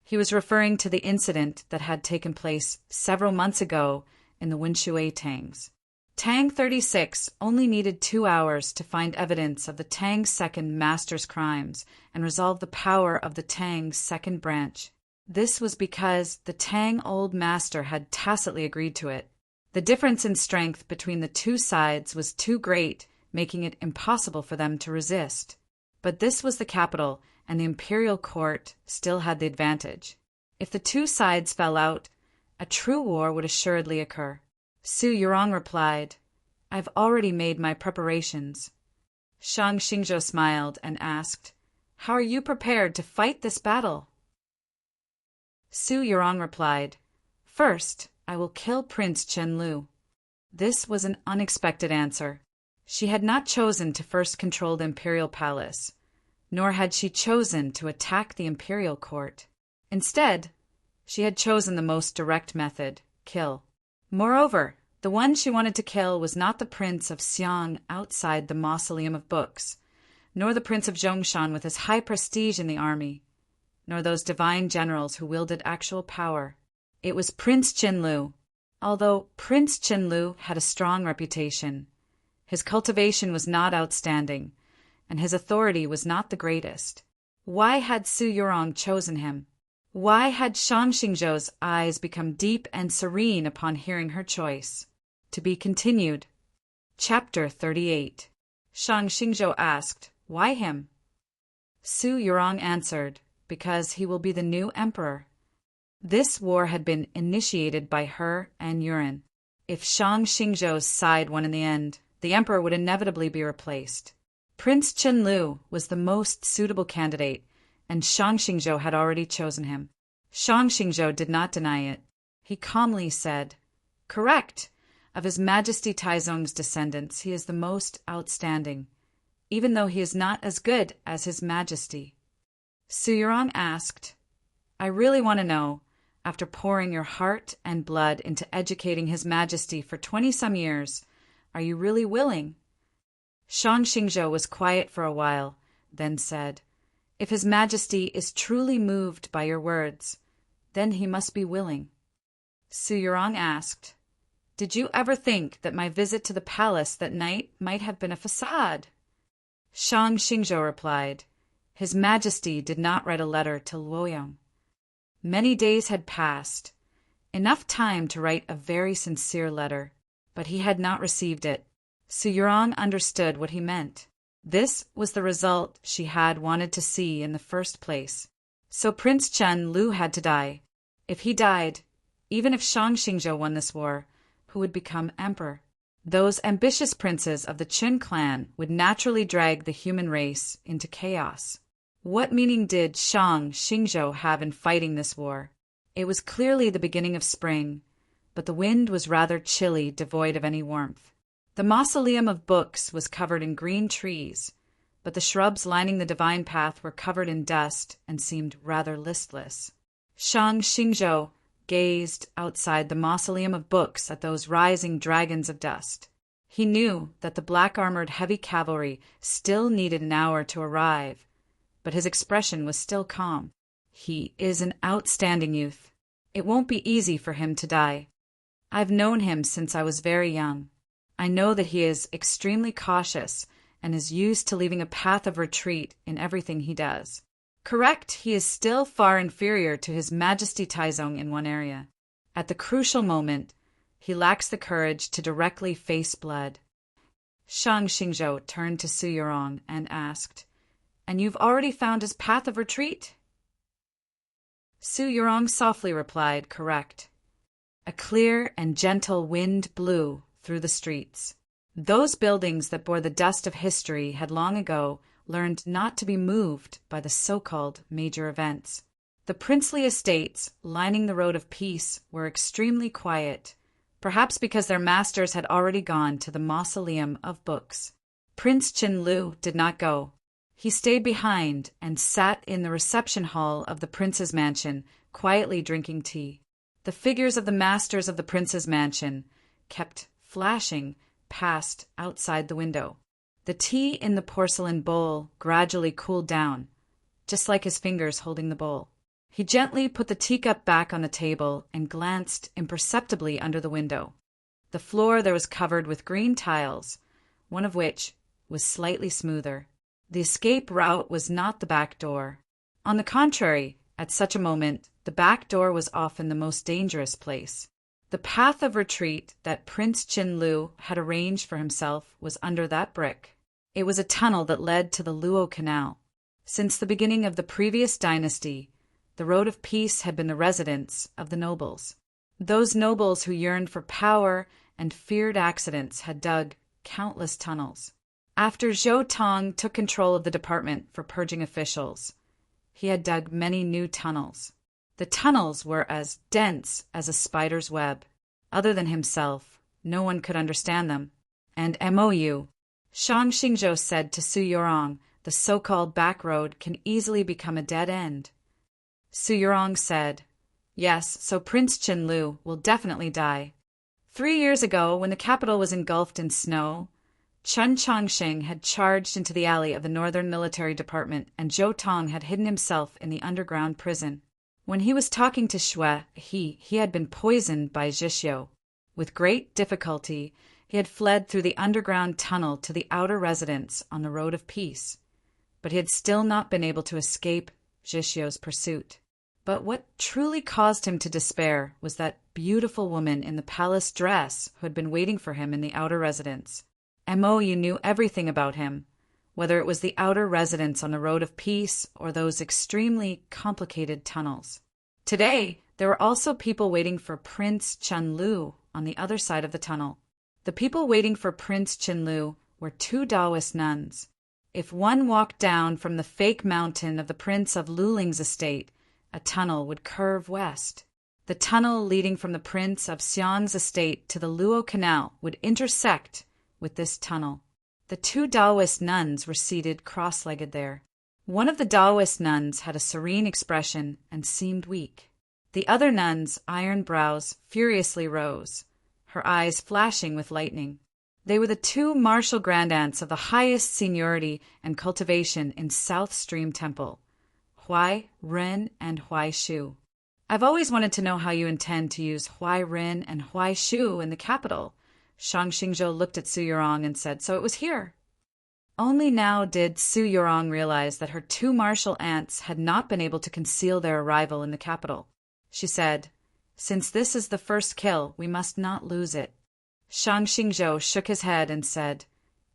He was referring to the incident that had taken place several months ago in the Wunshui Tangs. Tang 36 only needed 2 hours to find evidence of the Tang second master's crimes and resolve the power of the Tang second branch. This was because the Tang old master had tacitly agreed to it. The difference in strength between the two sides was too great, making it impossible for them to resist. But this was the capital, and the imperial court still had the advantage. If the two sides fell out, a true war would assuredly occur. Su Yurong replied, "I've already made my preparations." Shang Xingzhou smiled and asked, "How are you prepared to fight this battle?" Su Yurong replied, "First, I will kill Prince Chen-Lu." This was an unexpected answer. She had not chosen to first control the imperial palace, nor had she chosen to attack the imperial court. Instead, she had chosen the most direct method, kill. Moreover, the one she wanted to kill was not the Prince of Xiang outside the Mausoleum of Books, nor the Prince of Zhongshan with his high prestige in the army, nor those divine generals who wielded actual power. It was Prince Chen-Lu. Although Prince Chen-Lu had a strong reputation, his cultivation was not outstanding, and his authority was not the greatest. Why had Su Yurong chosen him? Why had Shang Xingzhou's eyes become deep and serene upon hearing her choice? To be continued. Chapter 38. Shang Xingzhou asked, "Why him?" Su Yurong answered, "Because he will be the new emperor." This war had been initiated by her and Yuan. If Shang Xingzhou's side won in the end, the emperor would inevitably be replaced. Prince Chen-Lu was the most suitable candidate, and Shang Xingzhou had already chosen him. Shang Xingzhou did not deny it. He calmly said, "Correct. Of His Majesty Taizong's descendants, he is the most outstanding, even though he is not as good as His Majesty." Su Yurong asked, "I really want to know, after pouring your heart and blood into educating His Majesty for 20-some years, are you really willing?" Shang Xingzhou was quiet for a while, then said, "If His Majesty is truly moved by your words, then he must be willing." Su Yurong asked, "Did you ever think that my visit to the palace that night might have been a facade?" Shang Xingzhou replied, "His Majesty did not write a letter to Luoyang." Many days had passed, enough time to write a very sincere letter, but he had not received it. Su Yurong understood what he meant. This was the result she had wanted to see in the first place. So Prince Chen-Lu had to die. If he died, even if Shang Xingzhou won this war, who would become emperor? Those ambitious princes of the Qin clan would naturally drag the human race into chaos. What meaning did Shang Xingzhou have in fighting this war? It was clearly the beginning of spring, but the wind was rather chilly, devoid of any warmth. The mausoleum of books was covered in green trees, but the shrubs lining the divine path were covered in dust and seemed rather listless. Shang Xingzhou gazed outside the mausoleum of books at those rising dragons of dust. He knew that the black-armored heavy cavalry still needed an hour to arrive, but his expression was still calm. He is an outstanding youth. It won't be easy for him to die. I've known him since I was very young. I know that he is extremely cautious and is used to leaving a path of retreat in everything he does. Correct, he is still far inferior to His Majesty Taizong in one area. At the crucial moment, he lacks the courage to directly face blood. Shang Xingzhou turned to Su Yurong and asked, "And you've already found his path of retreat?" Su Yurong softly replied, "Correct." A clear and gentle wind blew through the streets. Those buildings that bore the dust of history had long ago learned not to be moved by the so-called major events. The princely estates lining the road of peace were extremely quiet, perhaps because their masters had already gone to the mausoleum of books. Prince Qinlu did not go. He stayed behind and sat in the reception hall of the prince's mansion, quietly drinking tea. The figures of the masters of the prince's mansion kept flashing past outside the window. The tea in the porcelain bowl gradually cooled down, just like his fingers holding the bowl. He gently put the teacup back on the table and glanced imperceptibly under the window. The floor there was covered with green tiles, one of which was slightly smoother. The escape route was not the back door. On the contrary, at such a moment, the back door was often the most dangerous place. The path of retreat that Prince Qinlu had arranged for himself was under that brick. It was a tunnel that led to the Luo Canal. Since the beginning of the previous dynasty, the Road of Peace had been the residence of the nobles. Those nobles who yearned for power and feared accidents had dug countless tunnels. After Zhou Tong took control of the department for purging officials, he had dug many new tunnels. The tunnels were as dense as a spider's web. Other than himself, no one could understand them. And MOU, Shang Xingzhou said to Su Yurong, the so-called back road can easily become a dead end. Su Yurong said, "Yes, so Prince Qinlu will definitely die." 3 years ago, when the capital was engulfed in snow, Chen Chongqing had charged into the alley of the Northern Military Department, and Zhou Tong had hidden himself in the underground prison. When he was talking to Shui, he had been poisoned by Zhixiu. With great difficulty, he had fled through the underground tunnel to the outer residence on the Road of Peace, but he had still not been able to escape Zhixiu's pursuit. But what truly caused him to despair was that beautiful woman in the palace dress who had been waiting for him in the outer residence. MOU knew everything about him, whether it was the outer residence on the Road of Peace or those extremely complicated tunnels. Today, there were also people waiting for Prince Qinlu on the other side of the tunnel. The people waiting for Prince Qinlu were 2 Taoist nuns. If one walked down from the fake mountain of the Prince of Luling's estate, a tunnel would curve west. The tunnel leading from the Prince of Xian's estate to the Luo Canal would intersect with this tunnel. The 2 Taoist nuns were seated cross-legged there. One of the Taoist nuns had a serene expression and seemed weak. The other nun's iron brows furiously rose, her eyes flashing with lightning. They were the 2 martial grandaunts of the highest seniority and cultivation in South Stream Temple, Huai Ren and Huai Shu. I've always wanted to know how you intend to use Huai Ren and Huai Shu in the capital. Shang Xingzhou looked at Su Yurong and said, "So it was here." Only now did Su Yurong realize that her 2 martial aunts had not been able to conceal their arrival in the capital. She said, "Since this is the first kill, we must not lose it." Shang Xingzhou shook his head and said,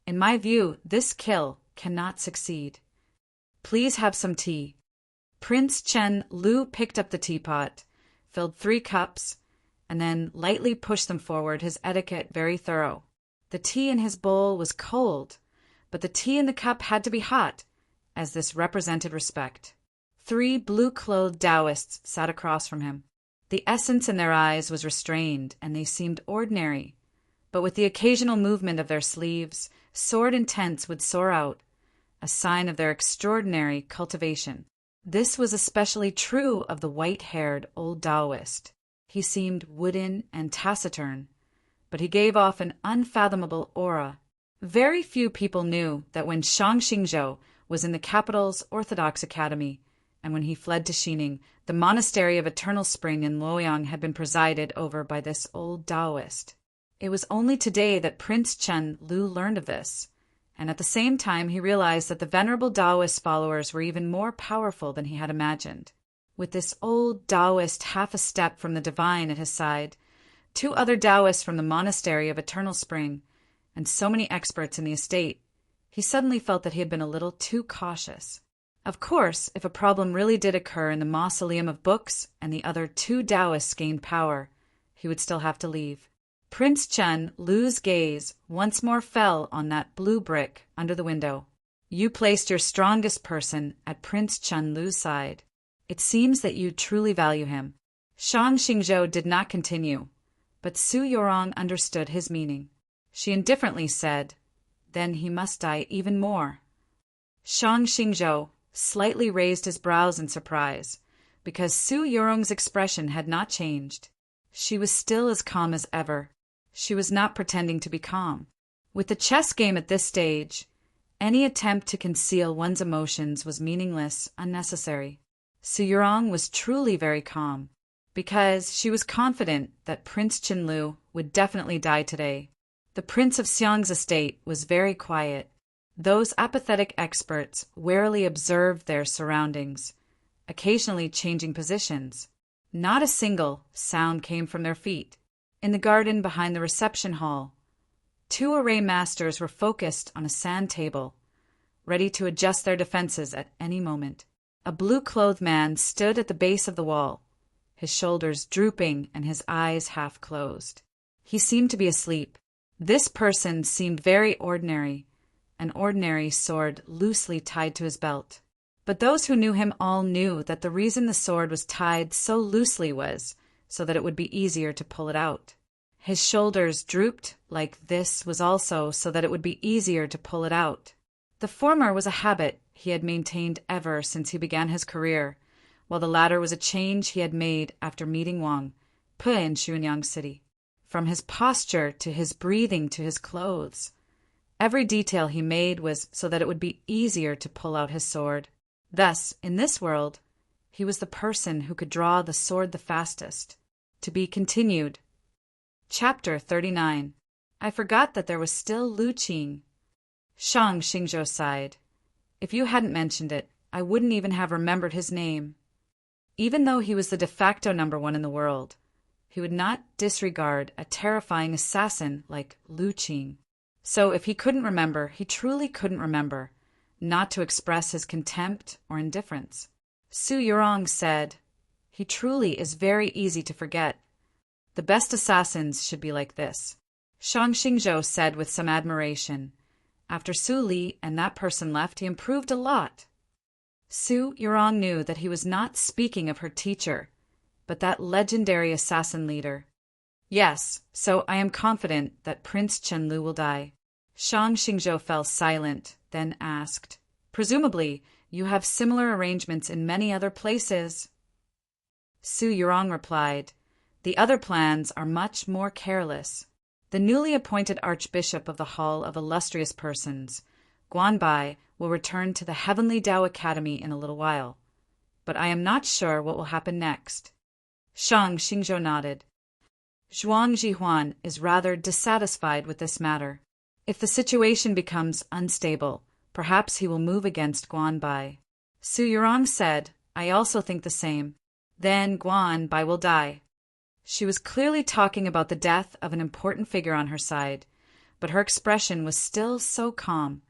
"In my view, this kill cannot succeed. Please have some tea." Prince Chen Lu picked up the teapot, filled 3 cups, and then lightly pushed them forward, his etiquette very thorough. The tea in his bowl was cold, but the tea in the cup had to be hot, as this represented respect. 3 blue-clothed Taoists sat across from him. The essence in their eyes was restrained, and they seemed ordinary, but with the occasional movement of their sleeves, sword intents would soar out, a sign of their extraordinary cultivation. This was especially true of the white-haired old Taoist. He seemed wooden and taciturn, but he gave off an unfathomable aura. Very few people knew that when Shang Xingzhou was in the capital's Orthodox Academy, and when he fled to Xining, the monastery of Eternal Spring in Luoyang had been presided over by this old Taoist. It was only today that Prince Chen Lu learned of this, and at the same time he realized that the venerable Taoist followers were even more powerful than he had imagined. With this old Taoist half a step from the divine at his side, 2 other Taoists from the monastery of Eternal Spring, and so many experts in the estate, he suddenly felt that he had been a little too cautious. Of course, if a problem really did occur in the mausoleum of books and the other 2 Taoists gained power, he would still have to leave. Prince Chen Lu's gaze once more fell on that blue brick under the window. You placed your strongest person at Prince Chen Lu's side. It seems that you truly value him. Shang Xingzhou did not continue, but Su Yorong understood his meaning. She indifferently said, "Then he must die even more." Shang Xingzhou slightly raised his brows in surprise, because Su Yorong's expression had not changed. She was still as calm as ever. She was not pretending to be calm. With the chess game at this stage, any attempt to conceal one's emotions was meaningless, unnecessary. Su Yorong was truly very calm, because she was confident that Prince Qinlu would definitely die today. The Prince of Xiang's estate was very quiet. Those apathetic experts warily observed their surroundings, occasionally changing positions. Not a single sound came from their feet. In the garden behind the reception hall, 2 array masters were focused on a sand table, ready to adjust their defenses at any moment. A blue-clothed man stood at the base of the wall, his shoulders drooping and his eyes half closed. He seemed to be asleep. This person seemed very ordinary, an ordinary sword loosely tied to his belt. But those who knew him all knew that the reason the sword was tied so loosely was so that it would be easier to pull it out. His shoulders drooped like this was also so that it would be easier to pull it out. The former was a habit he had maintained ever since he began his career, while the latter was a change he had made after meeting Wang Pu in Xunyang City. From his posture to his breathing to his clothes, every detail he made was so that it would be easier to pull out his sword. Thus, in this world, he was the person who could draw the sword the fastest. To be continued. Chapter 39. I forgot that there was still Lu Qing. Shang Xingzhou sighed. If you hadn't mentioned it, I wouldn't even have remembered his name. Even though he was the de facto #1 in the world, he would not disregard a terrifying assassin like Lu Qing. So if he couldn't remember, he truly couldn't remember, not to express his contempt or indifference. Su Yorong said, "He truly is very easy to forget. The best assassins should be like this." Shang Xingzhou said with some admiration, "After Su Li and that person left, he improved a lot." Su Yorong knew that he was not speaking of her teacher, but that legendary assassin leader. "Yes, so I am confident that Prince Qinlu will die." Shang Xingzhou fell silent, then asked, "Presumably, you have similar arrangements in many other places?" Su Yorong replied, "The other plans are much more careless. The newly appointed Archbishop of the Hall of Illustrious Persons, Guanbai, will return to the Heavenly Tao Academy in a little while, but I am not sure what will happen next." Shang Xingzhou nodded. Zhuang Jihuan is rather dissatisfied with this matter. If the situation becomes unstable, perhaps he will move against Guanbai. Su Yorong said, "I also think the same. Then Guanbai will die." She was clearly talking about the death of an important figure on her side, but her expression was still so calm,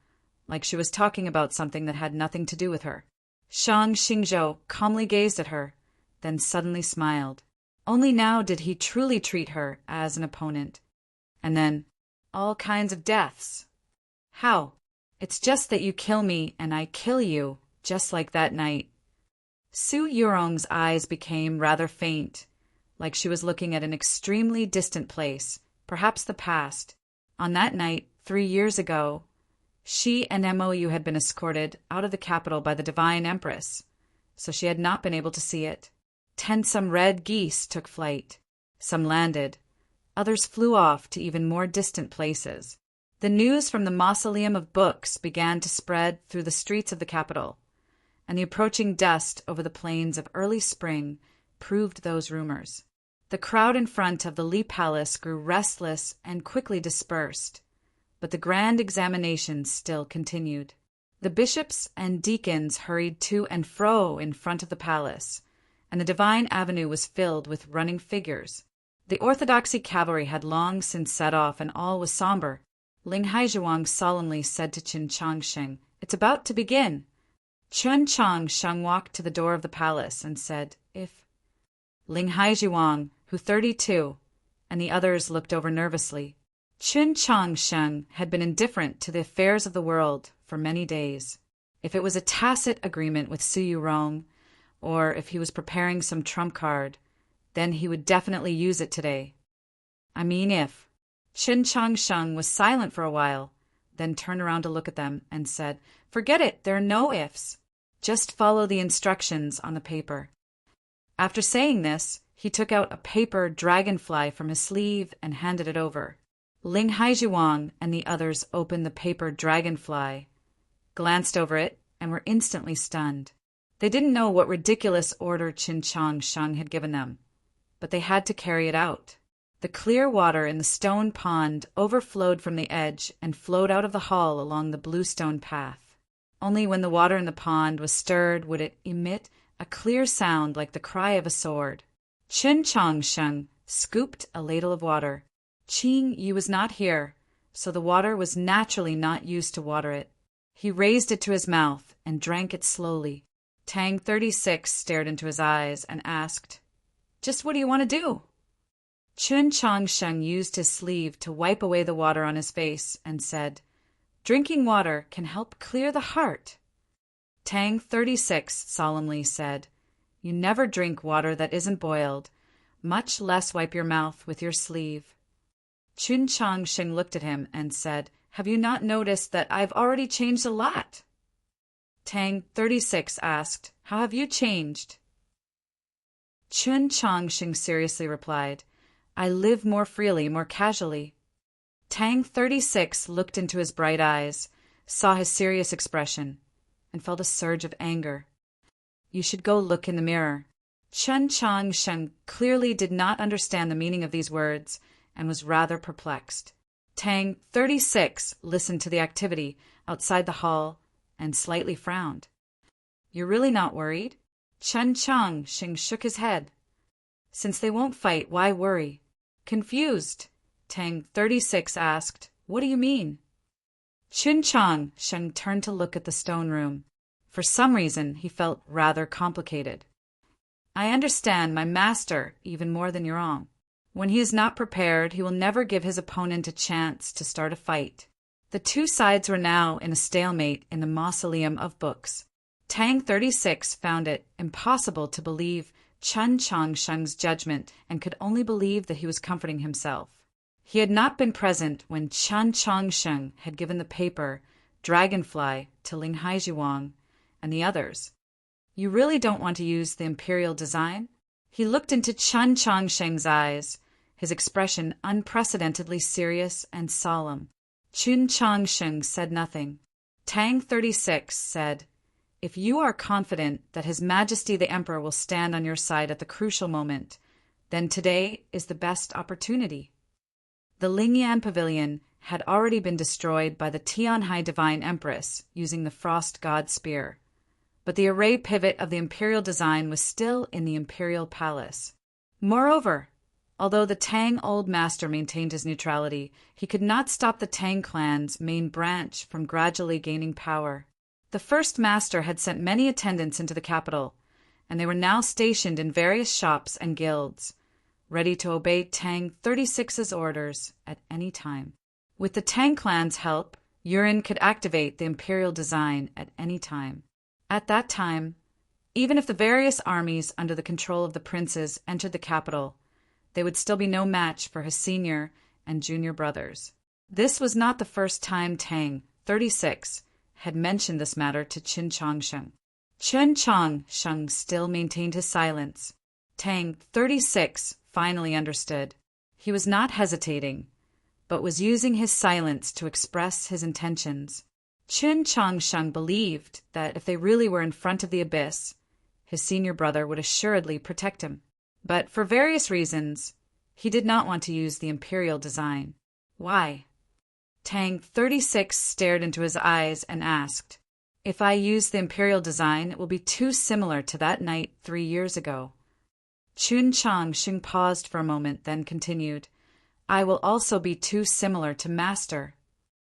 like she was talking about something that had nothing to do with her. Shang Xingzhou calmly gazed at her, then suddenly smiled. Only now did he truly treat her as an opponent. And then, all kinds of deaths. How? It's just that you kill me and I kill you, just like that night. Su Yurong's eyes became rather faint, like she was looking at an extremely distant place, perhaps the past. On that night, 3 years ago, she and Mou had been escorted out of the capital by the Divine Empress, so she had not been able to see it. Some red geese took flight. Some landed. Others flew off to even more distant places. The news from the Mausoleum of Books began to spread through the streets of the capital, and the approaching dust over the plains of early spring proved those rumors. The crowd in front of the Li Palace grew restless and quickly dispersed, but the grand examinations still continued. The bishops and deacons hurried to and fro in front of the palace, and the Divine Avenue was filled with running figures. The Orthodoxy cavalry had long since set off, and all was somber. Ling Haizhuang solemnly said to Qin Changsheng, "It's about to begin." Qin Changsheng walked to the door of the palace and said, "If—" Ling Haizhuang, who 32, and the others looked over nervously. Qin Changsheng had been indifferent to the affairs of the world for many days. If it was a tacit agreement with Su Yurong, or if he was preparing some trump card, then he would definitely use it today. I mean if. Qin Changsheng was silent for a while, then turned around to look at them and said, "Forget it, there are no ifs. Just follow the instructions on the paper." After saying this, he took out a paper dragonfly from his sleeve and handed it over. Ling Haizhuang and the others opened the paper dragonfly, glanced over it, and were instantly stunned. They didn't know what ridiculous order Qin Changsheng had given them, but they had to carry it out. The clear water in the stone pond overflowed from the edge and flowed out of the hall along the bluestone path. Only when the water in the pond was stirred would it emit a clear sound like the cry of a sword. Qin Changsheng scooped a ladle of water. Qing Yu was not here, so the water was naturally not used to water it. He raised it to his mouth and drank it slowly. Tang 36 stared into his eyes and asked, "Just what do you want to do?" Qin Changsheng used his sleeve to wipe away the water on his face and said, "Drinking water can help clear the heart." Tang 36 solemnly said, "You never drink water that isn't boiled, much less wipe your mouth with your sleeve." Qin Changsheng looked at him and said, "Have you not noticed that I've already changed a lot?" Tang 36 asked, "How have you changed?" Qin Changsheng seriously replied, "I live more freely, more casually." Tang 36 looked into his bright eyes, saw his serious expression, and felt a surge of anger. "You should go look in the mirror." Qin Changsheng clearly did not understand the meaning of these words and was rather perplexed. Tang 36 listened to the activity outside the hall and slightly frowned. "You're really not worried?" Qin Changsheng shook his head. "Since they won't fight, why worry?" Confused, Tang 36 asked, "What do you mean?" Qin Changsheng turned to look at the stone room. For some reason, he felt rather complicated. "I understand my master even more than Yurong. When he is not prepared, he will never give his opponent a chance to start a fight." The two sides were now in a stalemate in the Mausoleum of Books. Tang 36 found it impossible to believe Qin Changsheng's judgment and could only believe that he was comforting himself. He had not been present when Qin Changsheng had given the paper Dragonfly to Ling Haizhuang and the others. "You really don't want to use the imperial design?" He looked into Qin Changsheng's eyes, his expression unprecedentedly serious and solemn. Qin Changsheng said nothing. Tang 36 said, "If you are confident that His Majesty the Emperor will stand on your side at the crucial moment, then today is the best opportunity." The Lingyan Pavilion had already been destroyed by the Tianhai Divine Empress using the Frost God Spear, but the array pivot of the imperial design was still in the imperial palace. Moreover, although the Tang Old Master maintained his neutrality, he could not stop the Tang clan's main branch from gradually gaining power. The first master had sent many attendants into the capital, and they were now stationed in various shops and guilds, ready to obey Tang 36's orders at any time. With the Tang clan's help, Yurin could activate the imperial design at any time. At that time, even if the various armies under the control of the princes entered the capital, they would still be no match for his senior and junior brothers. This was not the first time Tang, 36, had mentioned this matter to Qin Changsheng. Qin Changsheng still maintained his silence. Tang, 36, finally understood. He was not hesitating, but was using his silence to express his intentions. Qin Changsheng believed that if they really were in front of the abyss, his senior brother would assuredly protect him. But for various reasons, he did not want to use the imperial design. Why? Tang, 36, stared into his eyes and asked, "If I use the imperial design, it will be too similar to that night 3 years ago." Qin Changsheng paused for a moment, then continued, "I will also be too similar to Master."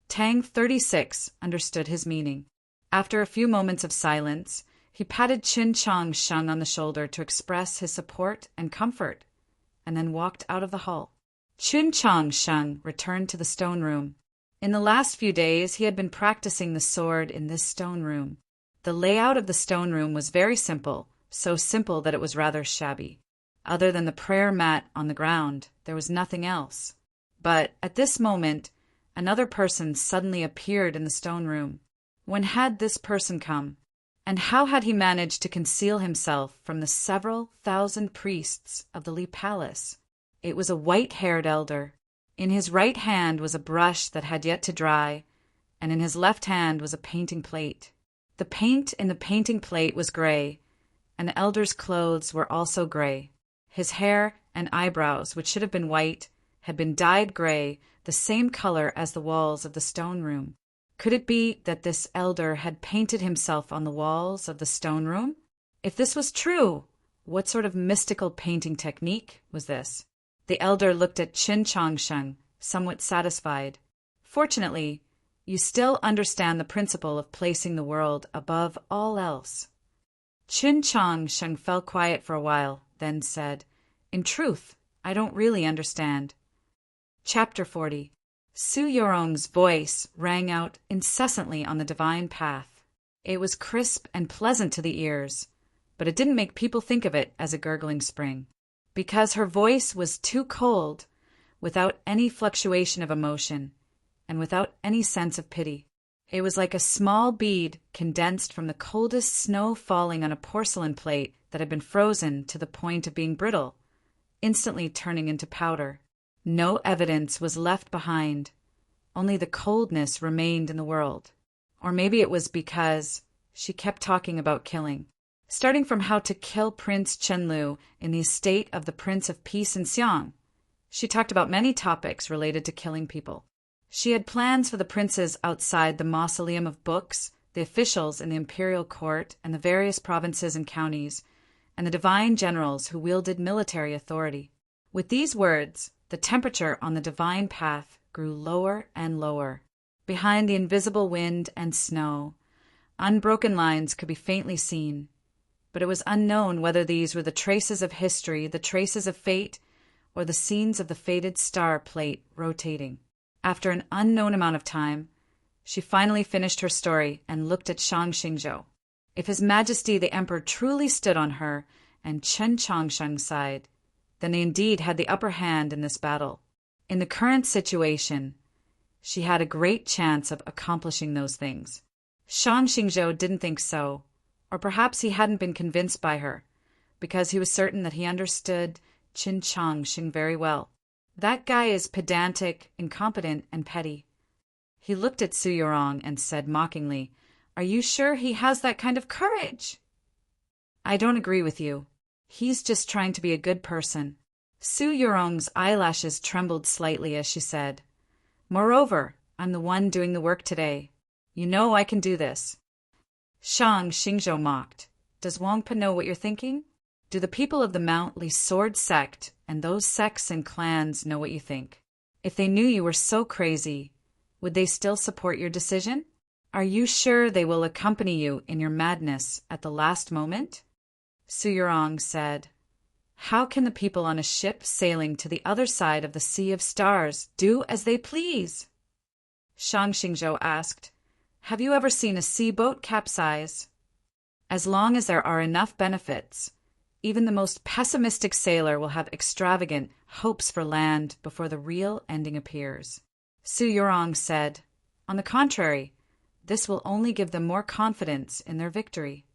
Tang, 36, understood his meaning. After a few moments of silence, he patted Qin Changsheng on the shoulder to express his support and comfort, and then walked out of the hall. Qin Changsheng returned to the stone room. In the last few days, he had been practicing the sword in this stone room. The layout of the stone room was very simple, so simple that it was rather shabby. Other than the prayer mat on the ground, there was nothing else. But at this moment, another person suddenly appeared in the stone room. When had this person come? And how had he managed to conceal himself from the several thousand priests of the Li Palace? It was a white-haired elder. In his right hand was a brush that had yet to dry, and in his left hand was a painting plate. The paint in the painting plate was gray, and the elder's clothes were also gray. His hair and eyebrows, which should have been white, had been dyed gray, the same color as the walls of the stone room. Could it be that this elder had painted himself on the walls of the stone room? If this was true, what sort of mystical painting technique was this? The elder looked at Qin Changsheng, somewhat satisfied. Fortunately, you still understand the principle of placing the world above all else. Qin Changsheng fell quiet for a while, then said, "In truth, I don't really understand." Chapter 40. Su Yorong's voice rang out incessantly on the divine path. It was crisp and pleasant to the ears, but it didn't make people think of it as a gurgling spring, because her voice was too cold, without any fluctuation of emotion, and without any sense of pity. It was like a small bead condensed from the coldest snow falling on a porcelain plate that had been frozen to the point of being brittle, instantly turning into powder. No evidence was left behind. Only the coldness remained in the world. Or maybe it was because she kept talking about killing. Starting from how to kill Prince Chenlu in the estate of the Prince of Peace in Xiang, she talked about many topics related to killing people. She had plans for the princes outside the Mausoleum of Books, the officials in the imperial court and the various provinces and counties, and the divine generals who wielded military authority. With these words, the temperature on the divine path grew lower and lower. Behind the invisible wind and snow, unbroken lines could be faintly seen, but it was unknown whether these were the traces of history, the traces of fate, or the scenes of the fated star plate rotating. After an unknown amount of time, she finally finished her story and looked at Shang Xingzhou. If His Majesty the Emperor truly stood on her and Qin Changsheng's side, then they indeed had the upper hand in this battle. In the current situation, she had a great chance of accomplishing those things. Shang Xingzhou didn't think so, or perhaps he hadn't been convinced by her, because he was certain that he understood Qin Changsheng very well. That guy is pedantic, incompetent, and petty. He looked at Su Yorong and said mockingly, "Are you sure he has that kind of courage?" "I don't agree with you. He's just trying to be a good person." Su Yorong's eyelashes trembled slightly as she said, "Moreover, I'm the one doing the work today. You know I can do this." Shang Xingzhou mocked, "Does Wangpa know what you're thinking? Do the people of the Mount Li Sword sect and those sects and clans know what you think? If they knew you were so crazy, would they still support your decision? Are you sure they will accompany you in your madness at the last moment?" Su Yorong said, "How can the people on a ship sailing to the other side of the Sea of Stars do as they please?" Shang Xingzhou asked. Have you ever seen a sea boat capsize? As long as there are enough benefits, even the most pessimistic sailor will have extravagant hopes for land before the real ending appears. Su Yurong said, On the contrary, this will only give them more confidence in their victory.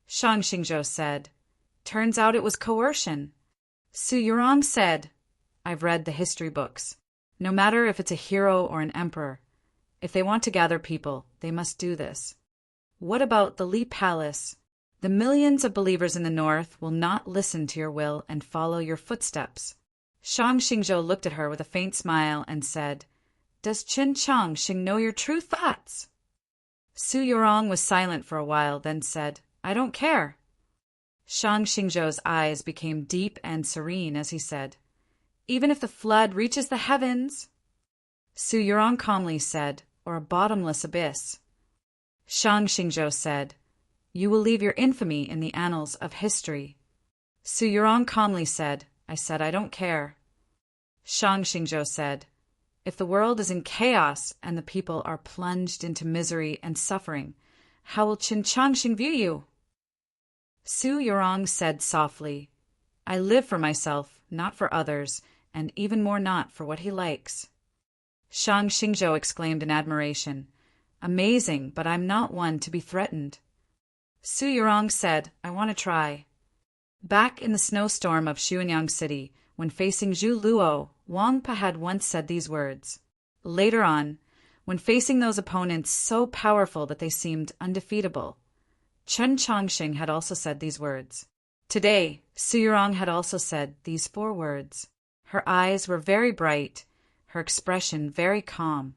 Shang Xingzhou said, Turns out it was coercion. Su Yurong said, I've read the history books. No matter if it's a hero or an emperor, if they want to gather people, they must do this. What about the Li Palace? The millions of believers in the north will not listen to your will and follow your footsteps. Shang Xingzhou looked at her with a faint smile and said, Does Qin Changxing know your true thoughts? Su Yurong was silent for a while, then said, I don't care. Shang Xingzhou's eyes became deep and serene as he said, Even if the flood reaches the heavens? Su Yurong calmly said, Or a bottomless abyss. Shang Xingzhou said, You will leave your infamy in the annals of history. Su Yurong calmly said, I don't care. Shang Xingzhou said, If the world is in chaos and the people are plunged into misery and suffering, how will Qin Changxing view you? Su Yurong said softly, I live for myself, not for others, and even more not for what he likes. Shang Xingzhou exclaimed in admiration, Amazing, but I'm not one to be threatened. Su Yurong said, I want to try. Back in the snowstorm of Xuanyang City, when facing Zhu Luo, Wang Pa had once said these words. Later on, when facing those opponents so powerful that they seemed undefeatable, Qin Changxing had also said these words. Today, Su Yurong had also said these 4 words. Her eyes were very bright, her expression very calm,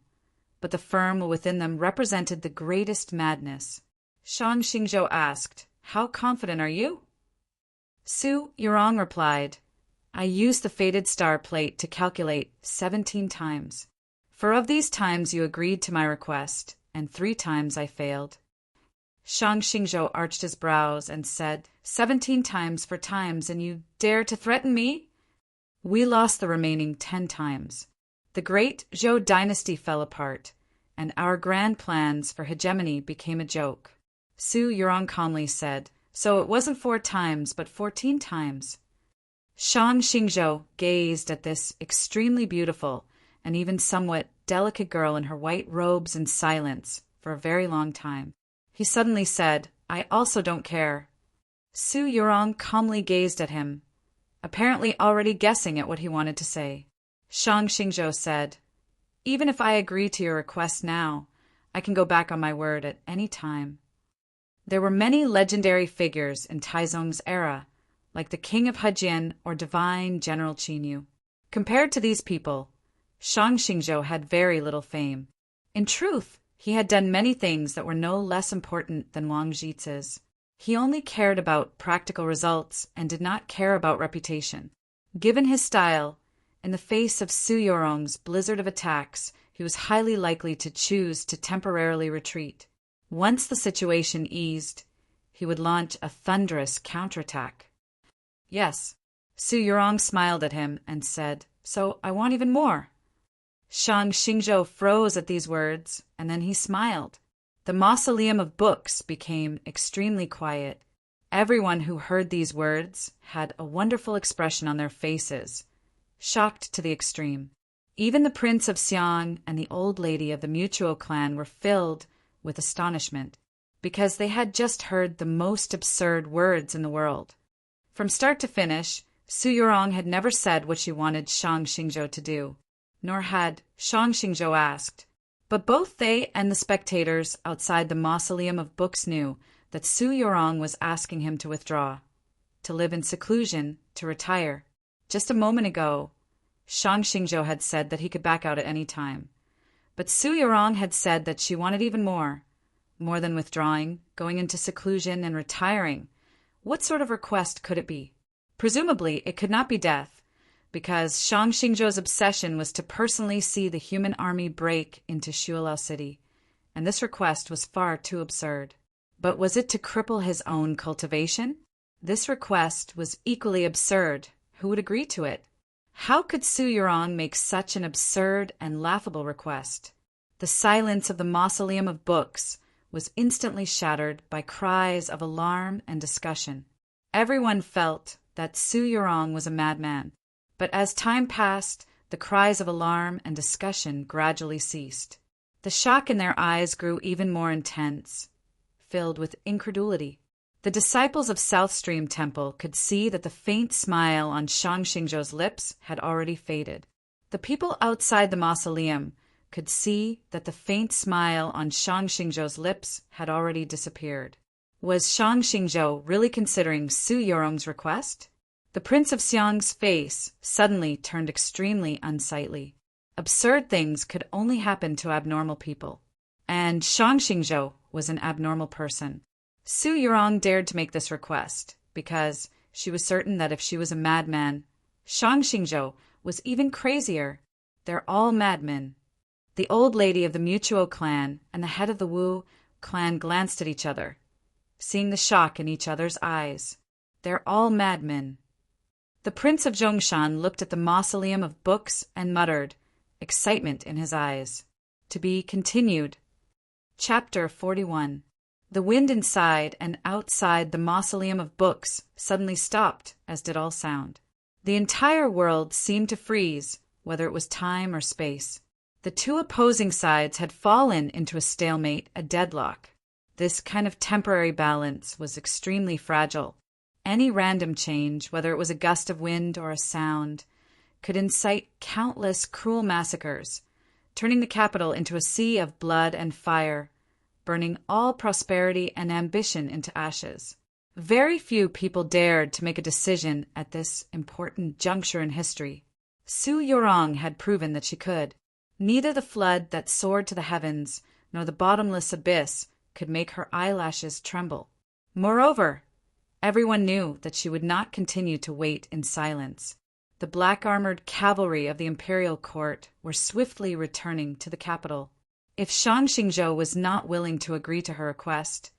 but the firm within them represented the greatest madness. Shang Xingzhou asked, How confident are you? Su Yurong replied, I used the fated star plate to calculate 17 times. For of these times you agreed to my request, and 3 times I failed. Shang Xingzhou arched his brows and said, 17 times for times, and you dare to threaten me? We lost the remaining 10 times. The great Zhou dynasty fell apart, and our grand plans for hegemony became a joke. Su Yurong calmly said, So it wasn't 4 times, but 14 times. Shang Xingzhou gazed at this extremely beautiful and even somewhat delicate girl in her white robes in silence for a very long time. He suddenly said, I also don't care. Su Yurong calmly gazed at him, apparently already guessing at what he wanted to say. Shang Xingzhou said, Even if I agree to your request now, I can go back on my word at any time. There were many legendary figures in Taizong's era, like the King of Hejian or Divine General Qinyu. Compared to these people, Shang Xingzhou had very little fame. In truth, he had done many things that were no less important than Wang Zhice's. He only cared about practical results and did not care about reputation. Given his style, in the face of Su Yurong's blizzard of attacks, he was highly likely to choose to temporarily retreat. Once the situation eased, he would launch a thunderous counterattack. Yes, Su Yurong smiled at him and said, So I want even more. Shang Xingzhou froze at these words, and then he smiled. The mausoleum of books became extremely quiet. Everyone who heard these words had a wonderful expression on their faces, shocked to the extreme. Even the Prince of Xiang and the old lady of the Mutuo clan were filled with astonishment, because they had just heard the most absurd words in the world. From start to finish, Su Yurong had never said what she wanted Shang Xingzhou to do, nor had Shang Xingzhou asked. But both they and the spectators outside the mausoleum of books knew that Su Yurong was asking him to withdraw, to live in seclusion, to retire. Just a moment ago, Shang Xingzhou had said that he could back out at any time. But Su Yurong had said that she wanted even more than withdrawing, going into seclusion and retiring. What sort of request could it be? Presumably, it could not be death, because Shang Xingzhou's obsession was to personally see the human army break into Shuilao City, and this request was far too absurd. But was it to cripple his own cultivation? This request was equally absurd. Who would agree to it? How could Su Yurong make such an absurd and laughable request? The silence of the mausoleum of books was instantly shattered by cries of alarm and discussion. Everyone felt that Su Yurong was a madman, but as time passed, the cries of alarm and discussion gradually ceased. The shock in their eyes grew even more intense, filled with incredulity. The disciples of South Stream Temple could see that the faint smile on Shang Xingzhou's lips had already faded. The people outside the mausoleum could see that the faint smile on Shang Xingzhou's lips had already disappeared. Was Shang Xingzhou really considering Su Yurong's request? The Prince of Xiang's face suddenly turned extremely unsightly. Absurd things could only happen to abnormal people. And Shang Xingzhou was an abnormal person. Su Yurong dared to make this request because she was certain that if she was a madman, Shang Xingzhou was even crazier. They're all madmen. The old lady of the Mutuo clan and the head of the Wu clan glanced at each other, seeing the shock in each other's eyes. They're all madmen. The Prince of Zhongshan looked at the mausoleum of books and muttered, excitement in his eyes. To be continued. Chapter 41. The wind inside and outside the mausoleum of books suddenly stopped, as did all sound. The entire world seemed to freeze, whether it was time or space. The two opposing sides had fallen into a stalemate, a deadlock. This kind of temporary balance was extremely fragile. Any random change, whether it was a gust of wind or a sound, could incite countless cruel massacres, turning the capital into a sea of blood and fire, burning all prosperity and ambition into ashes. Very few people dared to make a decision at this important juncture in history. Su Yurong had proven that she could. Neither the flood that soared to the heavens nor the bottomless abyss could make her eyelashes tremble. Moreover, everyone knew that she would not continue to wait in silence. The black-armored cavalry of the imperial court were swiftly returning to the capital. If Shang Xingzhou was not willing to agree to her request,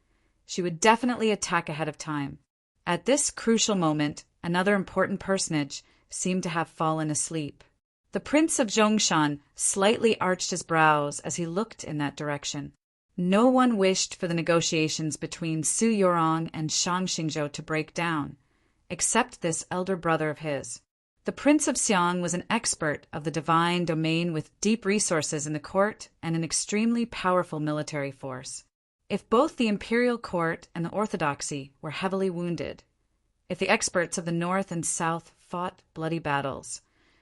she would definitely attack ahead of time. At this crucial moment, another important personage seemed to have fallen asleep. The Prince of Zhongshan slightly arched his brows as he looked in that direction. No one wished for the negotiations between Su Yurong and Shang Xingzhou to break down, except this elder brother of his. The Prince of Xiang was an expert of the divine domain with deep resources in the court and an extremely powerful military force. If both the imperial court and the orthodoxy were heavily wounded, if the experts of the north and south fought bloody battles,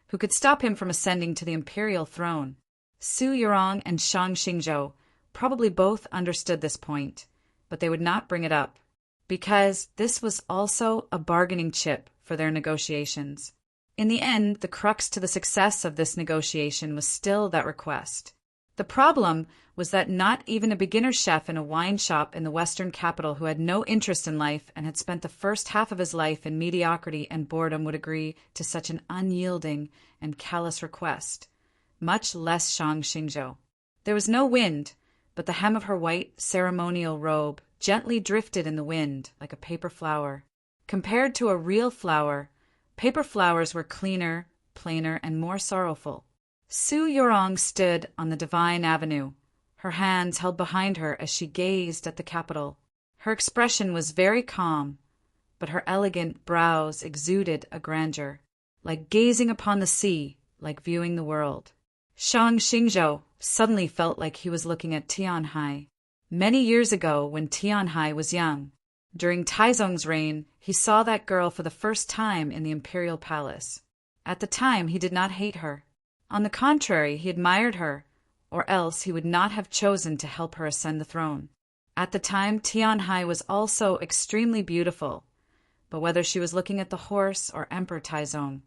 who could stop him from ascending to the imperial throne? Su Yurong and Shang Xingzhou probably both understood this point, but they would not bring it up, because this was also a bargaining chip for their negotiations. In the end, the crux to the success of this negotiation was still that request. The problem was that not even a beginner chef in a wine shop in the western capital who had no interest in life and had spent the first half of his life in mediocrity and boredom would agree to such an unyielding and callous request, much less Shang Xingzhou. There was no wind, but the hem of her white ceremonial robe gently drifted in the wind like a paper flower. Compared to a real flower, paper flowers were cleaner, plainer, and more sorrowful. Su Yurong stood on the divine avenue, her hands held behind her as she gazed at the capital. Her expression was very calm, but her elegant brows exuded a grandeur, like gazing upon the sea, like viewing the world. Shang Xingzhou suddenly felt like he was looking at Tianhai. Many years ago, when Tianhai was young, during Taizong's reign, he saw that girl for the first time in the imperial palace. At the time, he did not hate her. On the contrary, he admired her, or else he would not have chosen to help her ascend the throne. At the time, Tianhai was also extremely beautiful, but whether she was looking at the horse or Emperor Taizong,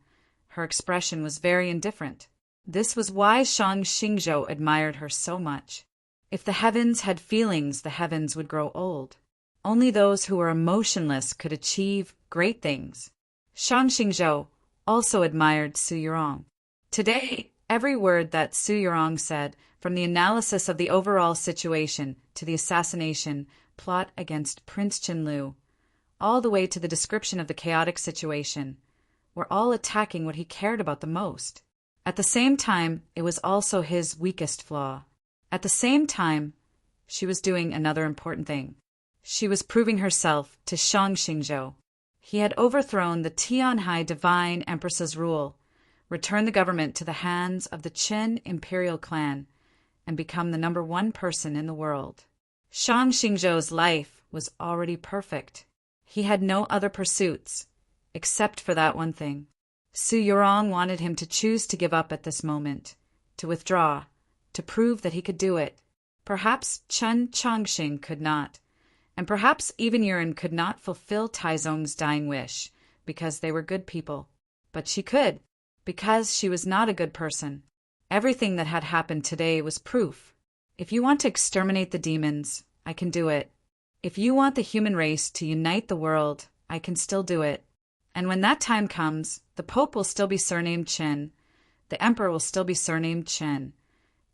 her expression was very indifferent. This was why Shang Xingzhou admired her so much. If the heavens had feelings, the heavens would grow old. Only those who were emotionless could achieve great things. Shang Xingzhou also admired Su Yurong. Today, every word that Su Yurong said, from the analysis of the overall situation to the assassination plot against Prince Qinlu, all the way to the description of the chaotic situation, were all attacking what he cared about the most. At the same time, it was also his weakest flaw. At the same time, she was doing another important thing. She was proving herself to Shang Xingzhou. He had overthrown the Tianhai divine empress's rule, returned the government to the hands of the Qin imperial clan, and become the #1 person in the world. Shang Xingzhou's life was already perfect. He had no other pursuits, except for that one thing. Su Yurong wanted him to choose to give up at this moment, to withdraw, to prove that he could do it. Perhaps Chen Chongqing could not, and perhaps even Yuan could not fulfill Taizong's dying wish, because they were good people. But she could, because she was not a good person. Everything that had happened today was proof. If you want to exterminate the demons, I can do it. If you want the human race to unite the world, I can still do it. And when that time comes, the Pope will still be surnamed Qin, the Emperor will still be surnamed Qin,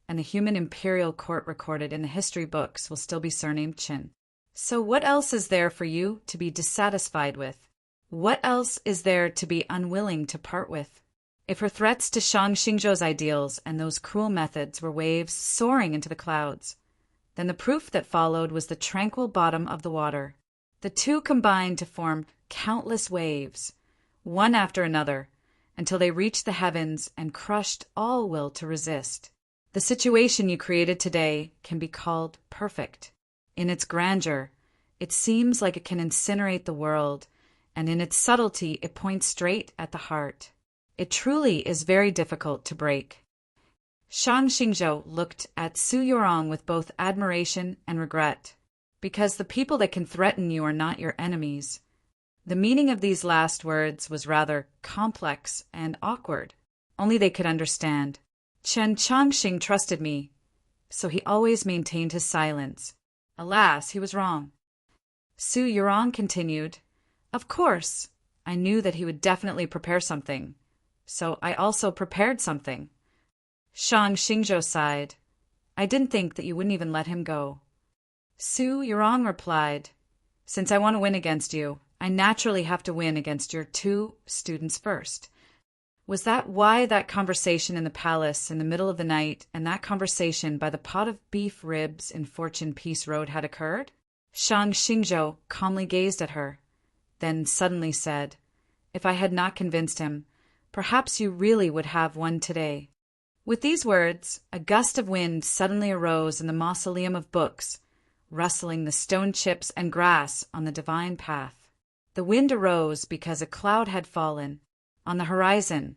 and the human imperial court recorded in the history books will still be surnamed Qin. So what else is there for you to be dissatisfied with? What else is there to be unwilling to part with? If her threats to Shang Xingzhou's ideals and those cruel methods were waves soaring into the clouds, then the proof that followed was the tranquil bottom of the water. The two combined to form countless waves, one after another, until they reached the heavens and crushed all will to resist. The situation you created today can be called perfect. In its grandeur, it seems like it can incinerate the world, and in its subtlety it points straight at the heart. It truly is very difficult to break. Shang Xingzhou looked at Su Yurong with both admiration and regret, because the people that can threaten you are not your enemies. The meaning of these last words was rather complex and awkward. Only they could understand. Chen Chongqing trusted me, so he always maintained his silence. Alas, he was wrong. Su Yurong continued, "Of course, I knew that he would definitely prepare something, so I also prepared something." Shang Xingzhou sighed. "I didn't think that you wouldn't even let him go." Su Yurong replied, "Since I want to win against you, I naturally have to win against your 2 students first." Was that why that conversation in the palace in the middle of the night and that conversation by the pot of beef ribs in Fortune Peace Road had occurred? Shang Xingzhou calmly gazed at her, then suddenly said, "If I had not convinced him, perhaps you really would have won today." With these words, a gust of wind suddenly arose in the mausoleum of books, rustling the stone chips and grass on the divine path. The wind arose because a cloud had fallen. On the horizon,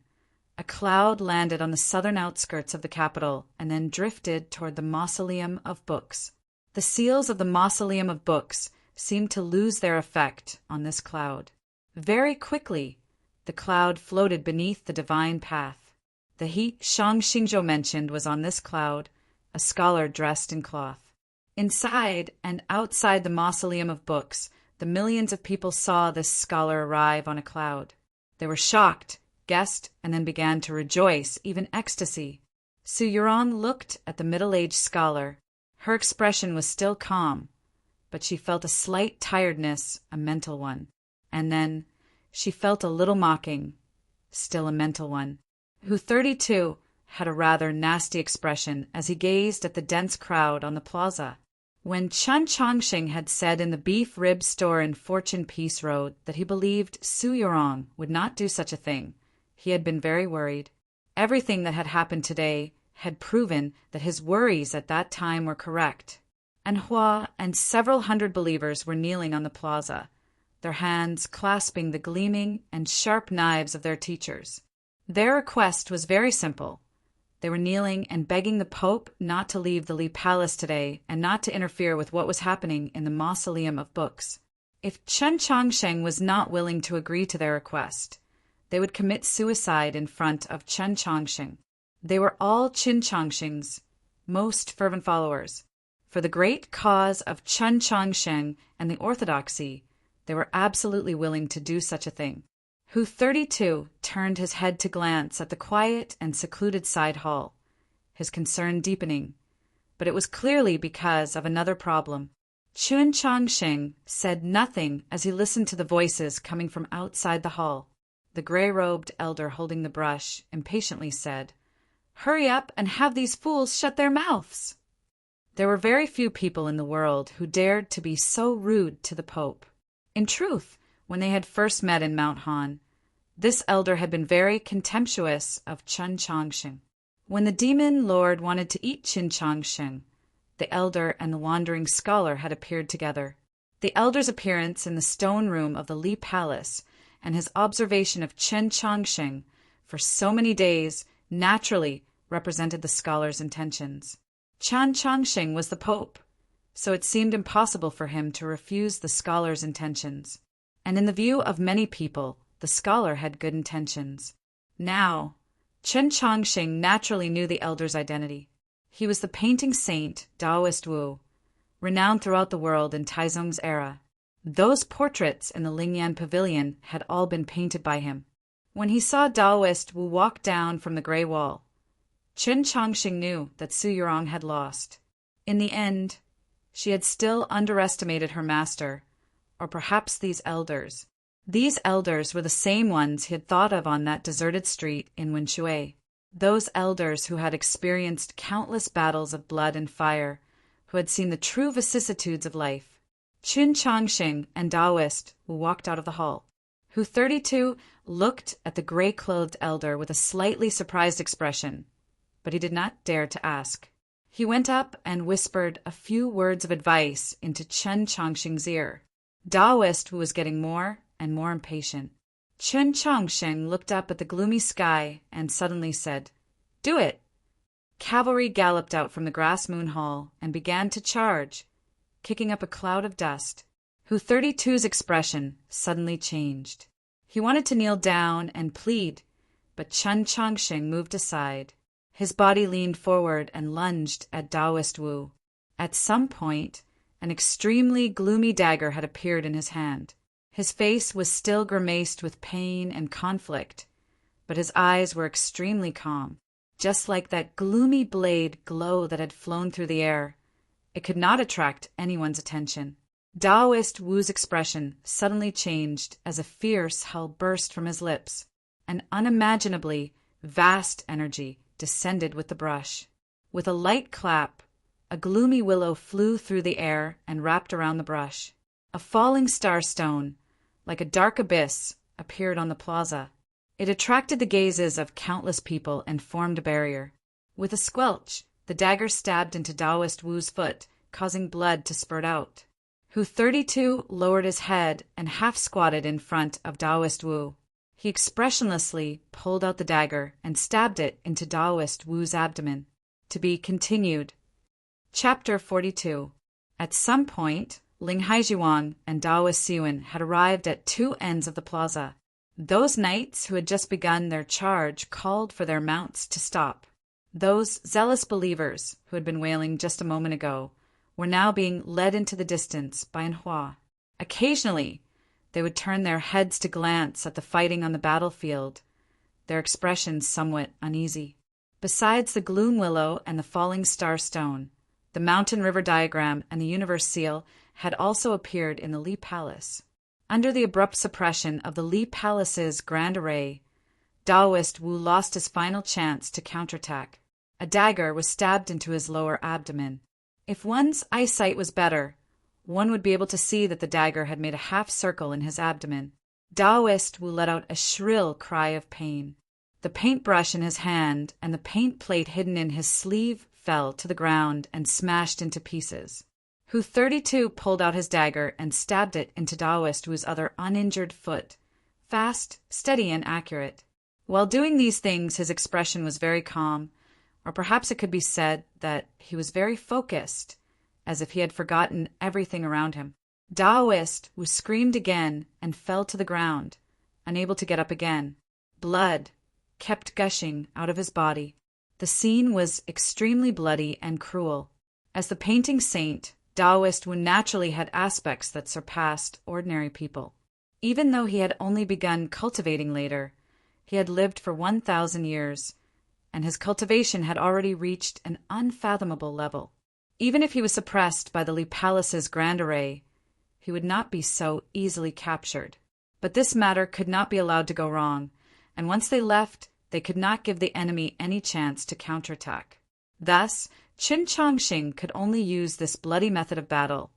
a cloud landed on the southern outskirts of the capital and then drifted toward the mausoleum of books. The seals of the mausoleum of books seemed to lose their effect on this cloud. Very quickly, the cloud floated beneath the divine path. The he Shang Xingzhou mentioned was on this cloud, a scholar dressed in cloth. Inside and outside the mausoleum of books, the millions of people saw this scholar arrive on a cloud. They were shocked, guessed, and then began to rejoice, even ecstasy. Su Yurong looked at the middle-aged scholar. Her expression was still calm, but she felt a slight tiredness, a mental one. And then she felt a little mocking, still a mental one. Hu 32 had a rather nasty expression as he gazed at the dense crowd on the plaza. When Chen Chongqing had said in the beef rib store in Fortune Peace Road that he believed Su Yurong would not do such a thing, he had been very worried. Everything that had happened today had proven that his worries at that time were correct. And Hua and several hundred believers were kneeling on the plaza, their hands clasping the gleaming and sharp knives of their teachers. Their request was very simple. They were kneeling and begging the Pope not to leave the Li Palace today and not to interfere with what was happening in the mausoleum of books. If Chen Chongqing was not willing to agree to their request, they would commit suicide in front of Chen Chongqing. They were all Chen Chongqing's most fervent followers. For the great cause of Chen Chongqing and the orthodoxy, they were absolutely willing to do such a thing. Hu 32 turned his head to glance at the quiet and secluded side hall, his concern deepening, but it was clearly because of another problem. Chen Chongqing said nothing as he listened to the voices coming from outside the hall. The gray-robed elder holding the brush impatiently said, "Hurry up and have these fools shut their mouths." There were very few people in the world who dared to be so rude to the Pope. In truth, when they had first met in Mount Han, this elder had been very contemptuous of Chen Chongsheng. When the demon lord wanted to eat Chen Chongsheng, the elder and the wandering scholar had appeared together. The elder's appearance in the stone room of the Li Palace and his observation of Chen Chongsheng for so many days naturally represented the scholar's intentions. Chen Chongsheng was the Pope, so it seemed impossible for him to refuse the scholar's intentions. And in the view of many people, the scholar had good intentions. Now, Chen Chongsheng naturally knew the elder's identity. He was the painting saint Taoist Wu, renowned throughout the world in Taizong's era. Those portraits in the Lingyan Pavilion had all been painted by him. When he saw Taoist Wu walk down from the Grey Wall, Chen Chongsheng knew that Su Yurong had lost. In the end, she had still underestimated her master, or perhaps these elders. These elders were the same ones he had thought of on that deserted street in Winshui. Those elders who had experienced countless battles of blood and fire, who had seen the true vicissitudes of life. Chen Chongsheng and Taoist Wu walked out of the hall. Hu 32 looked at the gray-clothed elder with a slightly surprised expression, but he did not dare to ask. He went up and whispered a few words of advice into Chen Chongsheng's ear. Taoist Wu was getting more and more impatient. Chen Chongsheng looked up at the gloomy sky and suddenly said, "Do it!" Cavalry galloped out from the Grass Moon Hall and began to charge, kicking up a cloud of dust. Hu 32's expression suddenly changed. He wanted to kneel down and plead, but Chen Chongsheng moved aside. His body leaned forward and lunged at Taoist Wu. At some point, an extremely gloomy dagger had appeared in his hand. His face was still grimaced with pain and conflict, but his eyes were extremely calm. Just like that gloomy blade glow that had flown through the air, it could not attract anyone's attention. Taoist Wu's expression suddenly changed as a fierce howl burst from his lips. An unimaginably vast energy descended with the brush. With a light clap, a gloomy willow flew through the air and wrapped around the brush. A falling star stone, like a dark abyss, appeared on the plaza. It attracted the gazes of countless people and formed a barrier. With a squelch, the dagger stabbed into Taoist Wu's foot, causing blood to spurt out. Hu 32 lowered his head and half-squatted in front of Taoist Wu. He expressionlessly pulled out the dagger and stabbed it into Taoist Wu's abdomen. To be continued. Chapter 42. At some point, Ling Haijiwang and Taoist Siwen had arrived at two ends of the plaza. Those knights who had just begun their charge called for their mounts to stop. Those zealous believers who had been wailing just a moment ago were now being led into the distance by an hua. Occasionally, they would turn their heads to glance at the fighting on the battlefield, their expressions somewhat uneasy. Besides the gloom willow and the falling star stone, the mountain river diagram and the universe seal had also appeared in the Li Palace. Under the abrupt suppression of the Li Palace's grand array, Taoist Wu lost his final chance to counterattack. A dagger was stabbed into his lower abdomen. If one's eyesight was better, one would be able to see that the dagger had made a half-circle in his abdomen. Taoist Wu let out a shrill cry of pain. The paintbrush in his hand and the paint plate hidden in his sleeve fell to the ground and smashed into pieces. Hu 32 pulled out his dagger and stabbed it into Taoist Wu's other uninjured foot, fast, steady, and accurate. While doing these things, his expression was very calm, or perhaps it could be said that he was very focused, as if he had forgotten everything around him. Taoist Wu screamed again and fell to the ground, unable to get up again. Blood kept gushing out of his body. The scene was extremely bloody and cruel. As the painting saint, Taoist Wu naturally had aspects that surpassed ordinary people. Even though he had only begun cultivating later, he had lived for 1,000 years, and his cultivation had already reached an unfathomable level. Even if he was suppressed by the Li Palace's grand array, he would not be so easily captured. But this matter could not be allowed to go wrong, and once they left, they could not give the enemy any chance to counterattack. Thus, Qin Chongxing could only use this bloody method of battle,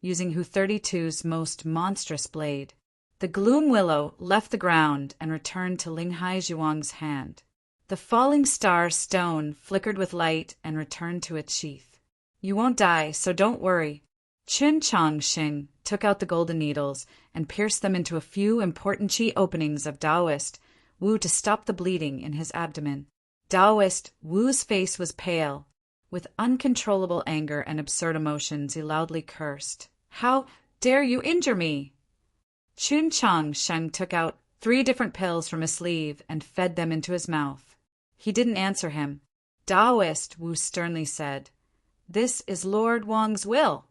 using Hu 32's most monstrous blade. The gloom willow left the ground and returned to Linghai Zhuang's hand. The falling star stone flickered with light and returned to its sheath. You won't die, so don't worry. Qin Chongxing took out the golden needles and pierced them into a few important chi openings of Taoist Wu to stop the bleeding in his abdomen. Taoist Wu's face was pale. With uncontrollable anger and absurd emotions, he loudly cursed. How dare you injure me? Qin Chongxing took out 3 different pills from his sleeve and fed them into his mouth. He didn't answer him. Taoist Wu sternly said, This is Lord Wang's will.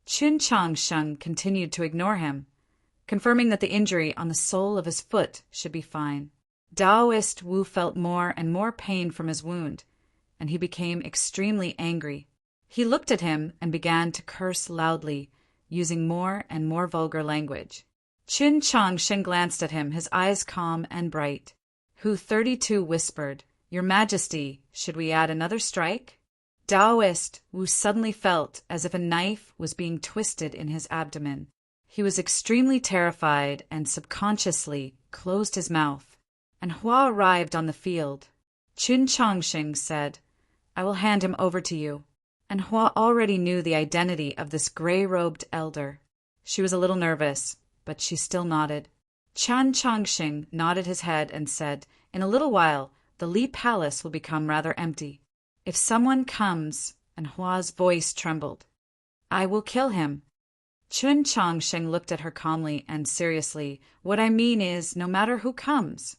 Qin Chongxing continued to ignore him, confirming that the injury on the sole of his foot should be fine. Taoist Wu felt more and more pain from his wound, and he became extremely angry. He looked at him and began to curse loudly, using more and more vulgar language. Qin Chongxing glanced at him, his eyes calm and bright. Hu 32 whispered, Your Majesty, should we add another strike? Taoist Wu suddenly felt as if a knife was being twisted in his abdomen. He was extremely terrified and subconsciously closed his mouth. And Hua arrived on the field. Qin Chongxing said, I will hand him over to you. And Hua already knew the identity of this gray-robed elder. She was a little nervous, but she still nodded. Qin Chongxing nodded his head and said, In a little while, the Li Palace will become rather empty. If someone comes, and Hua's voice trembled, I will kill him. Qin Chongxing looked at her calmly and seriously. What I mean is, no matter who comes.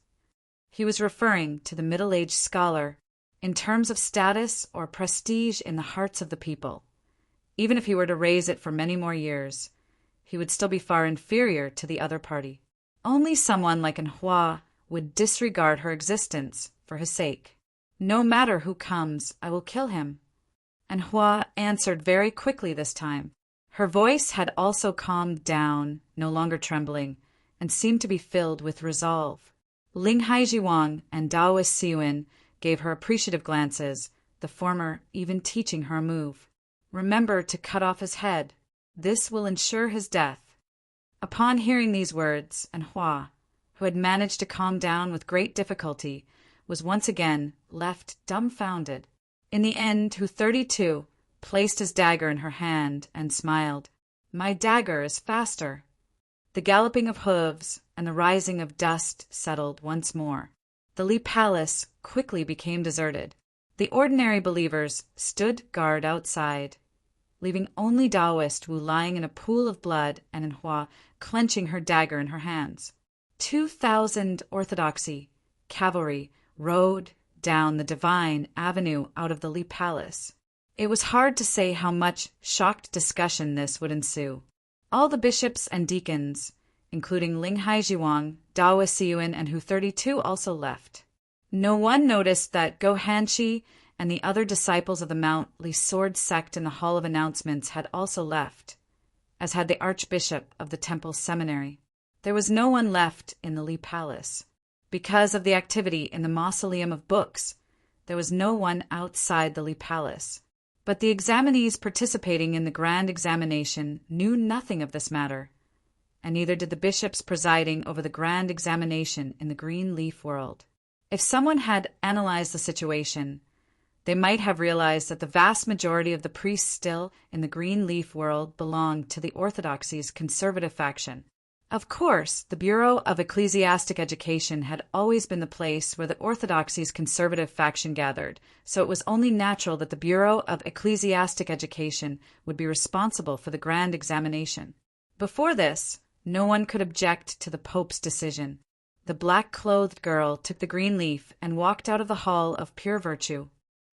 He was referring to the middle-aged scholar, in terms of status or prestige in the hearts of the people. Even if he were to raise it for many more years, he would still be far inferior to the other party. Only someone like an Hua would disregard her existence for his sake. No matter who comes, I will kill him. And Hua answered very quickly this time. Her voice had also calmed down, no longer trembling, and seemed to be filled with resolve. Linghai Zhuang and Taoist Siwen gave her appreciative glances, the former even teaching her a move. Remember to cut off his head. This will ensure his death. Upon hearing these words, and Hua, who had managed to calm down with great difficulty, was once again left dumbfounded. In the end, Hu 32 placed his dagger in her hand and smiled. My dagger is faster. The galloping of hooves and the rising of dust settled once more. The Li Palace quickly became deserted. The ordinary believers stood guard outside, leaving only Taoist Wu lying in a pool of blood and Hua clenching her dagger in her hands. 2,000 orthodoxy cavalry rode down the divine avenue out of the Li Palace. It was hard to say how much shocked discussion this would ensue. All the bishops and deacons, including Linghai Zhuang, Taoist Siwen, and Hu 32 also left. No one noticed that Go Hanshi and the other disciples of the Mount Li Sword sect in the Hall of Announcements had also left, as had the Archbishop of the Temple Seminary. There was no one left in the Li Palace. Because of the activity in the Mausoleum of Books, there was no one outside the Li Palace. But the examinees participating in the grand examination knew nothing of this matter, and neither did the bishops presiding over the grand examination in the green leaf world. If someone had analyzed the situation, they might have realized that the vast majority of the priests still in the green leaf world belonged to the Orthodoxy's conservative faction. Of course, the Bureau of Ecclesiastic Education had always been the place where the Orthodoxy's conservative faction gathered, so it was only natural that the Bureau of Ecclesiastic Education would be responsible for the grand examination. Before this, no one could object to the Pope's decision. The black-clothed girl took the green leaf and walked out of the Hall of Pure Virtue.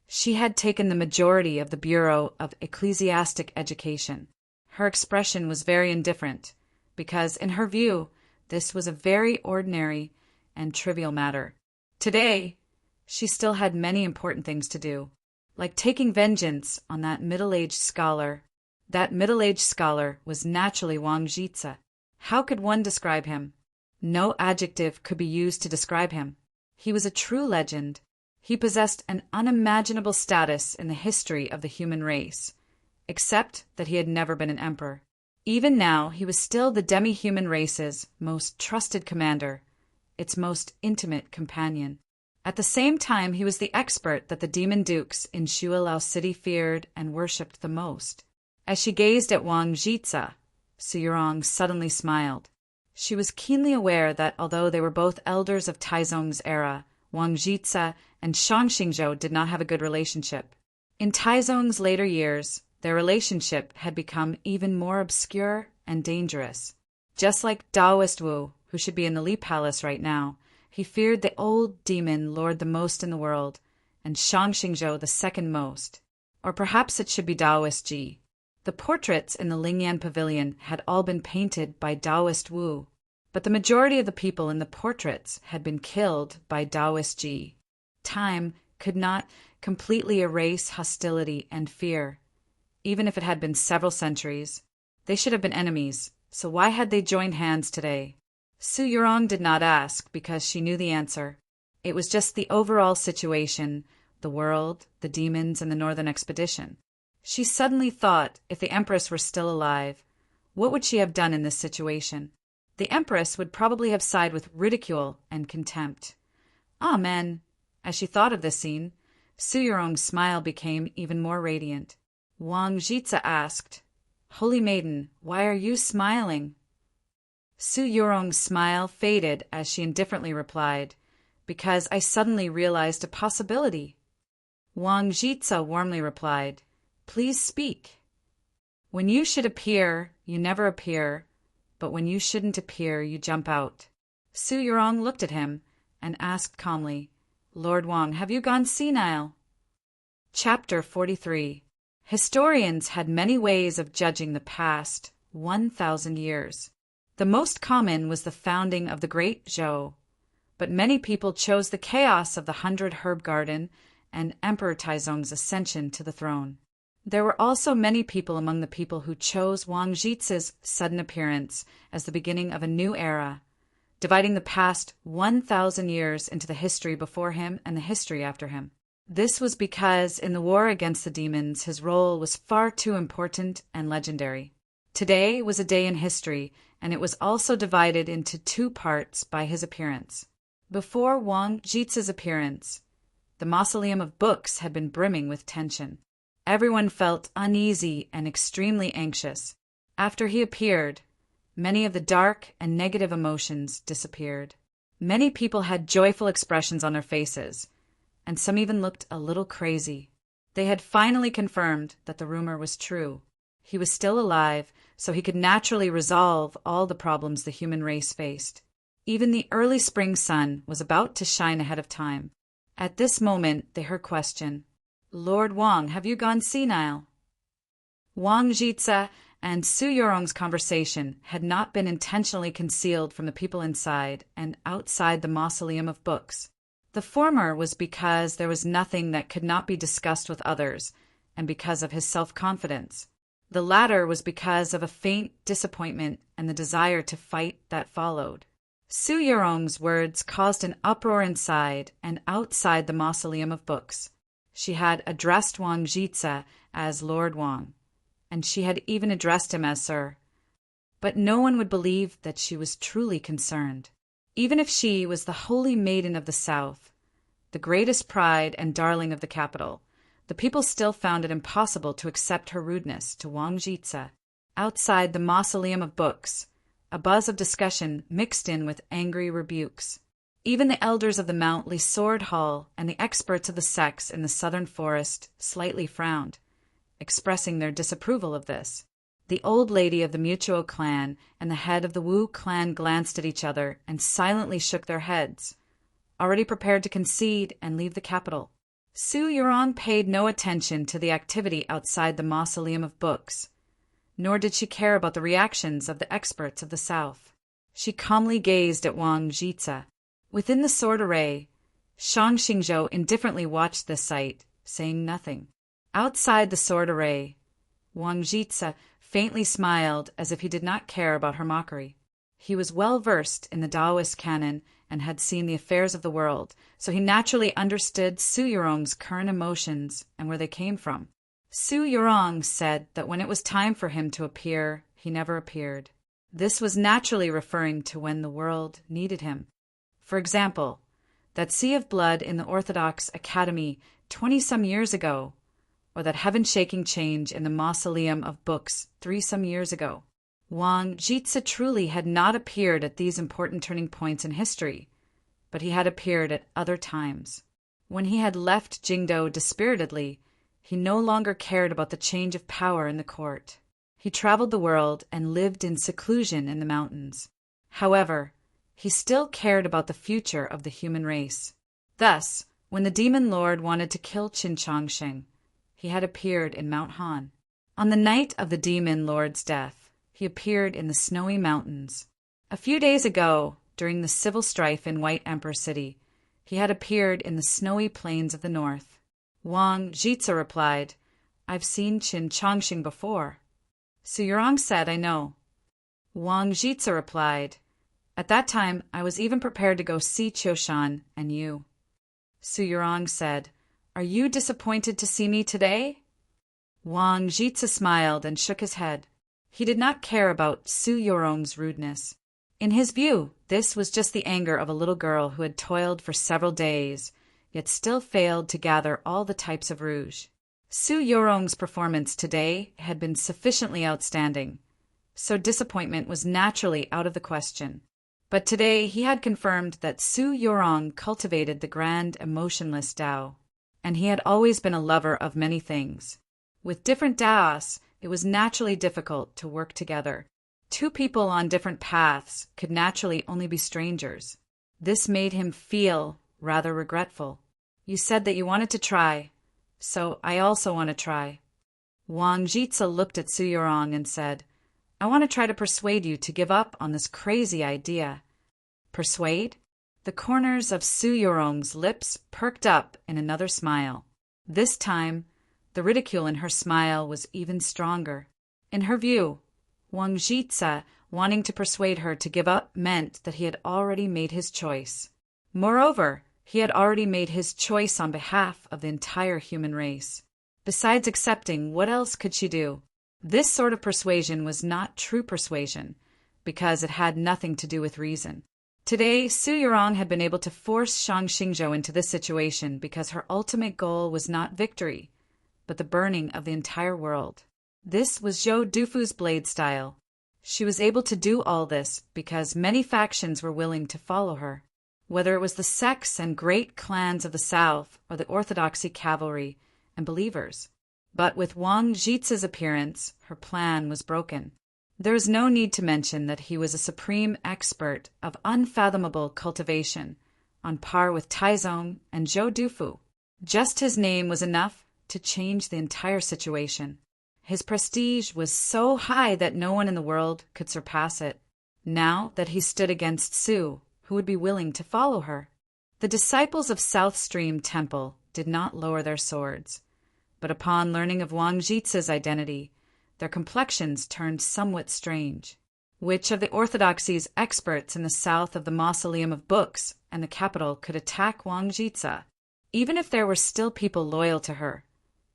She had taken the majority of the Bureau of Ecclesiastic Education. Her expression was very indifferent, because, in her view, this was a very ordinary and trivial matter. Today, she still had many important things to do, like taking vengeance on that middle-aged scholar. That middle-aged scholar was naturally Wang Jitze. How could one describe him? No adjective could be used to describe him. He was a true legend. He possessed an unimaginable status in the history of the human race, except that he had never been an emperor. Even now, he was still the demi-human race's most trusted commander, its most intimate companion. At the same time, he was the expert that the demon dukes in Shuilao City feared and worshipped the most. As she gazed at Wang Jitsa, Su Yurong suddenly smiled. She was keenly aware that although they were both elders of Taizong's era, Wang Jitsa and Shang Xingzhou did not have a good relationship. In Taizong's later years, their relationship had become even more obscure and dangerous. Just like Taoist Wu, who should be in the Li Palace right now, he feared the old demon lord the most in the world, and Shang Xingzhou the second most. Or perhaps it should be Taoist Ji. The portraits in the Lingyan Pavilion had all been painted by Taoist Wu, but the majority of the people in the portraits had been killed by Taoist Ji. Time could not completely erase hostility and fear. Even if it had been several centuries, they should have been enemies, so why had they joined hands today? Su Yurong did not ask because she knew the answer. It was just the overall situation, the world, the demons, and the northern expedition. She suddenly thought, if the Empress were still alive, what would she have done in this situation? The Empress would probably have sided with ridicule and contempt. Amen. As she thought of this scene, Su Yurong's smile became even more radiant. Wang Jitsa asked, "Holy Maiden, why are you smiling?" Su Yurong's smile faded as she indifferently replied, "Because I suddenly realized a possibility." Wang Jitsa warmly replied, "Please speak." "When you should appear, you never appear, but when you shouldn't appear, you jump out." Su Yurong looked at him and asked calmly, "Lord Wang, have you gone senile?" Chapter 43. Historians had many ways of judging the past 1,000 years. The most common was the founding of the Great Zhou, but many people chose the chaos of the 100 Herb Garden and Emperor Taizong's ascension to the throne. There were also many people among the people who chose Wang Jitsa's sudden appearance as the beginning of a new era, dividing the past 1,000 years into the history before him and the history after him. This was because in the war against the demons, his role was far too important and legendary. Today was a day in history, and it was also divided into two parts by his appearance. Before Wang Jitsa's appearance, the mausoleum of books had been brimming with tension. Everyone felt uneasy and extremely anxious. After he appeared, many of the dark and negative emotions disappeared. Many people had joyful expressions on their faces, and some even looked a little crazy. They had finally confirmed that the rumor was true. He was still alive, so he could naturally resolve all the problems the human race faced. Even the early spring sun was about to shine ahead of time. At this moment, they heard question, "Lord Wang, have you gone senile?" Wang Jitsa and Su Yurong's conversation had not been intentionally concealed from the people inside and outside the mausoleum of books. The former was because there was nothing that could not be discussed with others, and because of his self-confidence. The latter was because of a faint disappointment and the desire to fight that followed. Su Yurong's words caused an uproar inside and outside the mausoleum of books. She had addressed Wang Jitsa as Lord Wang, and she had even addressed him as Sir. But no one would believe that she was truly concerned. Even if she was the holy maiden of the South, the greatest pride and darling of the capital, the people still found it impossible to accept her rudeness to Wang Jitsa. Outside the mausoleum of books, a buzz of discussion mixed in with angry rebukes. Even the elders of the Mount Lisord Hall and the experts of the sects in the southern forest slightly frowned, expressing their disapproval of this. The old lady of the Mutuo clan and the head of the Wu clan glanced at each other and silently shook their heads, already prepared to concede and leave the capital. Su Yurong paid no attention to the activity outside the mausoleum of books, nor did she care about the reactions of the experts of the South. She calmly gazed at Wang Jitsa. Within the sword array, Shang Xingzhou indifferently watched this sight, saying nothing. Outside the sword array, Wang Jitsa faintly smiled as if he did not care about her mockery. He was well versed in the Taoist canon and had seen the affairs of the world, so he naturally understood Su Yurong's current emotions and where they came from. Su Yurong said that when it was time for him to appear, he never appeared. This was naturally referring to when the world needed him. For example, that sea of blood in the Orthodox Academy 20-some years ago, or that heaven-shaking change in the Mausoleum of Books 3-some years ago. Wang Jitsa truly had not appeared at these important turning points in history, but he had appeared at other times. When he had left Jingdo dispiritedly, he no longer cared about the change of power in the court. He traveled the world and lived in seclusion in the mountains. However, he still cared about the future of the human race. Thus, when the demon lord wanted to kill Qin Changsheng, he had appeared in Mount Han. On the night of the demon lord's death, he appeared in the snowy mountains. A few days ago, during the civil strife in White Emperor City, he had appeared in the snowy plains of the north. Wang Jitsa replied, "I've seen Qin Changsheng before." Su Yurong said, "I know." Wang Jitsa replied, "At that time, I was even prepared to go see Qiushan and you." Su Yurong said, "Are you disappointed to see me today?" Wang Jitsa smiled and shook his head. He did not care about Su Yurong's rudeness. In his view, this was just the anger of a little girl who had toiled for several days, yet still failed to gather all the types of rouge. Su Yurong's performance today had been sufficiently outstanding, so disappointment was naturally out of the question. But today he had confirmed that Su Yurong cultivated the grand emotionless Tao, and he had always been a lover of many things. With different Taoists, it was naturally difficult to work together. Two people on different paths could naturally only be strangers. This made him feel rather regretful. "You said that you wanted to try, so I also want to try." Wang Jitsa looked at Su Yurong and said, "I want to try to persuade you to give up on this crazy idea." Persuade? The corners of Su Yurong's lips perked up in another smile. This time, the ridicule in her smile was even stronger. In her view, Wang Jitsa wanting to persuade her to give up meant that he had already made his choice. Moreover, he had already made his choice on behalf of the entire human race. Besides accepting, what else could she do? This sort of persuasion was not true persuasion, because it had nothing to do with reason. Today, Su Yurong had been able to force Shang Xingzhou into this situation because her ultimate goal was not victory, but the burning of the entire world. This was Zhou Dufu's blade style. She was able to do all this because many factions were willing to follow her. Whether it was the sects and great clans of the south or the orthodoxy cavalry and believers. But with Wang Jitsa's appearance, her plan was broken. There is no need to mention that he was a supreme expert of unfathomable cultivation, on par with Taizong and Zhou Dufu. Just his name was enough to change the entire situation. His prestige was so high that no one in the world could surpass it. Now that he stood against Su, who would be willing to follow her? The disciples of South Stream Temple did not lower their swords, but upon learning of Wang Jitsa's identity, their complexions turned somewhat strange. Which of the orthodoxy's experts in the south of the Mausoleum of Books and the capital could attack Wang Jitsa? Even if there were still people loyal to her,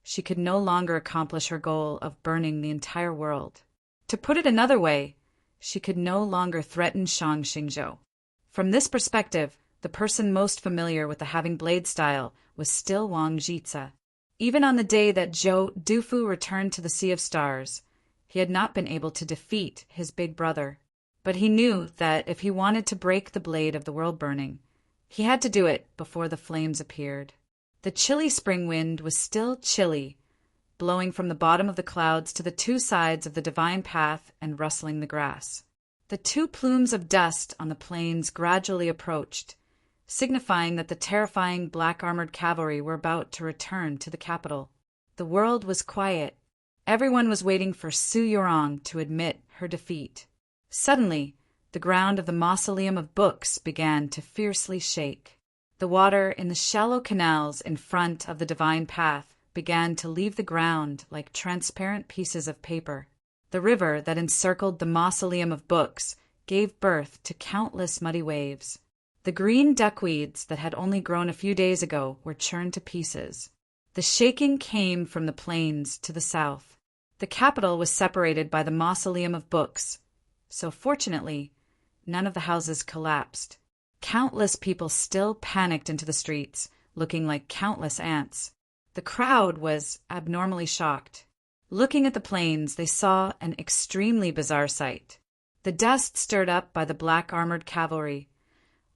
she could no longer accomplish her goal of burning the entire world. To put it another way, she could no longer threaten Shang Xingzhou. From this perspective, the person most familiar with the having blade style was still Wang Jitsa. Even on the day that Zhou Dufu returned to the Sea of Stars, he had not been able to defeat his big brother. But he knew that if he wanted to break the blade of the world burning, he had to do it before the flames appeared. The chilly spring wind was still chilly, blowing from the bottom of the clouds to the two sides of the divine path and rustling the grass. The two plumes of dust on the plains gradually approached, signifying that the terrifying black-armored cavalry were about to return to the capital. The world was quiet. Everyone was waiting for Su Yurong to admit her defeat. Suddenly, the ground of the Mausoleum of Books began to fiercely shake. The water in the shallow canals in front of the divine path began to leave the ground like transparent pieces of paper. The river that encircled the Mausoleum of Books gave birth to countless muddy waves. The green duckweeds that had only grown a few days ago were churned to pieces. The shaking came from the plains to the south. The capital was separated by the mausoleum of books, so fortunately, none of the houses collapsed. Countless people still panicked into the streets, looking like countless ants. The crowd was abnormally shocked. Looking at the plains, they saw an extremely bizarre sight. The dust stirred up by the black-armored cavalry,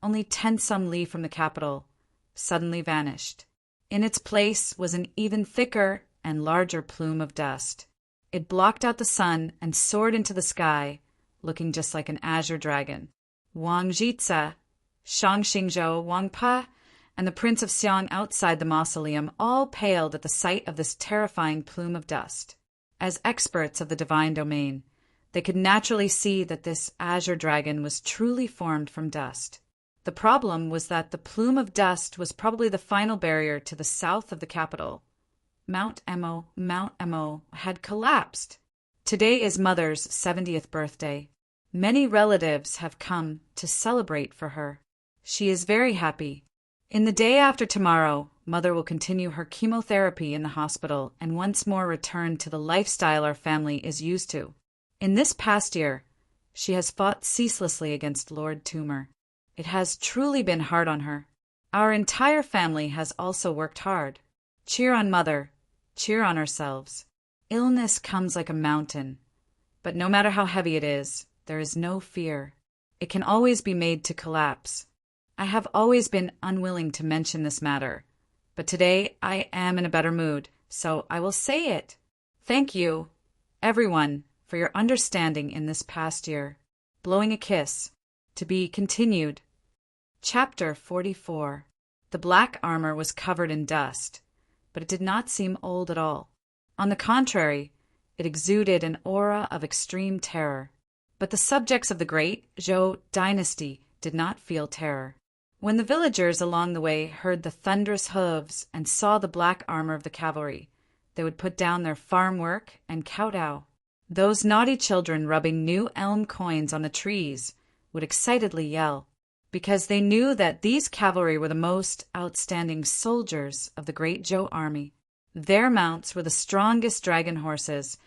only 10-some li from the capital, suddenly vanished. In its place was an even thicker and larger plume of dust. It blocked out the sun and soared into the sky, looking just like an azure dragon. Wang Jitsa, Shang Xingzhou, Wang Pa, and the Prince of Xiang outside the mausoleum all paled at the sight of this terrifying plume of dust. As experts of the divine domain, they could naturally see that this azure dragon was truly formed from dust. The problem was that the plume of dust was probably the final barrier to the south of the capital. Mount Emo had collapsed. Today is Mother's 70th birthday. Many relatives have come to celebrate for her. She is very happy. In the day after tomorrow, Mother will continue her chemotherapy in the hospital and once more return to the lifestyle our family is used to. In this past year, she has fought ceaselessly against Lord Tumor. It has truly been hard on her. Our entire family has also worked hard. Cheer on Mother. Cheer on ourselves. Illness comes like a mountain, but no matter how heavy it is, there is no fear. It can always be made to collapse. I have always been unwilling to mention this matter, but today I am in a better mood, so I will say it. Thank you, everyone, for your understanding in this past year. Blowing a kiss. To be continued. Chapter 44. The black armor was covered in dust, but it did not seem old at all. On the contrary, it exuded an aura of extreme terror. But the subjects of the great Zhou dynasty did not feel terror. When the villagers along the way heard the thunderous hooves and saw the black armor of the cavalry, they would put down their farm work and kowtow. Those naughty children rubbing new elm coins on the trees would excitedly yell, because they knew that these cavalry were the most outstanding soldiers of the great Zhou army. Their mounts were the strongest dragon horses,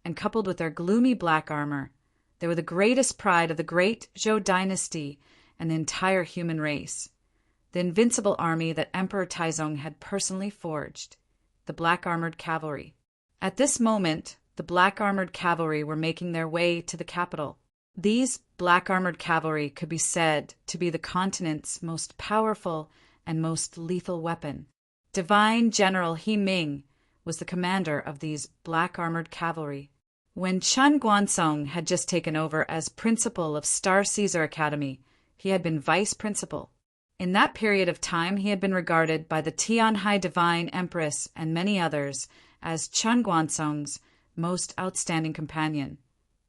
and coupled with their gloomy black armor, they were the greatest pride of the great Zhou dynasty and the entire human race. The invincible army that Emperor Taizong had personally forged, the black-armored cavalry. At this moment, the black-armored cavalry were making their way to the capital. These black-armored cavalry could be said to be the continent's most powerful and most lethal weapon. Divine General He Ming was the commander of these black-armored cavalry. When Chen Guansong had just taken over as principal of Star Caesar Academy, he had been vice principal. In that period of time, he had been regarded by the Tianhai Divine Empress and many others as Chen Guansong's most outstanding companion,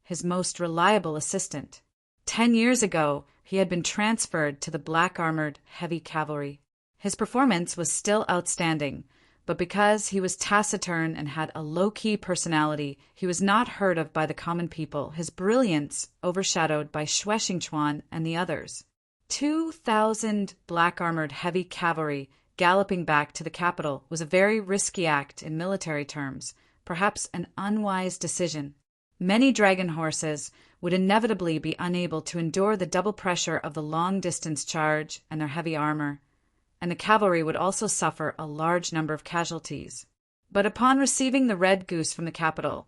his most reliable assistant. 10 years ago, he had been transferred to the black-armored heavy cavalry. His performance was still outstanding, but because he was taciturn and had a low-key personality, he was not heard of by the common people, his brilliance overshadowed by Xue Xingchuan and the others. 2,000 black-armored heavy cavalry galloping back to the capital was a very risky act in military terms, perhaps an unwise decision. Many dragon horses would inevitably be unable to endure the double pressure of the long-distance charge and their heavy armor, and the cavalry would also suffer a large number of casualties. But upon receiving the red goose from the capital,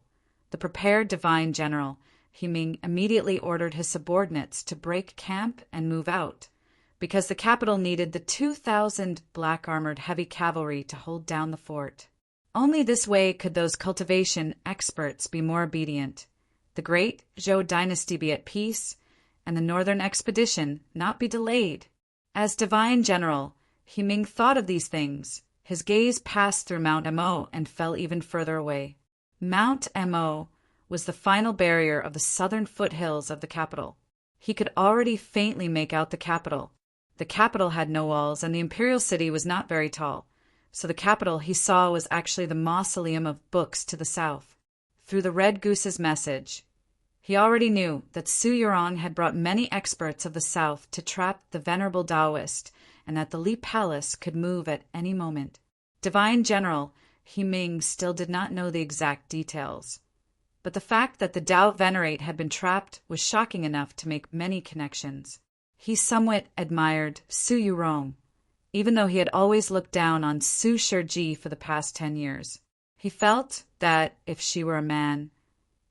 the prepared divine general, He Ming immediately ordered his subordinates to break camp and move out, because the capital needed the 2,000 black-armored heavy cavalry to hold down the fort. Only this way could those cultivation experts be more obedient, the great Zhou dynasty be at peace, and the northern expedition not be delayed. As divine general, He Ming thought of these things. His gaze passed through Mount Emo and fell even further away. Mount Emo was the final barrier of the southern foothills of the capital. He could already faintly make out the capital. The capital had no walls, and the imperial city was not very tall, so the capital he saw was actually the mausoleum of books to the south. Through the red goose's message, He already knew that Su Yurong had brought many experts of the south to trap the venerable Taoist, and that the Li Palace could move at any moment. Divine General He Ming still did not know the exact details, but the fact that the Tao Venerate had been trapped was shocking enough to make many connections. He somewhat admired Su Yurong, even though he had always looked down on Su Shiji for the past 10 years. He felt that, if she were a man,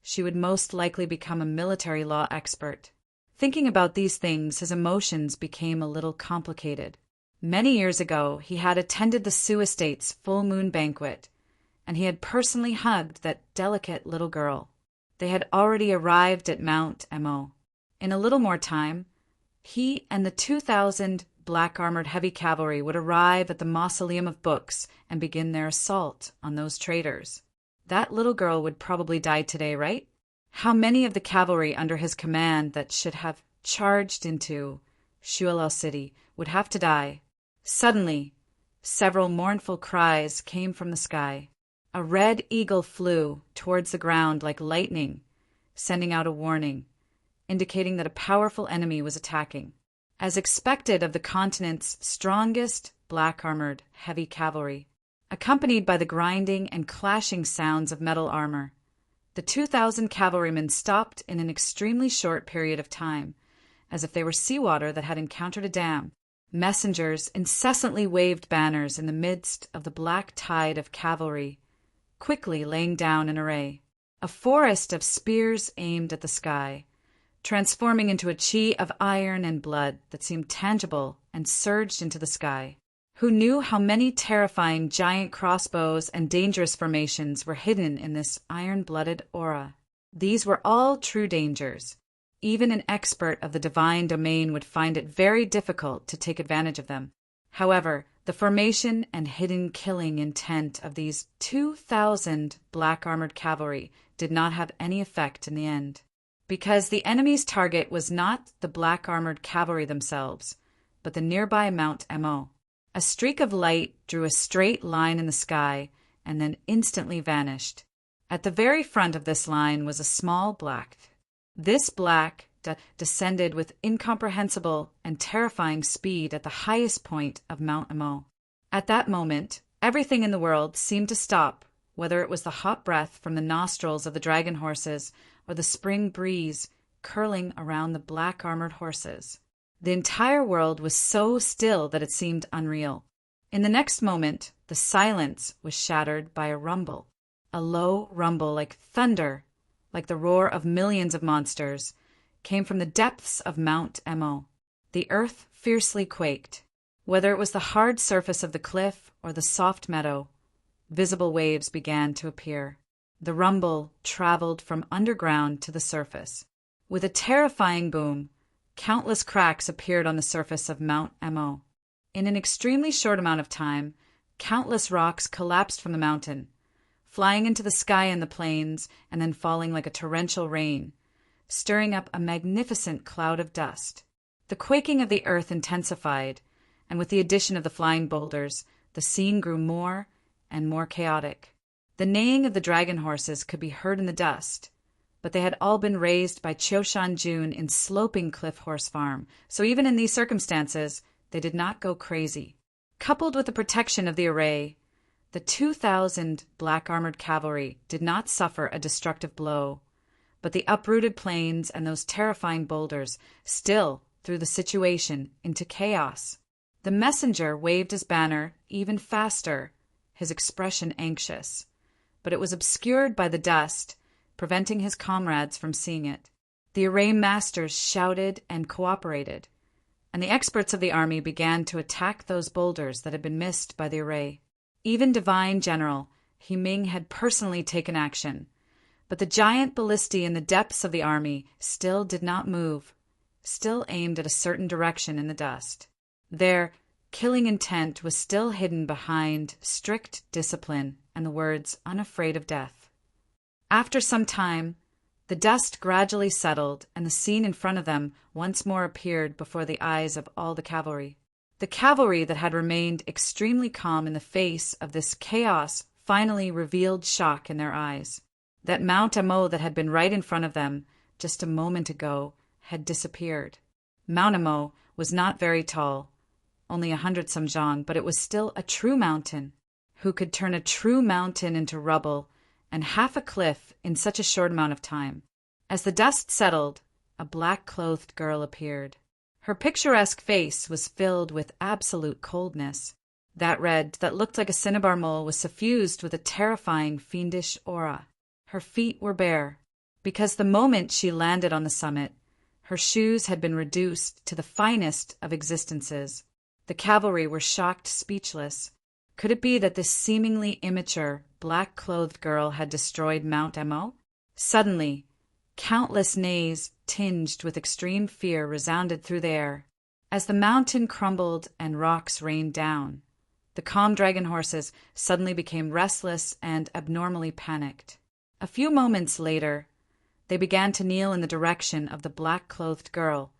she would most likely become a military law expert. Thinking about these things, his emotions became a little complicated. Many years ago, he had attended the Su estate's full moon banquet, and he had personally hugged that delicate little girl. They had already arrived at Mount Mo. In a little more time, he and the 2,000 black-armored heavy cavalry would arrive at the Mausoleum of Books and begin their assault on those traitors. That little girl would probably die today, right? How many of the cavalry under his command that should have charged into Shualao City would have to die? Suddenly, several mournful cries came from the sky. A red eagle flew towards the ground like lightning, sending out a warning, indicating that a powerful enemy was attacking. As expected of the continent's strongest black-armored heavy cavalry, accompanied by the grinding and clashing sounds of metal armor, the 2,000 cavalrymen stopped in an extremely short period of time, as if they were seawater that had encountered a dam. Messengers incessantly waved banners in the midst of the black tide of cavalry, quickly laying down an array. A forest of spears aimed at the sky, transforming into a chi of iron and blood that seemed tangible and surged into the sky. Who knew how many terrifying giant crossbows and dangerous formations were hidden in this iron-blooded aura? These were all true dangers. Even an expert of the divine domain would find it very difficult to take advantage of them. However, the formation and hidden killing intent of these 2,000 black-armored cavalry did not have any effect in the end, because the enemy's target was not the black-armored cavalry themselves, but the nearby Mount Mo. A streak of light drew a straight line in the sky and then instantly vanished. At the very front of this line was a small black. This black descended with incomprehensible and terrifying speed at the highest point of Mount Mo. At that moment, everything in the world seemed to stop, whether it was the hot breath from the nostrils of the dragon horses or the spring breeze curling around the black-armored horses. The entire world was so still that it seemed unreal. In the next moment, the silence was shattered by a rumble. A low rumble like thunder, like the roar of millions of monsters, came from the depths of Mount Mo. The earth fiercely quaked. Whether it was the hard surface of the cliff or the soft meadow, visible waves began to appear. The rumble traveled from underground to the surface. With a terrifying boom, countless cracks appeared on the surface of Mount Mo. In an extremely short amount of time, countless rocks collapsed from the mountain, flying into the sky and the plains and then falling like a torrential rain, stirring up a magnificent cloud of dust. The quaking of the earth intensified, and with the addition of the flying boulders, the scene grew more and more chaotic. The neighing of the dragon horses could be heard in the dust, but they had all been raised by Qiushan Jun in Sloping Cliff Horse Farm, so even in these circumstances, they did not go crazy. Coupled with the protection of the array, the 2,000 black-armored cavalry did not suffer a destructive blow, but the uprooted plains and those terrifying boulders still threw the situation into chaos. The messenger waved his banner even faster, his expression anxious, but it was obscured by the dust, preventing his comrades from seeing it. The array masters shouted and cooperated, and the experts of the army began to attack those boulders that had been missed by the array. Even Divine General He Ming had personally taken action, but the giant ballistae in the depths of the army still did not move, still aimed at a certain direction in the dust. Their killing intent was still hidden behind strict discipline and the words "unafraid of death." After some time, the dust gradually settled, and the scene in front of them once more appeared before the eyes of all the cavalry. The cavalry that had remained extremely calm in the face of this chaos finally revealed shock in their eyes. That Mount Mo that had been right in front of them just a moment ago, had disappeared. Mount Emo was not very tall, only 100-some jong, but it was still a true mountain. Who could turn a true mountain into rubble and half a cliff in such a short amount of time? As the dust settled, a black-clothed girl appeared. Her picturesque face was filled with absolute coldness. That red that looked like a cinnabar mole was suffused with a terrifying, fiendish aura. Her feet were bare, because the moment she landed on the summit, her shoes had been reduced to the finest of existences. The cavalry were shocked speechless. Could it be that this seemingly immature, black-clothed girl had destroyed Mount Emo? Suddenly, countless neighs tinged with extreme fear resounded through the air. As the mountain crumbled and rocks rained down, the calm dragon horses suddenly became restless and abnormally panicked. A few moments later, they began to kneel in the direction of the black-clothed girl,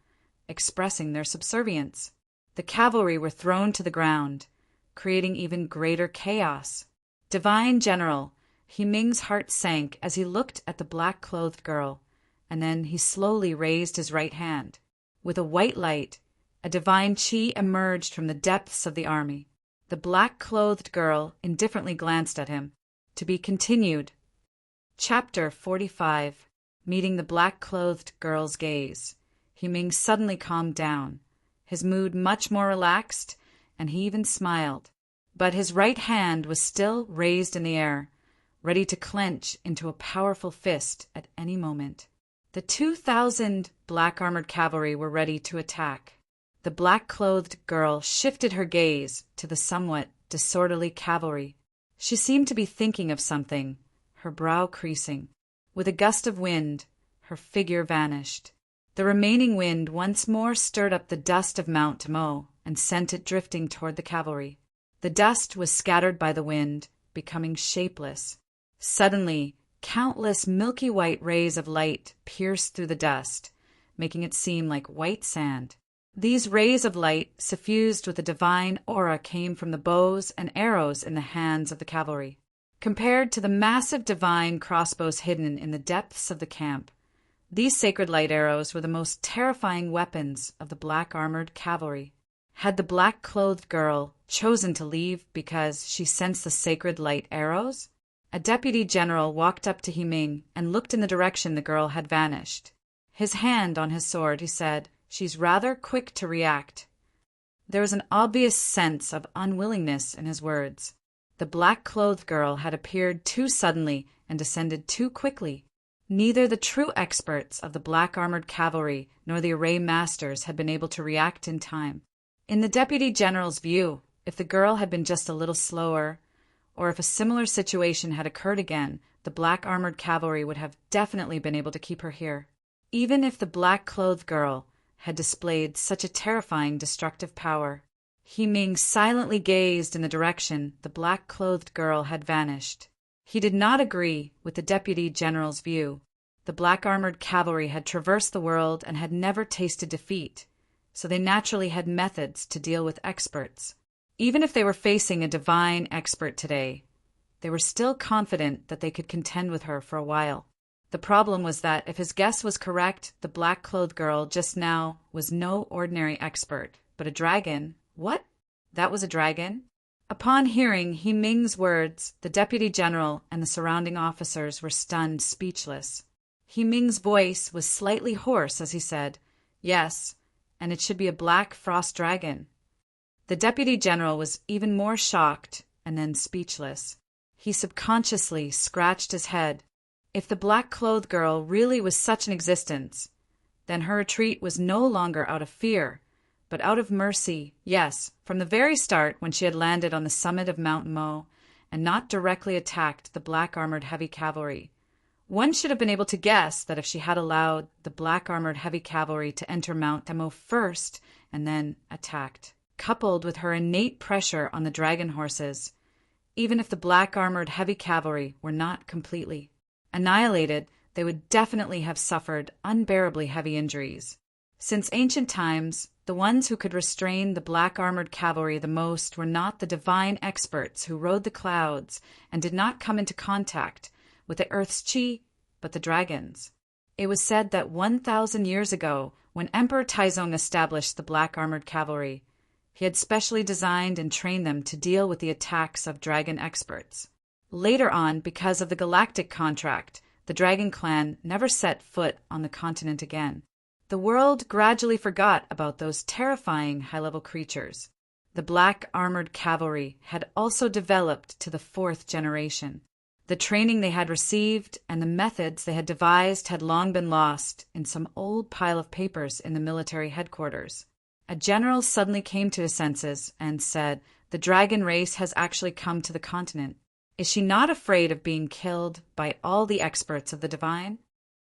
expressing their subservience. The cavalry were thrown to the ground, creating even greater chaos. Divine General, Ming's heart sank as he looked at the black-clothed girl, and then he slowly raised his right hand. With a white light, a divine chi emerged from the depths of the army. The black-clothed girl indifferently glanced at him. To be continued. Chapter 45. Meeting the black-clothed girl's gaze, Ming suddenly calmed down, his mood much more relaxed, and he even smiled. But his right hand was still raised in the air, ready to clench into a powerful fist at any moment. The 2,000 black-armored cavalry were ready to attack. The black-clothed girl shifted her gaze to the somewhat disorderly cavalry. She seemed to be thinking of something, her brow creasing. With a gust of wind, her figure vanished. The remaining wind once more stirred up the dust of Mount Emo and sent it drifting toward the cavalry. The dust was scattered by the wind, becoming shapeless. Suddenly, countless milky white rays of light pierced through the dust, making it seem like white sand. These rays of light, suffused with a divine aura, came from the bows and arrows in the hands of the cavalry. Compared to the massive divine crossbows hidden in the depths of the camp, these sacred light arrows were the most terrifying weapons of the black-armored cavalry. Had the black-clothed girl chosen to leave because she sensed the sacred light arrows? A deputy general walked up to Ming and looked in the direction the girl had vanished. His hand on his sword, he said, "She's rather quick to react." There was an obvious sense of unwillingness in his words. The black-clothed girl had appeared too suddenly and descended too quickly. Neither the true experts of the black-armored cavalry nor the array masters had been able to react in time. In the deputy general's view, if the girl had been just a little slower, or if a similar situation had occurred again, the black-armored cavalry would have definitely been able to keep her here. Even if the black-clothed girl had displayed such a terrifying destructive power. Ming silently gazed in the direction the black-clothed girl had vanished. He did not agree with the deputy general's view. The black-armored cavalry had traversed the world and had never tasted defeat, so they naturally had methods to deal with experts. Even if they were facing a divine expert today, they were still confident that they could contend with her for a while. The problem was that if his guess was correct, the black-clothed girl just now was no ordinary expert, but a dragon. What? That was a dragon? Upon hearing Ming's words, the deputy general and the surrounding officers were stunned speechless. Ming's voice was slightly hoarse as he said, "Yes, and it should be a black frost dragon." The deputy general was even more shocked and then speechless. He subconsciously scratched his head. If the black-clothed girl really was such an existence, then her retreat was no longer out of fear, but out of mercy. Yes, from the very start, when she had landed on the summit of Mount Mo and not directly attacked the black-armored heavy cavalry, one should have been able to guess that if she had allowed the black-armored heavy cavalry to enter Mount Mo first and then attacked, coupled with her innate pressure on the dragon horses, even if the black-armored heavy cavalry were not completely annihilated, they would definitely have suffered unbearably heavy injuries. Since ancient times, the ones who could restrain the black-armored cavalry the most were not the divine experts who rode the clouds and did not come into contact with the earth's chi, but the dragons. It was said that 1,000 years ago, when Emperor Taizong established the black armored cavalry, he had specially designed and trained them to deal with the attacks of dragon experts. Later on, because of the galactic contract, the Dragon Clan never set foot on the continent again. The world gradually forgot about those terrifying high-level creatures. The black armored cavalry had also developed to the 4th generation. The training they had received and the methods they had devised had long been lost in some old pile of papers in the military headquarters. A general suddenly came to his senses and said, "The dragon race has actually come to the continent. Is she not afraid of being killed by all the experts of the divine?"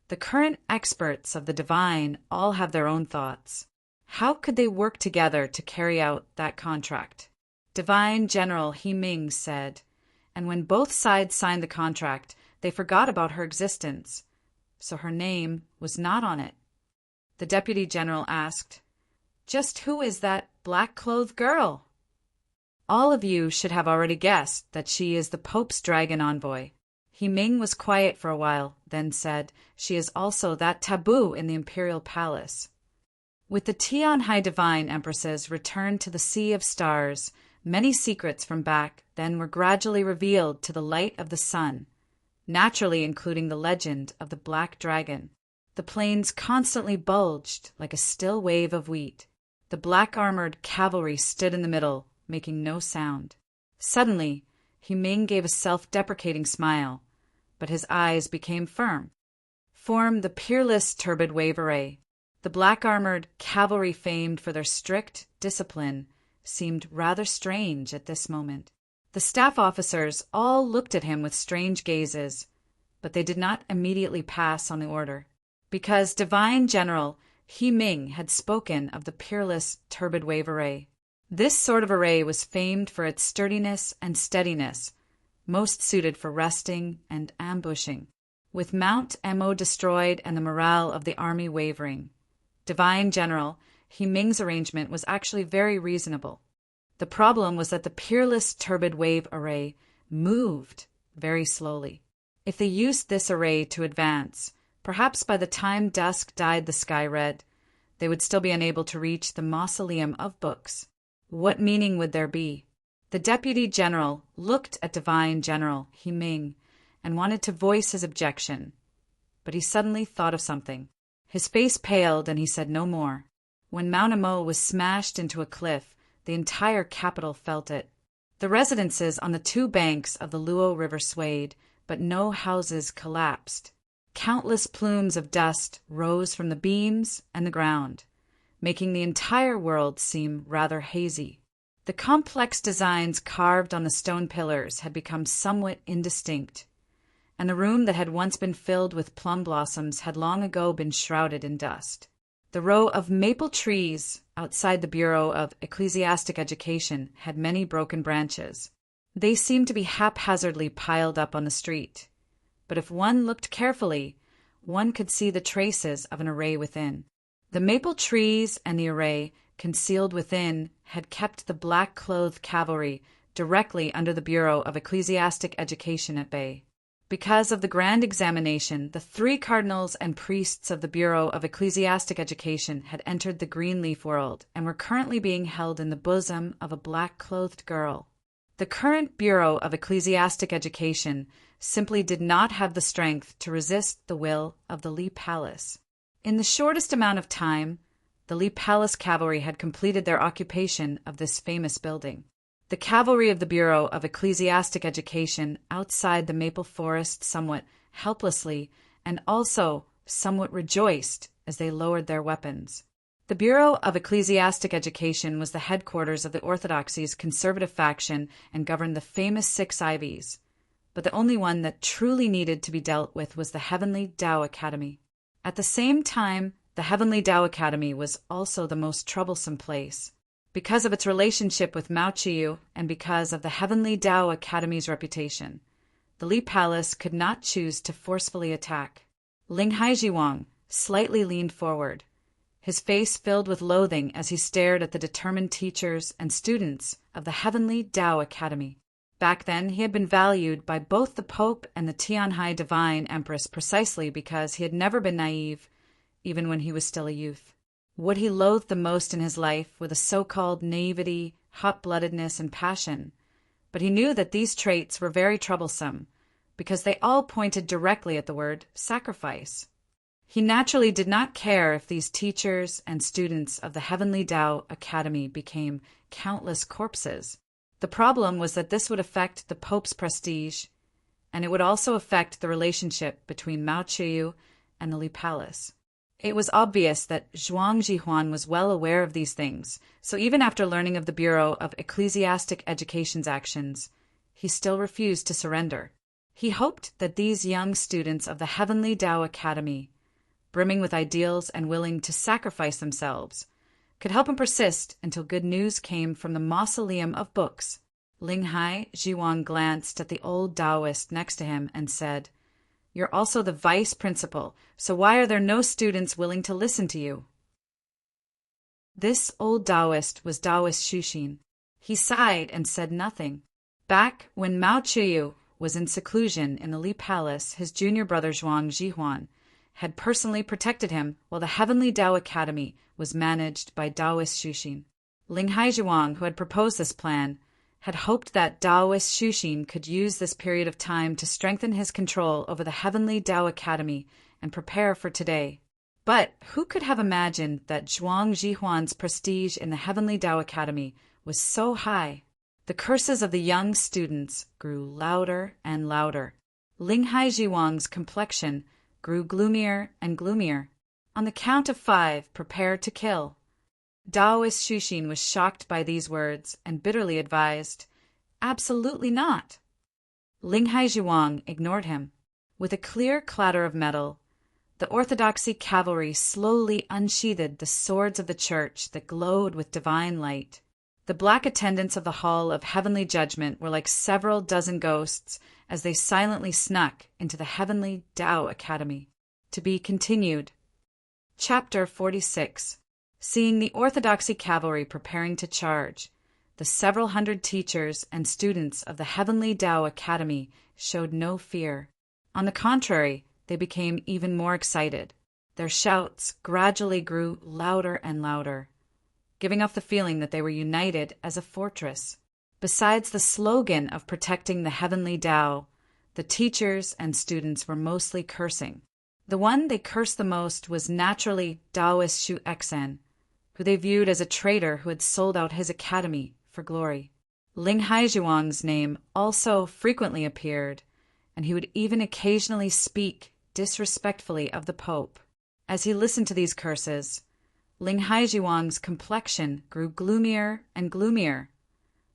The current experts of the divine all have their own thoughts. How could they work together to carry out that contract? Divine General He Ming said, and when both sides signed the contract, they forgot about her existence, so her name was not on it. The Deputy General asked, "Just who is that black-clothed girl?" "All of you should have already guessed that she is the Pope's dragon envoy." He Ming was quiet for a while, then said, "She is also that taboo in the imperial palace." With the Tian High Divine Empresses returned to the Sea of Stars, many secrets from back then were gradually revealed to the light of the sun, naturally including the legend of the Black Dragon. The plains constantly bulged like a still wave of wheat. The black-armored cavalry stood in the middle, making no sound. Suddenly, He Ming gave a self-deprecating smile, but his eyes became firm. Form the peerless turbid wave array. The black-armored cavalry, famed for their strict discipline, seemed rather strange at this moment. The staff officers all looked at him with strange gazes, but they did not immediately pass on the order, because Divine General He Ming had spoken of the peerless turbid wave array. This sort of array was famed for its sturdiness and steadiness, most suited for resting and ambushing. With Mount Mo destroyed and the morale of the army wavering, Divine General He Ming's arrangement was actually very reasonable. The problem was that the peerless turbid wave array moved very slowly. If they used this array to advance, perhaps by the time dusk dyed the sky red, they would still be unable to reach the mausoleum of books. What meaning would there be? The Deputy General looked at Divine General He Ming and wanted to voice his objection, but he suddenly thought of something. His face paled and he said no more. When Mount Mo was smashed into a cliff, the entire capital felt it. The residences on the 2 banks of the Luo River swayed, but no houses collapsed. Countless plumes of dust rose from the beams and the ground, making the entire world seem rather hazy. The complex designs carved on the stone pillars had become somewhat indistinct, and the room that had once been filled with plum blossoms had long ago been shrouded in dust. The row of maple trees outside the Bureau of Ecclesiastic Education had many broken branches. They seemed to be haphazardly piled up on the street, but if one looked carefully, one could see the traces of an array within. The maple trees and the array concealed within had kept the black-clothed cavalry directly under the Bureau of Ecclesiastic Education at bay. Because of the grand examination, the 3 cardinals and priests of the Bureau of Ecclesiastic Education had entered the Greenleaf world and were currently being held in the bosom of a black-clothed girl. The current Bureau of Ecclesiastic Education simply did not have the strength to resist the will of the Li Palace. In the shortest amount of time, the Li Palace cavalry had completed their occupation of this famous building. The cavalry of the Bureau of Ecclesiastic Education outside the maple forest somewhat helplessly and also somewhat rejoiced as they lowered their weapons. The Bureau of Ecclesiastic Education was the headquarters of the Orthodoxy's conservative faction and governed the famous 6 Ivies, but the only one that truly needed to be dealt with was the Heavenly Tao Academy. At the same time, the Heavenly Tao Academy was also the most troublesome place. Because of its relationship with Mao Qiu and because of the Heavenly Tao Academy's reputation, the Li Palace could not choose to forcefully attack. Ling Haijiwang slightly leaned forward, his face filled with loathing as he stared at the determined teachers and students of the Heavenly Tao Academy. Back then, he had been valued by both the Pope and the Tianhai Divine Empress precisely because he had never been naive, even when he was still a youth. What he loathed the most in his life were the so-called naivety, hot-bloodedness, and passion. But he knew that these traits were very troublesome, because they all pointed directly at the word sacrifice. He naturally did not care if these teachers and students of the Heavenly Tao Academy became countless corpses. The problem was that this would affect the Pope's prestige, and it would also affect the relationship between Mao Cheyu and the Li Palace. It was obvious that Zhuang Jihuan was well aware of these things, so even after learning of the Bureau of Ecclesiastic Education's actions, he still refused to surrender. He hoped that these young students of the Heavenly Tao Academy, brimming with ideals and willing to sacrifice themselves, could help him persist until good news came from the mausoleum of books. Linghai Jiwang glanced at the old Taoist next to him and said, "You're also the vice principal, so why are there no students willing to listen to you?" This old Taoist was Taoist Shuxin. He sighed and said nothing. Back when Mao Cheyu was in seclusion in the Li Palace, his junior brother Zhuang Jihuan had personally protected him while the Heavenly Tao Academy was managed by Taoist Shuxin. Linghai Zhuang, who had proposed this plan, had hoped that Taoist Shuxin could use this period of time to strengthen his control over the Heavenly Tao Academy and prepare for today. But who could have imagined that Zhuang Jihuan's prestige in the Heavenly Tao Academy was so high? The curses of the young students grew louder and louder. Linghai Jiwang's complexion grew gloomier and gloomier. On the count of 5, prepare to kill. Taoist Shuxin was shocked by these words and bitterly advised, "Absolutely not." Linghai Jiwang ignored him. With a clear clatter of metal, the orthodoxy cavalry slowly unsheathed the swords of the church that glowed with divine light. The black attendants of the Hall of Heavenly Judgment were like several dozen ghosts as they silently snuck into the Heavenly Tao Academy. To be continued. Chapter 46. Seeing the orthodoxy cavalry preparing to charge, the several hundred teachers and students of the Heavenly Tao Academy showed no fear. On the contrary, they became even more excited. Their shouts gradually grew louder and louder, giving off the feeling that they were united as a fortress. Besides the slogan of protecting the Heavenly Tao, the teachers and students were mostly cursing. The one they cursed the most was naturally Taoist Shu Exen, who they viewed as a traitor who had sold out his academy for glory. Linghai Zhuang's name also frequently appeared, and he would even occasionally speak disrespectfully of the Pope. As he listened to these curses, Linghai Zhuang's complexion grew gloomier and gloomier.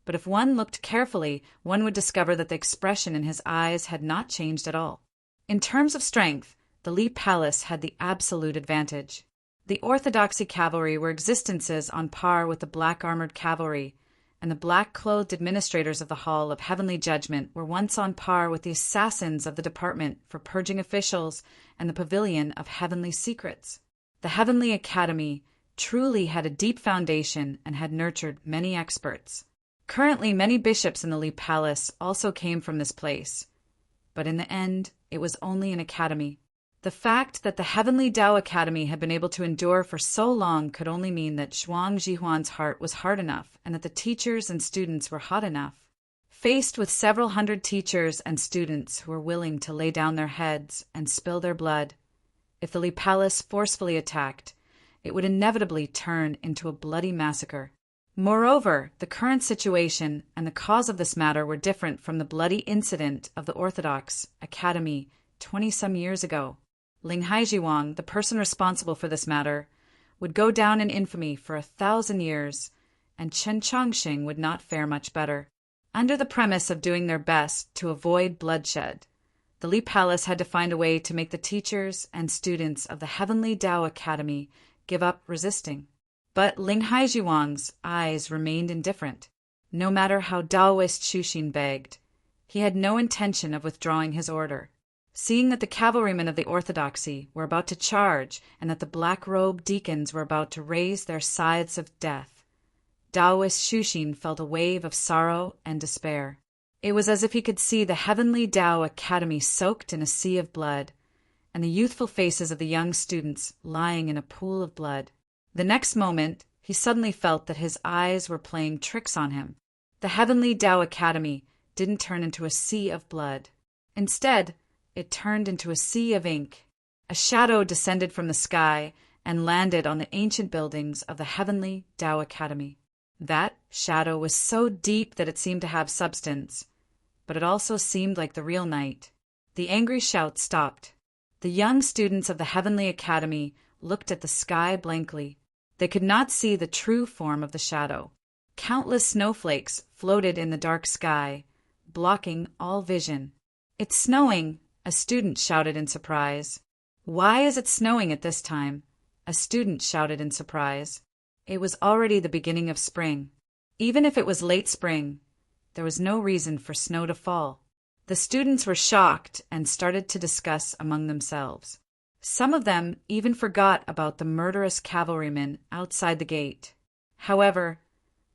But if one looked carefully, one would discover that the expression in his eyes had not changed at all. In terms of strength, the Li Palace had the absolute advantage. The orthodoxy cavalry were existences on par with the black-armored cavalry, and the black-clothed administrators of the Hall of Heavenly Judgment were once on par with the assassins of the Department for Purging Officials and the Pavilion of Heavenly Secrets. The Heavenly Academy truly had a deep foundation and had nurtured many experts. Currently, many bishops in the Li Palace also came from this place, but in the end, it was only an academy. The fact that the Heavenly Tao Academy had been able to endure for so long could only mean that Zhuang Jihuan's heart was hard enough and that the teachers and students were hot enough. Faced with several hundred teachers and students who were willing to lay down their heads and spill their blood, if the Li Palace forcefully attacked, it would inevitably turn into a bloody massacre. Moreover, the current situation and the cause of this matter were different from the bloody incident of the Orthodox Academy 20-some years ago. Linghai Jiwang, the person responsible for this matter, would go down in infamy for 1,000 years, and Chen Chongqing would not fare much better. Under the premise of doing their best to avoid bloodshed, the Li Palace had to find a way to make the teachers and students of the Heavenly Tao Academy give up resisting. But Linghai Jiwang's eyes remained indifferent. No matter how Taoist Shuxin begged, he had no intention of withdrawing his order. Seeing that the cavalrymen of the orthodoxy were about to charge and that the black-robed deacons were about to raise their scythes of death, Taoist Shuxin felt a wave of sorrow and despair. It was as if he could see the Heavenly Tao Academy soaked in a sea of blood, and the youthful faces of the young students lying in a pool of blood. The next moment, he suddenly felt that his eyes were playing tricks on him. The Heavenly Tao Academy didn't turn into a sea of blood. Instead, it turned into a sea of ink. A shadow descended from the sky and landed on the ancient buildings of the Heavenly Tao Academy. That shadow was so deep that it seemed to have substance, but it also seemed like the real night. The angry shout stopped. The young students of the Heavenly Academy looked at the sky blankly. They could not see the true form of the shadow. Countless snowflakes floated in the dark sky, blocking all vision. "It's snowing," a student shouted in surprise. "Why is it snowing at this time?" a student shouted in surprise. It was already the beginning of spring. Even if it was late spring, there was no reason for snow to fall. The students were shocked and started to discuss among themselves. Some of them even forgot about the murderous cavalrymen outside the gate. However,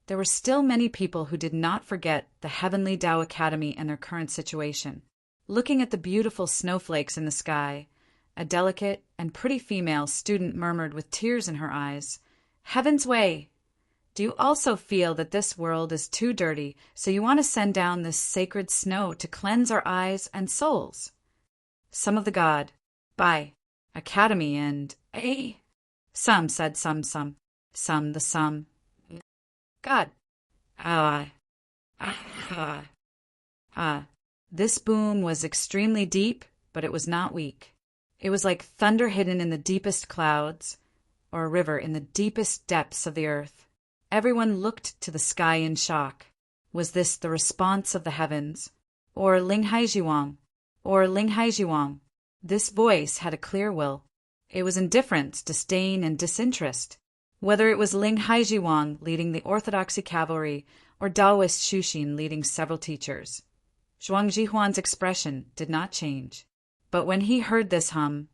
there were still many people who did not forget the Heavenly Tao Academy and their current situation. Looking at the beautiful snowflakes in the sky, a delicate and pretty female student murmured with tears in her eyes, "Heaven's way! Do you also feel that this world is too dirty, so you want to send down this sacred snow to cleanse our eyes and souls?" Some of the God, by, Academy and A. Some said some the some. God. This boom was extremely deep, but it was not weak. It was like thunder hidden in the deepest clouds, or a river in the deepest depths of the earth. Everyone looked to the sky in shock. Was this the response of the heavens? Or Linghai Jiwang? This voice had a clear will. It was indifference, disdain, and disinterest. Whether it was Linghai Jiwang leading the orthodoxy cavalry or Taoist Shushin leading several teachers, Zhuang Jihuan's expression did not change. But when he heard this hum,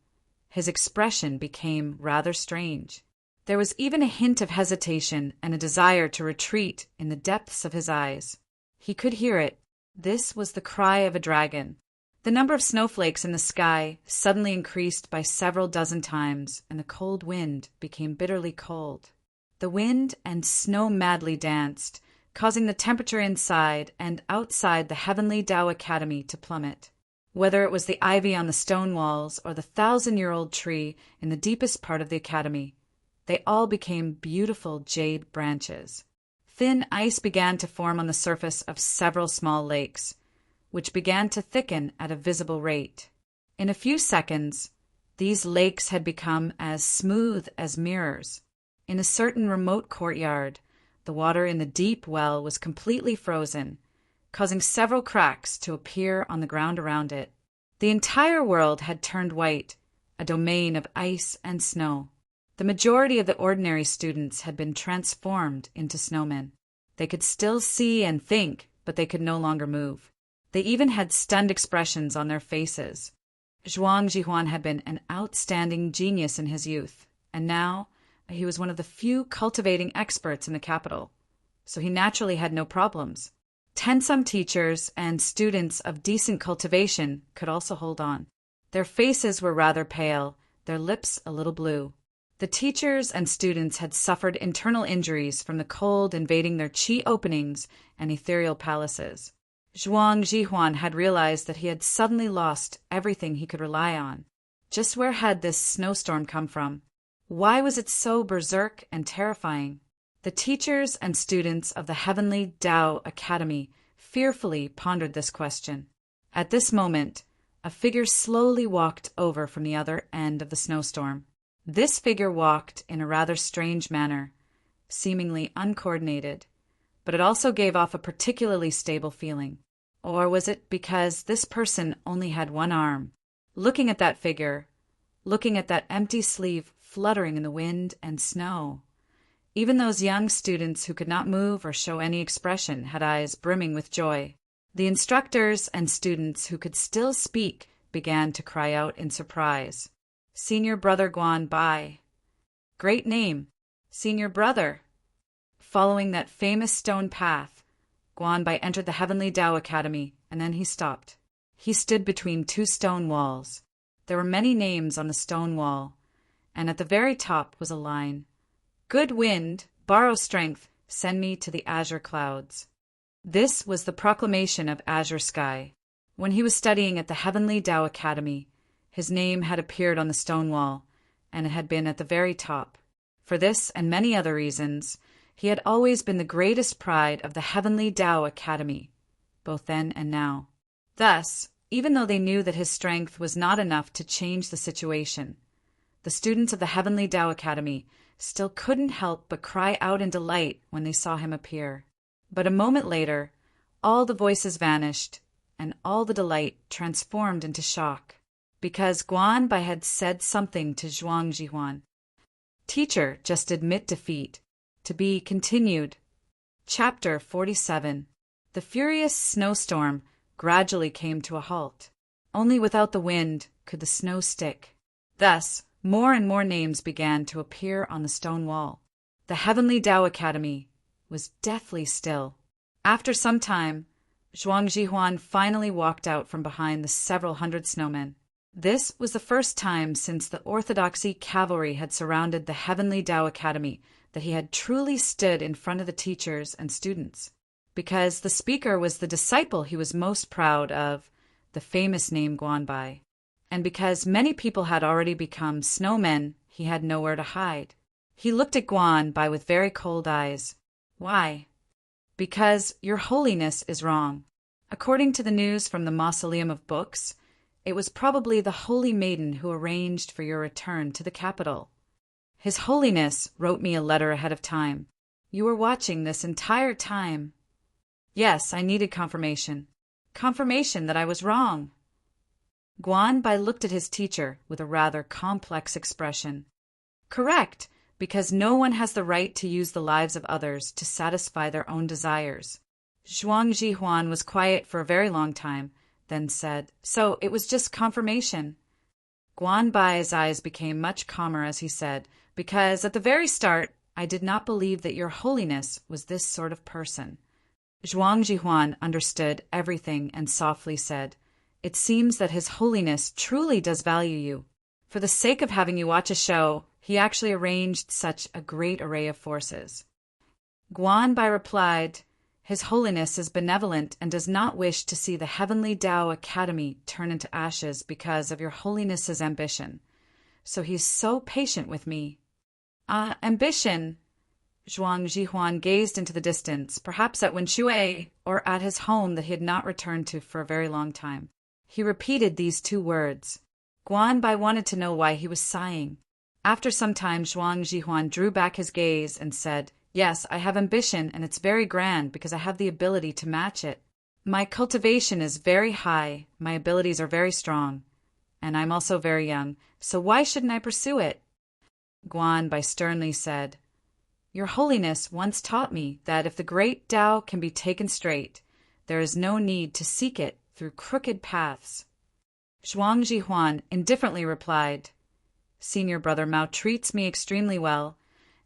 his expression became rather strange. There was even a hint of hesitation and a desire to retreat in the depths of his eyes. He could hear it. This was the cry of a dragon. The number of snowflakes in the sky suddenly increased by several dozen times, and the cold wind became bitterly cold. The wind and snow madly danced, causing the temperature inside and outside the Heavenly Tao Academy to plummet. Whether it was the ivy on the stone walls or the 1,000-year-old tree in the deepest part of the academy, they all became beautiful jade branches. Thin ice began to form on the surface of several small lakes, which began to thicken at a visible rate. In a few seconds, these lakes had become as smooth as mirrors. In a certain remote courtyard, the water in the deep well was completely frozen, causing several cracks to appear on the ground around it. The entire world had turned white, a domain of ice and snow. The majority of the ordinary students had been transformed into snowmen. They could still see and think, but they could no longer move. They even had stunned expressions on their faces. Zhuang Jihuan had been an outstanding genius in his youth, and now he was one of the few cultivating experts in the capital, so he naturally had no problems. Some teachers and students of decent cultivation could also hold on. Their faces were rather pale, their lips a little blue. The teachers and students had suffered internal injuries from the cold invading their chi openings and ethereal palaces. Zhuang Jihuan had realized that he had suddenly lost everything he could rely on. Just where had this snowstorm come from? Why was it so berserk and terrifying? The teachers and students of the Heavenly Tao Academy fearfully pondered this question. At this moment, a figure slowly walked over from the other end of the snowstorm. This figure walked in a rather strange manner, seemingly uncoordinated, but it also gave off a particularly stable feeling. Or was it because this person only had one arm? Looking at that figure, looking at that empty sleeve fluttering in the wind and snow, even those young students who could not move or show any expression had eyes brimming with joy. The instructors and students who could still speak began to cry out in surprise. "Senior Brother Guan Bai." "Great name, Senior Brother." Following that famous stone path, Guanbai entered the Heavenly Tao Academy, and then he stopped. He stood between two stone walls. There were many names on the stone wall, and at the very top was a line. Good wind, borrow strength, send me to the azure clouds. This was the proclamation of azure sky. When he was studying at the Heavenly Tao Academy, his name had appeared on the stone wall, and it had been at the very top. For this and many other reasons, he had always been the greatest pride of the Heavenly Tao Academy, both then and now. Thus, even though they knew that his strength was not enough to change the situation, the students of the Heavenly Tao Academy still couldn't help but cry out in delight when they saw him appear. But a moment later, all the voices vanished, and all the delight transformed into shock, because Guanbai had said something to Zhuang Jihuan. Teacher, just admit defeat. To be continued. Chapter 47. The furious snowstorm gradually came to a halt. Only without the wind could the snow stick. Thus, more and more names began to appear on the stone wall. The Heavenly Tao Academy was deathly still. After some time, Zhuang Jihuan finally walked out from behind the several hundred snowmen. This was the first time since the Orthodoxy cavalry had surrounded the Heavenly Tao Academy that he had truly stood in front of the teachers and students. Because the speaker was the disciple he was most proud of, the famous name Guanbai. And because many people had already become snowmen, he had nowhere to hide. He looked at Guanbai with very cold eyes. Why? Because your holiness is wrong. According to the news from the Mausoleum of Books, it was probably the Holy Maiden who arranged for your return to the capital. His Holiness wrote me a letter ahead of time. You were watching this entire time. Yes, I needed confirmation. Confirmation that I was wrong. Guanbai looked at his teacher with a rather complex expression. Correct, because no one has the right to use the lives of others to satisfy their own desires. Zhuang Jihuan was quiet for a very long time, then said, So it was just confirmation. Guanbai's eyes became much calmer as he said, Because at the very start, I did not believe that your holiness was this sort of person. Zhuang Jihuan understood everything and softly said, It seems that his holiness truly does value you. For the sake of having you watch a show, he actually arranged such a great array of forces. Guanbai replied, His Holiness is benevolent and does not wish to see the Heavenly Tao Academy turn into ashes because of your Holiness's ambition. So he's so patient with me. Ambition. Zhuang Jihuan gazed into the distance, perhaps at Wenshui, or at his home that he had not returned to for a very long time. He repeated these two words. Guanbai wanted to know why he was sighing. After some time, Zhuang Jihuan drew back his gaze and said, Yes, I have ambition, and it's very grand because I have the ability to match it. My cultivation is very high, my abilities are very strong, and I'm also very young, so why shouldn't I pursue it? Guanbai sternly said, Your Holiness once taught me that if the great Tao can be taken straight, there is no need to seek it through crooked paths. Zhuang Jihuan indifferently replied, Senior brother Mao treats me extremely well,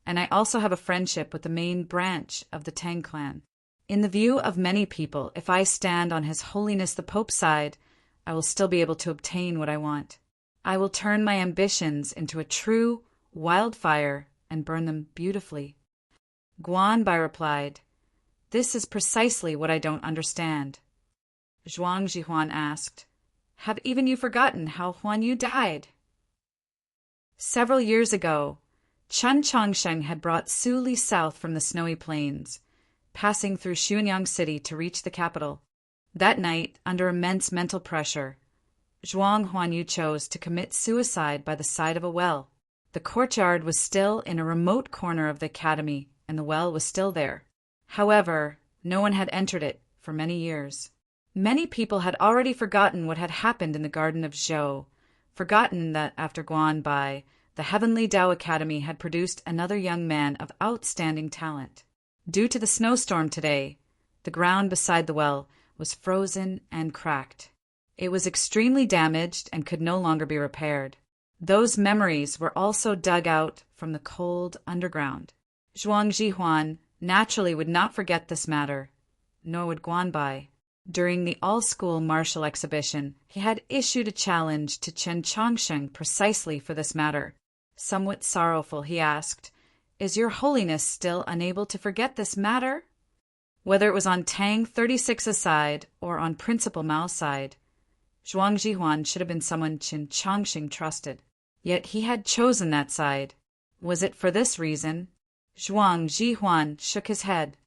and I also have a friendship with the main branch of the Tang clan. In the view of many people, if I stand on His Holiness the Pope's side, I will still be able to obtain what I want. I will turn my ambitions into a true wildfire and burn them beautifully. Guanbai replied, This is precisely what I don't understand. Zhuang Jihuan asked, Have even you forgotten how Huan Yu died? Several years ago, Chen Chongsheng had brought Su Li south from the snowy plains, passing through Xuanyang City to reach the capital. That night, under immense mental pressure, Zhuang Huanyu chose to commit suicide by the side of a well. The courtyard was still in a remote corner of the academy, and the well was still there. However, no one had entered it for many years. Many people had already forgotten what had happened in the Garden of Zhou, forgotten that after Guanbai, the Heavenly Tao Academy had produced another young man of outstanding talent. Due to the snowstorm today, the ground beside the well was frozen and cracked. It was extremely damaged and could no longer be repaired. Those memories were also dug out from the cold underground. Zhuang Jihuan naturally would not forget this matter, nor would Guanbai. During the all-school martial exhibition, he had issued a challenge to Chen Chongsheng precisely for this matter. Somewhat sorrowful, he asked, "Is your holiness still unable to forget this matter?" Whether it was on Tang 36's side or on Principal Mao's side, Zhuang Jihuan should have been someone Chen Chongsheng trusted. Yet he had chosen that side. Was it for this reason? Zhuang Jihuan shook his head.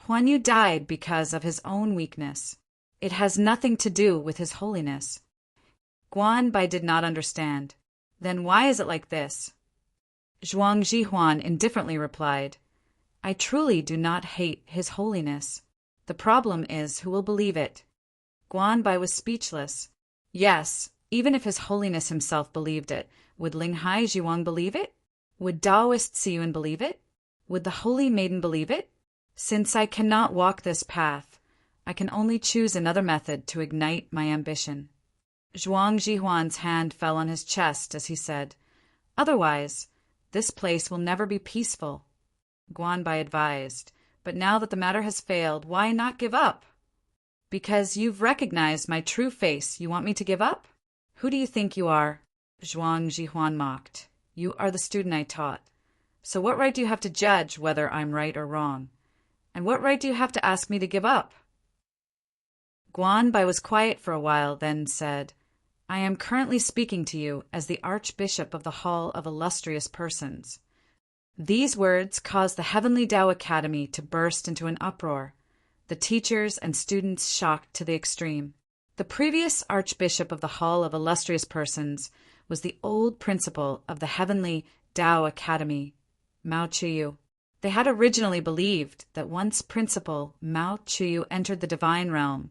Huan Yu died because of his own weakness. It has nothing to do with his holiness. Guanbai did not understand. Then why is it like this? Zhuang Jihuan indifferently replied, "I truly do not hate his holiness. The problem is who will believe it." Guanbai was speechless. Yes, even if his holiness himself believed it, would Linghai Zhiwang believe it? Would Taoist Siyun believe it? Would the Holy Maiden believe it? Since I cannot walk this path, I can only choose another method to ignite my ambition. Zhuang Jihuan's hand fell on his chest as he said, "Otherwise, this place will never be peaceful." Guanbai advised, "But now that the matter has failed, why not give up?" "Because you've recognized my true face, you want me to give up? Who do you think you are?" Zhuang Jihuan mocked. "You are the student I taught. So what right do you have to judge whether I'm right or wrong? And what right do you have to ask me to give up?" Guanbai was quiet for a while, then said, "I am currently speaking to you as the Archbishop of the Hall of Illustrious Persons." These words caused the Heavenly Tao Academy to burst into an uproar, the teachers and students shocked to the extreme. The previous Archbishop of the Hall of Illustrious Persons was the old principal of the Heavenly Tao Academy, Mao Chuyu. They had originally believed that once Principal Mao Chuyu entered the divine realm,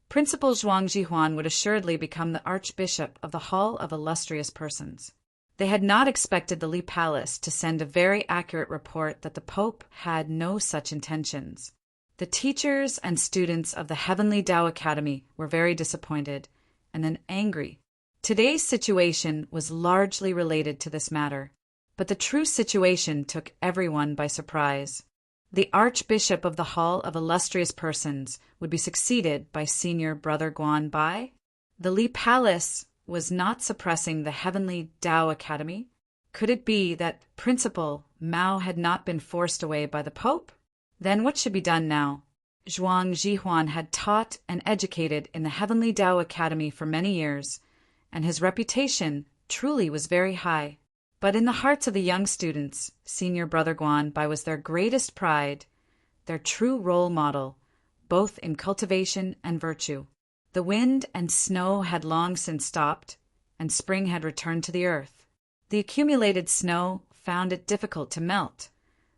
Principal Zhuang Jihuan would assuredly become the Archbishop of the Hall of Illustrious Persons. They had not expected the Li Palace to send a very accurate report that the Pope had no such intentions. The teachers and students of the Heavenly Tao Academy were very disappointed and then angry. Today's situation was largely related to this matter, but the true situation took everyone by surprise. The Archbishop of the Hall of Illustrious Persons would be succeeded by Senior Brother Guanbai. The Li Palace was not suppressing the Heavenly Tao Academy. Could it be that Principal Mao had not been forced away by the Pope? Then what should be done now? Zhuang Jihuan had taught and educated in the Heavenly Tao Academy for many years, and his reputation truly was very high. But in the hearts of the young students, Senior Brother Guanbai was their greatest pride, their true role model, both in cultivation and virtue. The wind and snow had long since stopped, and spring had returned to the earth. The accumulated snow found it difficult to melt,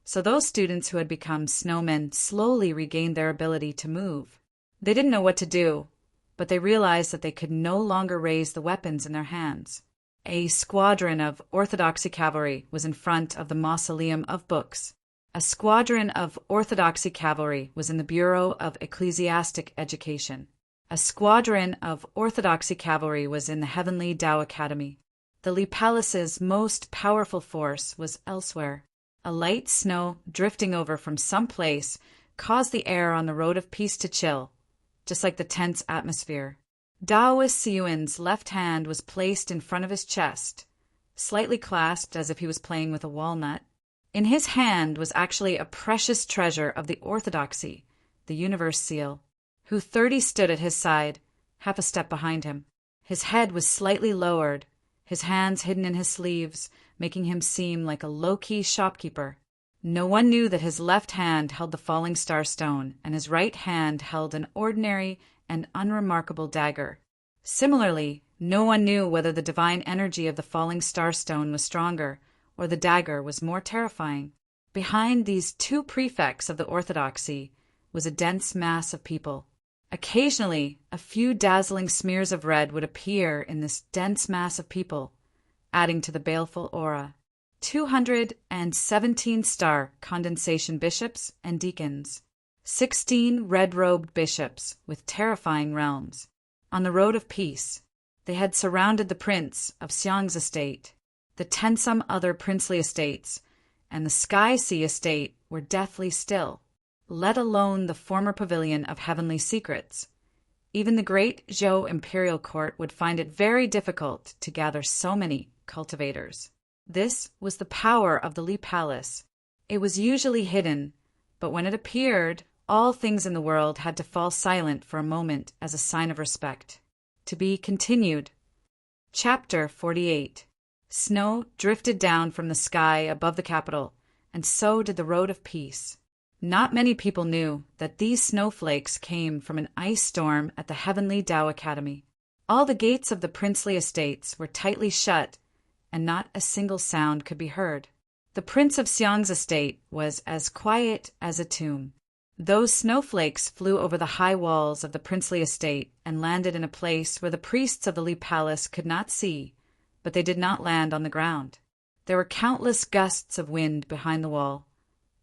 so those students who had become snowmen slowly regained their ability to move. They didn't know what to do, but they realized that they could no longer raise the weapons in their hands. A squadron of Orthodoxy cavalry was in front of the Mausoleum of Books. A squadron of Orthodoxy cavalry was in the Bureau of Ecclesiastic Education. A squadron of Orthodoxy cavalry was in the Heavenly Tao Academy. The Li Palace's most powerful force was elsewhere. A light snow drifting over from some place caused the air on the road of peace to chill, just like the tense atmosphere. Taoist Siyuan's left hand was placed in front of his chest, slightly clasped as if he was playing with a walnut. In his hand was actually a precious treasure of the orthodoxy, the universe seal. Hu 30 stood at his side, half a step behind him. His head was slightly lowered, his hands hidden in his sleeves, making him seem like a low-key shopkeeper. No one knew that his left hand held the falling star stone, and his right hand held an ordinary and unremarkable dagger. Similarly, no one knew whether the divine energy of the falling star stone was stronger, or the dagger was more terrifying. Behind these two prefects of the orthodoxy was a dense mass of people. Occasionally, a few dazzling smears of red would appear in this dense mass of people, adding to the baleful aura. 217 star condensation bishops and deacons. 16 red-robed bishops with terrifying realms. On the road of peace, they had surrounded the prince of Xiang's estate. The 10-some other princely estates and the Sky Sea estate were deathly still. let alone the former pavilion of heavenly secrets. Even the great Zhou imperial court would find it very difficult to gather so many cultivators. This was the power of the Li Palace. It was usually hidden, but when it appeared, all things in the world had to fall silent for a moment as a sign of respect. To be continued. Chapter 48. Snow drifted down from the sky above the capital, and so did the Road of Peace. Not many people knew that these snowflakes came from an ice storm at the Heavenly Tao Academy. All the gates of the princely estates were tightly shut, and not a single sound could be heard. The Prince of Xiang's estate was as quiet as a tomb. Those snowflakes flew over the high walls of the princely estate and landed in a place where the priests of the Li Palace could not see, but they did not land on the ground. There were countless gusts of wind behind the wall,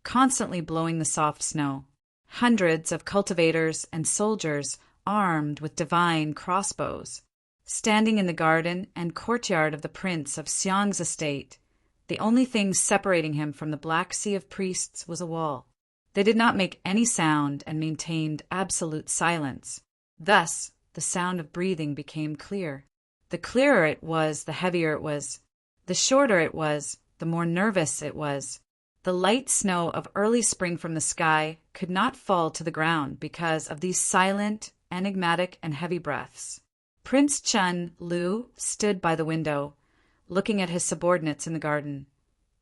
constantly blowing the soft snow. Hundreds of cultivators and soldiers armed with divine crossbows, standing in the garden and courtyard of the Prince of Xiang's estate. The only thing separating him from the black sea of priests was a wall. They did not make any sound and maintained absolute silence. Thus, the sound of breathing became clear. The clearer it was, the heavier it was. The shorter it was, the more nervous it was. The light snow of early spring from the sky could not fall to the ground because of these silent, enigmatic, and heavy breaths. Prince Chen Lu stood by the window, looking at his subordinates in the garden,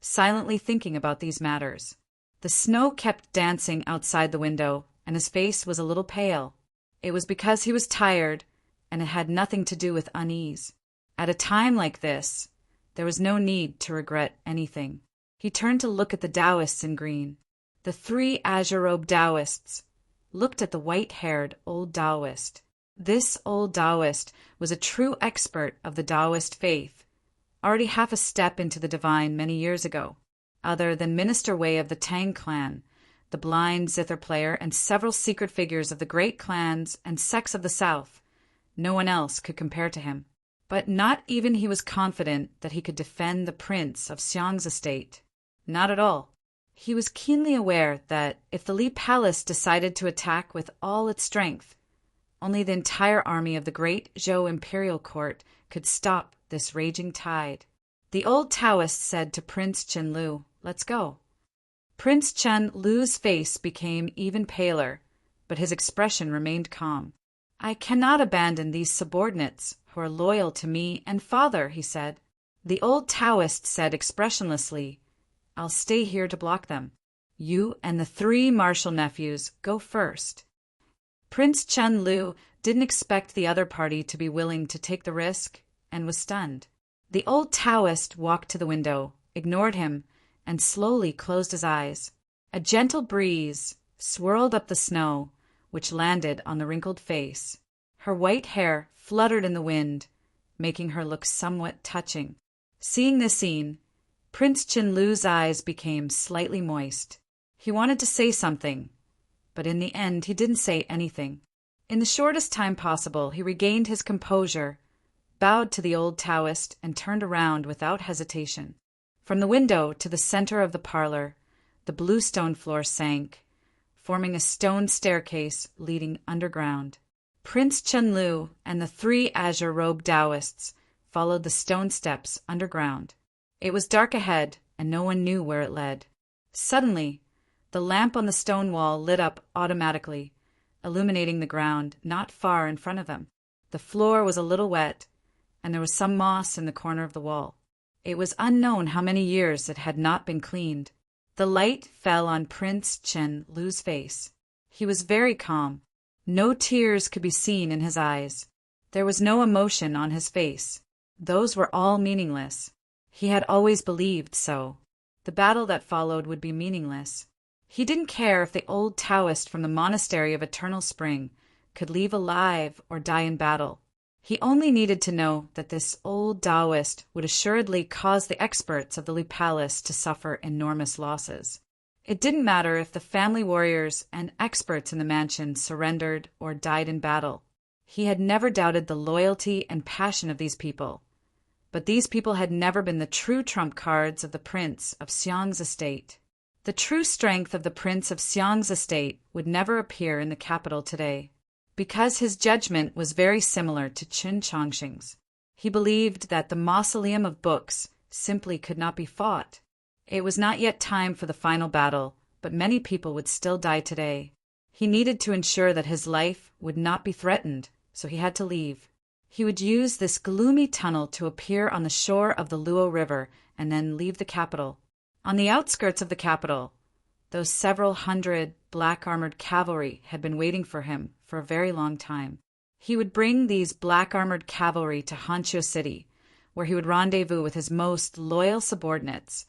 silently thinking about these matters. The snow kept dancing outside the window, and his face was a little pale. It was because he was tired, and it had nothing to do with unease. At a time like this, there was no need to regret anything. He turned to look at the Taoists in green. The 3 azure-robed Taoists looked at the white-haired old Taoist. This old Taoist was a true expert of the Taoist faith, already half a step into the divine many years ago. Other than Minister Wei of the Tang clan, the blind zither player, and several secret figures of the great clans and sects of the south, no one else could compare to him. But not even he was confident that he could defend the Prince of Xiang's estate. Not at all. He was keenly aware that if the Li Palace decided to attack with all its strength, only the entire army of the great Zhou imperial court could stop this raging tide. The old Taoist said to Prince Chen Lu, "Let's go." Prince Chen Lu's face became even paler, but his expression remained calm. "I cannot abandon these subordinates who are loyal to me and father," he said. The old Taoist said expressionlessly, "I'll stay here to block them. You and the 3 martial nephews go first." Prince Chen Lu didn't expect the other party to be willing to take the risk and was stunned. The old Taoist walked to the window, ignored him, and slowly closed his eyes. A gentle breeze swirled up the snow, which landed on the wrinkled face. Her white hair fluttered in the wind, making her look somewhat touching. Seeing this scene, Prince Chen Lu's eyes became slightly moist. He wanted to say something, but in the end he didn't say anything. In the shortest time possible, he regained his composure, bowed to the old Taoist, and turned around without hesitation. From the window to the center of the parlor, the blue stone floor sank, forming a stone staircase leading underground. Prince Chen Lu and the 3 azure-robed Taoists followed the stone steps underground. It was dark ahead, and no one knew where it led. Suddenly, the lamp on the stone wall lit up automatically, illuminating the ground not far in front of them. The floor was a little wet, and there was some moss in the corner of the wall. It was unknown how many years it had not been cleaned. The light fell on Prince Chen Lu's face. He was very calm. No tears could be seen in his eyes. There was no emotion on his face. Those were all meaningless. He had always believed so. The battle that followed would be meaningless. He didn't care if the old Taoist from the Monastery of Eternal Spring could leave alive or die in battle. He only needed to know that this old Taoist would assuredly cause the experts of the Li Palace to suffer enormous losses. It didn't matter if the family warriors and experts in the mansion surrendered or died in battle. He had never doubted the loyalty and passion of these people. But these people had never been the true trump cards of the Prince of Xiang's estate. The true strength of the Prince of Xiang's estate would never appear in the capital today, because his judgment was very similar to Qin Chongqing's. He believed that the mausoleum of books simply could not be fought. It was not yet time for the final battle, but many people would still die today. He needed to ensure that his life would not be threatened, so he had to leave. He would use this gloomy tunnel to appear on the shore of the Luo River and then leave the capital. On the outskirts of the capital, those several hundred black-armored cavalry had been waiting for him for a very long time. He would bring these black-armored cavalry to Hanqiu City, where he would rendezvous with his most loyal subordinates,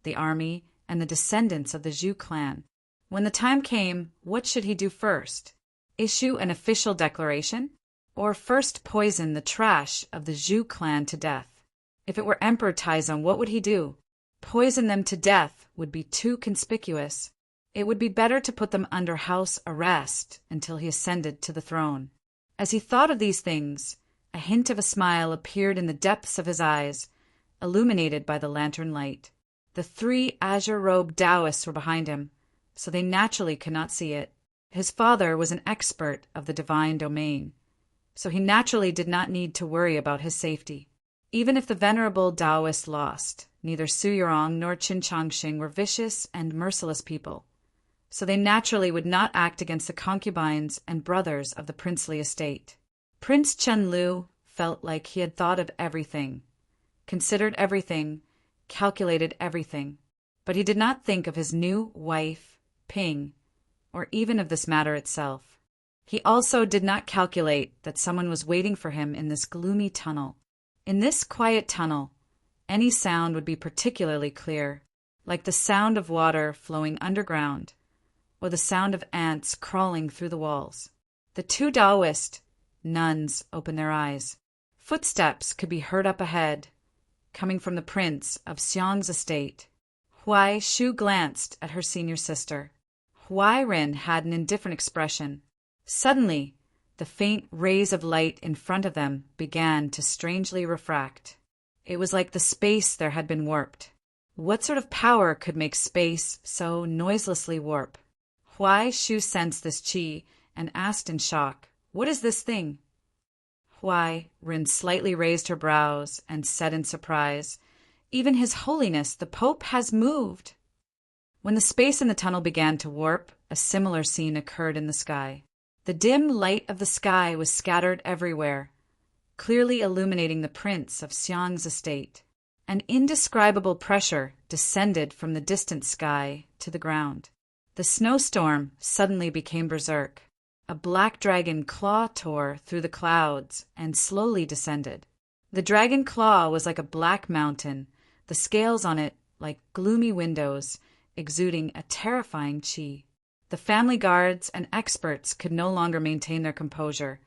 the army and the descendants of the Zhu clan. When the time came, what should he do first? Issue an official declaration? Or first poison the trash of the Zhu clan to death? If it were Emperor Taizong, what would he do? Poison them to death would be too conspicuous. It would be better to put them under house arrest until he ascended to the throne. As he thought of these things, a hint of a smile appeared in the depths of his eyes, illuminated by the lantern light. The 3 azure-robed Taoists were behind him, so they naturally could not see it. His father was an expert of the divine domain, so he naturally did not need to worry about his safety. Even if the venerable Taoists lost, neither Su Yurong nor Qin Chongqing were vicious and merciless people, so they naturally would not act against the concubines and brothers of the princely estate. Prince Chen Lu felt like he had thought of everything, considered everything, calculated everything, but he did not think of his new wife, Ping, or even of this matter itself. He also did not calculate that someone was waiting for him in this gloomy tunnel. In this quiet tunnel, any sound would be particularly clear, like the sound of water flowing underground, or the sound of ants crawling through the walls. The 2 Taoist nuns opened their eyes. Footsteps could be heard up ahead, coming from the Prince of Xiang's estate. Huai Shu glanced at her senior sister. Huai Rin had an indifferent expression. Suddenly, the faint rays of light in front of them began to strangely refract. It was like the space there had been warped. What sort of power could make space so noiselessly warp? Huai Shu sensed this qi and asked in shock, "What is this thing?" Huai Rin slightly raised her brows and said in surprise, "Even His Holiness, the Pope, has moved." When the space in the tunnel began to warp, a similar scene occurred in the sky. The dim light of the sky was scattered everywhere, clearly illuminating the Prince of Xiang's estate. An indescribable pressure descended from the distant sky to the ground. The snowstorm suddenly became berserk. A black dragon claw tore through the clouds and slowly descended. The dragon claw was like a black mountain, the scales on it like gloomy windows, exuding a terrifying qi. The family guards and experts could no longer maintain their composure,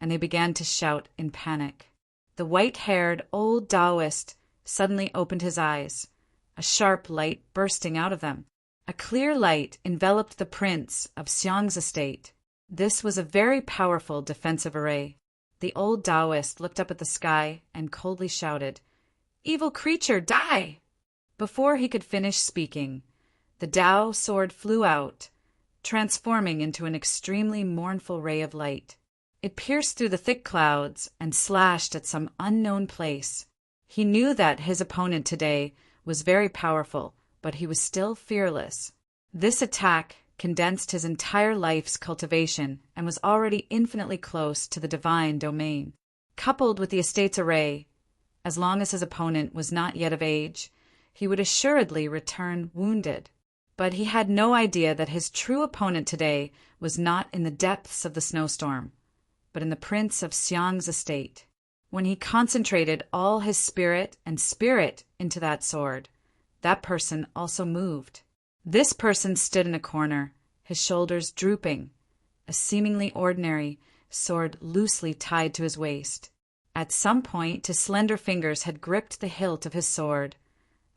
and they began to shout in panic. The white-haired old Taoist suddenly opened his eyes, a sharp light bursting out of them. A clear light enveloped the Prince of Xiang's estate. This was a very powerful defensive array. The old Taoist looked up at the sky and coldly shouted, "Evil creature, die!" Before he could finish speaking, the Tao sword flew out, transforming into an extremely mournful ray of light. It pierced through the thick clouds and slashed at some unknown place. He knew that his opponent today was very powerful, but he was still fearless. This attack condensed his entire life's cultivation and was already infinitely close to the divine domain. Coupled with the estate's array, as long as his opponent was not yet of age, he would assuredly return wounded. But he had no idea that his true opponent today was not in the depths of the snowstorm, but in the Prince of Xiang's estate. When he concentrated all his spirit into that sword, that person also moved. This person stood in a corner, his shoulders drooping, a seemingly ordinary sword loosely tied to his waist. At some point, his slender fingers had gripped the hilt of his sword,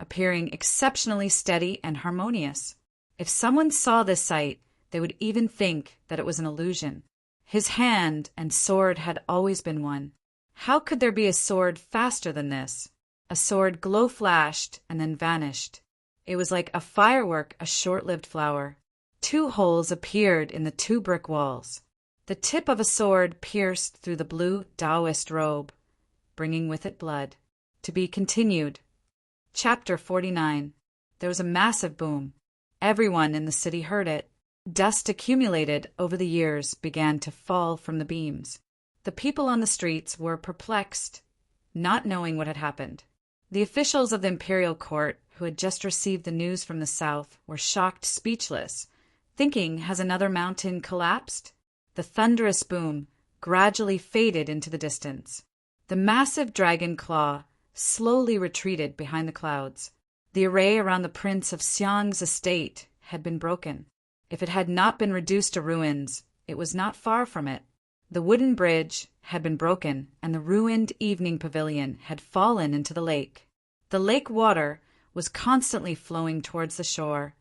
appearing exceptionally steady and harmonious. If someone saw this sight, they would even think that it was an illusion. His hand and sword had always been one. How could there be a sword faster than this? A sword glow-flashed and then vanished. It was like a firework, a short-lived flower. 2 holes appeared in the 2 brick walls. The tip of a sword pierced through the blue Taoist robe, bringing with it blood. To be continued. Chapter 49. There was a massive boom. Everyone in the city heard it. Dust accumulated over the years began to fall from the beams. The people on the streets were perplexed, not knowing what had happened. The officials of the imperial court, who had just received the news from the south, were shocked speechless, thinking, has another mountain collapsed? The thunderous boom gradually faded into the distance. The massive dragon claw slowly retreated behind the clouds. The array around the Prince of Xiang's estate had been broken. If it had not been reduced to ruins, it was not far from it. The wooden bridge had been broken, and the ruined evening pavilion had fallen into the lake. The lake water was constantly flowing towards the shore,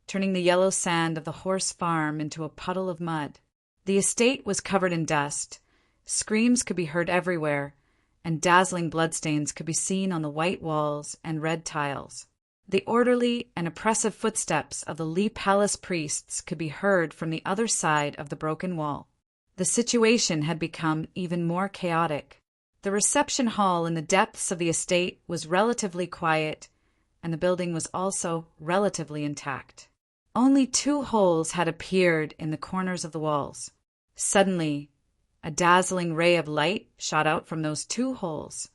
turning the yellow sand of the horse farm into a puddle of mud. The estate was covered in dust. Screams could be heard everywhere, and dazzling bloodstains could be seen on the white walls and red tiles. The orderly and oppressive footsteps of the Li Palace priests could be heard from the other side of the broken wall. The situation had become even more chaotic. The reception hall in the depths of the estate was relatively quiet, and the building was also relatively intact. Only 2 holes had appeared in the corners of the walls. Suddenly, a dazzling ray of light shot out from those 2 holes,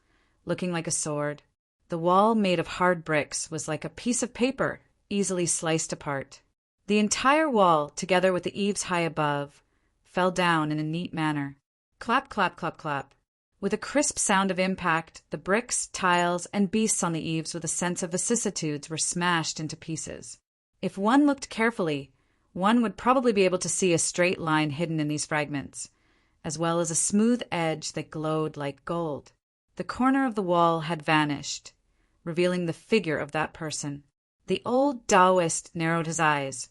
looking like a sword. The wall, made of hard bricks, was like a piece of paper, easily sliced apart. The entire wall, together with the eaves high above, fell down in a neat manner. Clap, clap, clap, clap. With a crisp sound of impact, the bricks, tiles, and beasts on the eaves with a sense of vicissitudes were smashed into pieces. If one looked carefully, one would probably be able to see a straight line hidden in these fragments, as well as a smooth edge that glowed like gold. The corner of the wall had vanished, revealing the figure of that person. The old Taoist narrowed his eyes,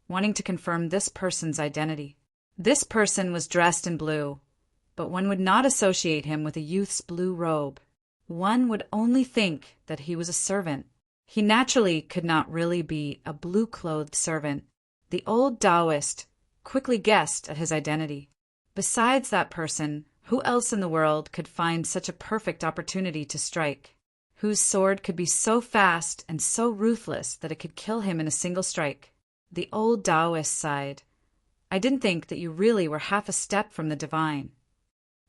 wanting to confirm this person's identity. This person was dressed in blue, but one would not associate him with a youth's blue robe. One would only think that he was a servant. He naturally could not really be a blue-clothed servant. The old Taoist quickly guessed at his identity. Besides that person, who else in the world could find such a perfect opportunity to strike? Whose sword could be so fast and so ruthless that it could kill him in a single strike? The old Taoist sighed. I didn't think that you really were half a step from the divine.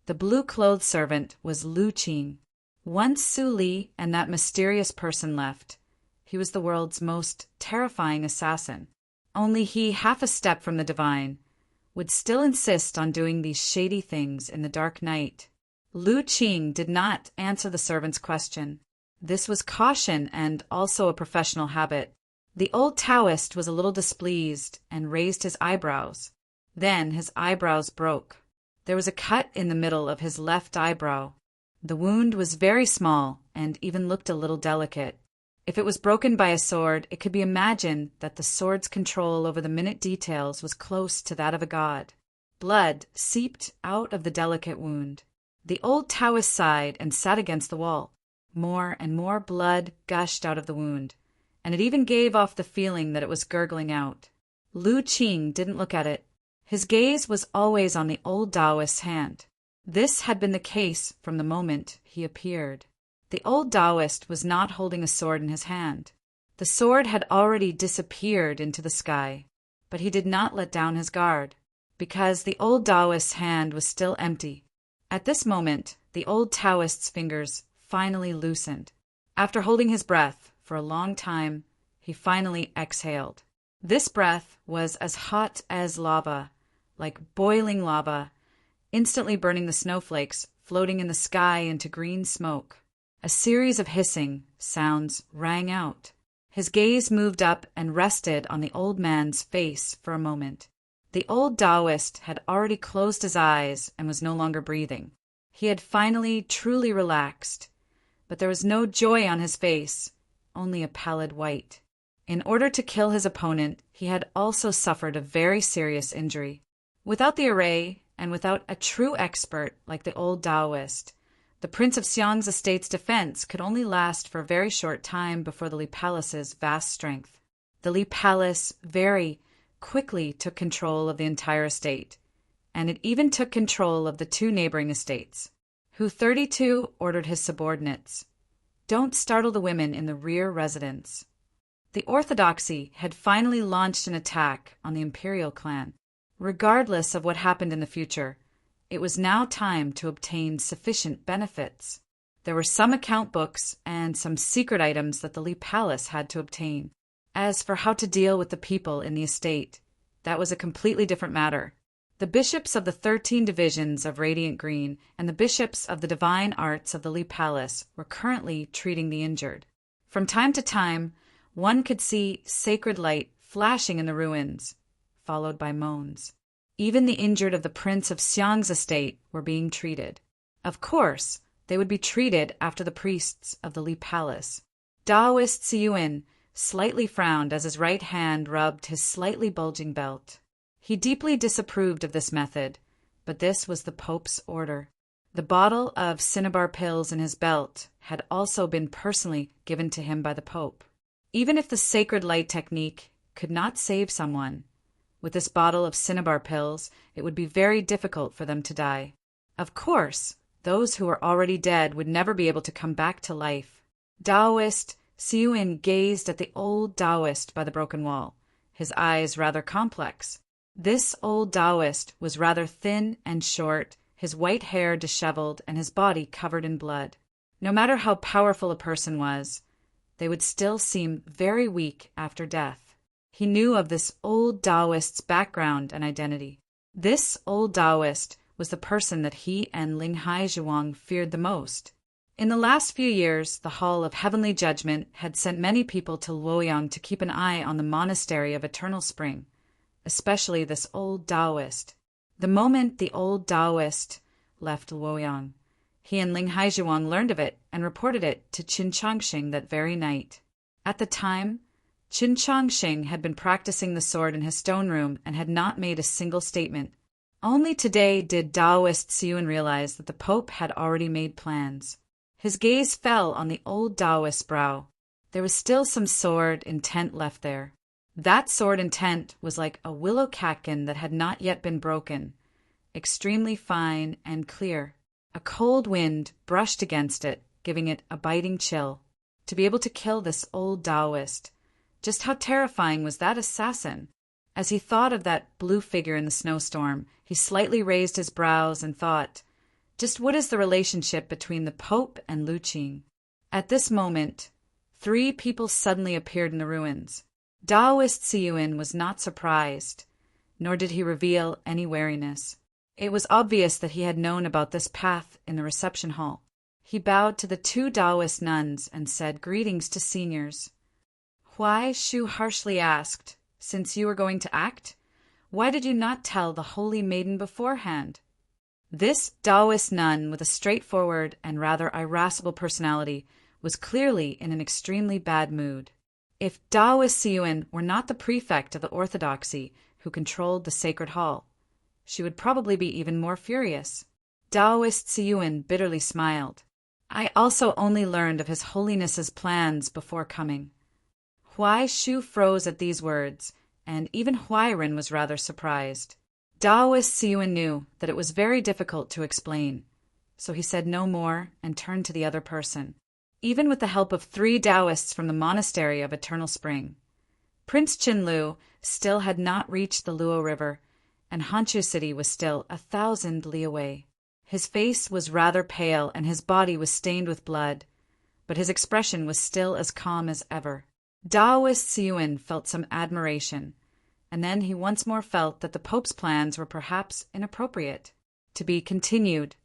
The blue-clothed servant was Lu Qing. Once Su Li and that mysterious person left, he was the world's most terrifying assassin. Only he, half a step from the divine, would still insist on doing these shady things in the dark night. Lu Qing did not answer the servant's question. This was caution and also a professional habit. The old Taoist was a little displeased and raised his eyebrows. Then his eyebrows broke. There was a cut in the middle of his left eyebrow. The wound was very small and even looked a little delicate. If it was broken by a sword, it could be imagined that the sword's control over the minute details was close to that of a god. Blood seeped out of the delicate wound. The old Taoist sighed and sat against the wall. More and more blood gushed out of the wound, and it even gave off the feeling that it was gurgling out. Lu Qing didn't look at it. His gaze was always on the old Taoist's hand. This had been the case from the moment he appeared. The old Taoist was not holding a sword in his hand. The sword had already disappeared into the sky, but he did not let down his guard, because the old Taoist's hand was still empty. At this moment, the old Taoist's fingers finally loosened. After holding his breath for a long time, he finally exhaled. This breath was as hot as lava, like boiling lava, instantly burning the snowflakes floating in the sky into green smoke. A series of hissing sounds rang out. His gaze moved up and rested on the old man's face for a moment. The old Taoist had already closed his eyes and was no longer breathing. He had finally truly relaxed, but there was no joy on his face, only a pallid white. In order to kill his opponent, he had also suffered a very serious injury. Without the array, and without a true expert like the old Taoist, The Prince of Xiang's estate's defense could only last for a very short time before the Li Palace's vast strength. The Li Palace very quickly took control of the entire estate, and it even took control of the two neighboring estates. Hu 32 ordered his subordinates, "Don't startle the women in the rear residence." The orthodoxy had finally launched an attack on the imperial clan. Regardless of what happened in the future, it was now time to obtain sufficient benefits. There were some account books and some secret items that the Li Palace had to obtain. As for how to deal with the people in the estate, that was a completely different matter. The bishops of the 13 divisions of Radiant Green and the bishops of the divine arts of the Li Palace were currently treating the injured. From time to time, one could see sacred light flashing in the ruins, followed by moans. Even the injured of the Prince of Xiang's estate were being treated. Of course, they would be treated after the priests of the Li Palace. Taoist Siyuan slightly frowned as his right hand rubbed his slightly bulging belt. He deeply disapproved of this method, but this was the Pope's order. The bottle of cinnabar pills in his belt had also been personally given to him by the Pope. Even if the sacred light technique could not save someone, with this bottle of cinnabar pills, it would be very difficult for them to die. Of course, those who were already dead would never be able to come back to life. Taoist Siyuan gazed at the old Taoist by the broken wall, his eyes rather complex. This old Taoist was rather thin and short, his white hair disheveled and his body covered in blood. No matter how powerful a person was, they would still seem very weak after death. He knew of this old Taoist's background and identity. This old Taoist was the person that he and Linghai Zhuang feared the most. In the last few years, the Hall of Heavenly Judgment had sent many people to Luoyang to keep an eye on the Monastery of Eternal Spring, especially this old Taoist. The moment the old Taoist left Luoyang, he and Linghai Zhuang learned of it and reported it to Qin Changxing that very night. At the time, Qin Changxing had been practicing the sword in his stone room and had not made a single statement. Only today did Taoist Siyuan realize that the Pope had already made plans. His gaze fell on the old Taoist's brow. There was still some sword intent left there. That sword intent was like a willow catkin that had not yet been broken, extremely fine and clear. A cold wind brushed against it, giving it a biting chill. To be able to kill this old Taoist, just how terrifying was that assassin? As he thought of that blue figure in the snowstorm, he slightly raised his brows and thought, just what is the relationship between the Pope and Lu Qing? At this moment, 3 people suddenly appeared in the ruins. Taoist Siyuan was not surprised, nor did he reveal any wariness. It was obvious that he had known about this path in the reception hall. He bowed to the 2 Taoist nuns and said, "Greetings to seniors." Huai Shu harshly asked, "Since you were going to act, why did you not tell the holy maiden beforehand?" This Taoist nun, with a straightforward and rather irascible personality, was clearly in an extremely bad mood. If Taoist Siyuan were not the prefect of the orthodoxy who controlled the sacred hall, she would probably be even more furious. Taoist Siyuan bitterly smiled. "I also only learned of His Holiness's plans before coming." Huai Shu froze at these words, and even Huairen was rather surprised. Taoist Siyuan knew that it was very difficult to explain, so he said no more and turned to the other person. Even with the help of 3 Taoists from the Monastery of Eternal Spring, Prince Qinlu still had not reached the Luo River, and Hanchu City was still 1,000 li away. His face was rather pale and his body was stained with blood, but his expression was still as calm as ever. Taoist Siyuan felt some admiration, and then he once more felt that the Pope's plans were perhaps inappropriate. To be continued.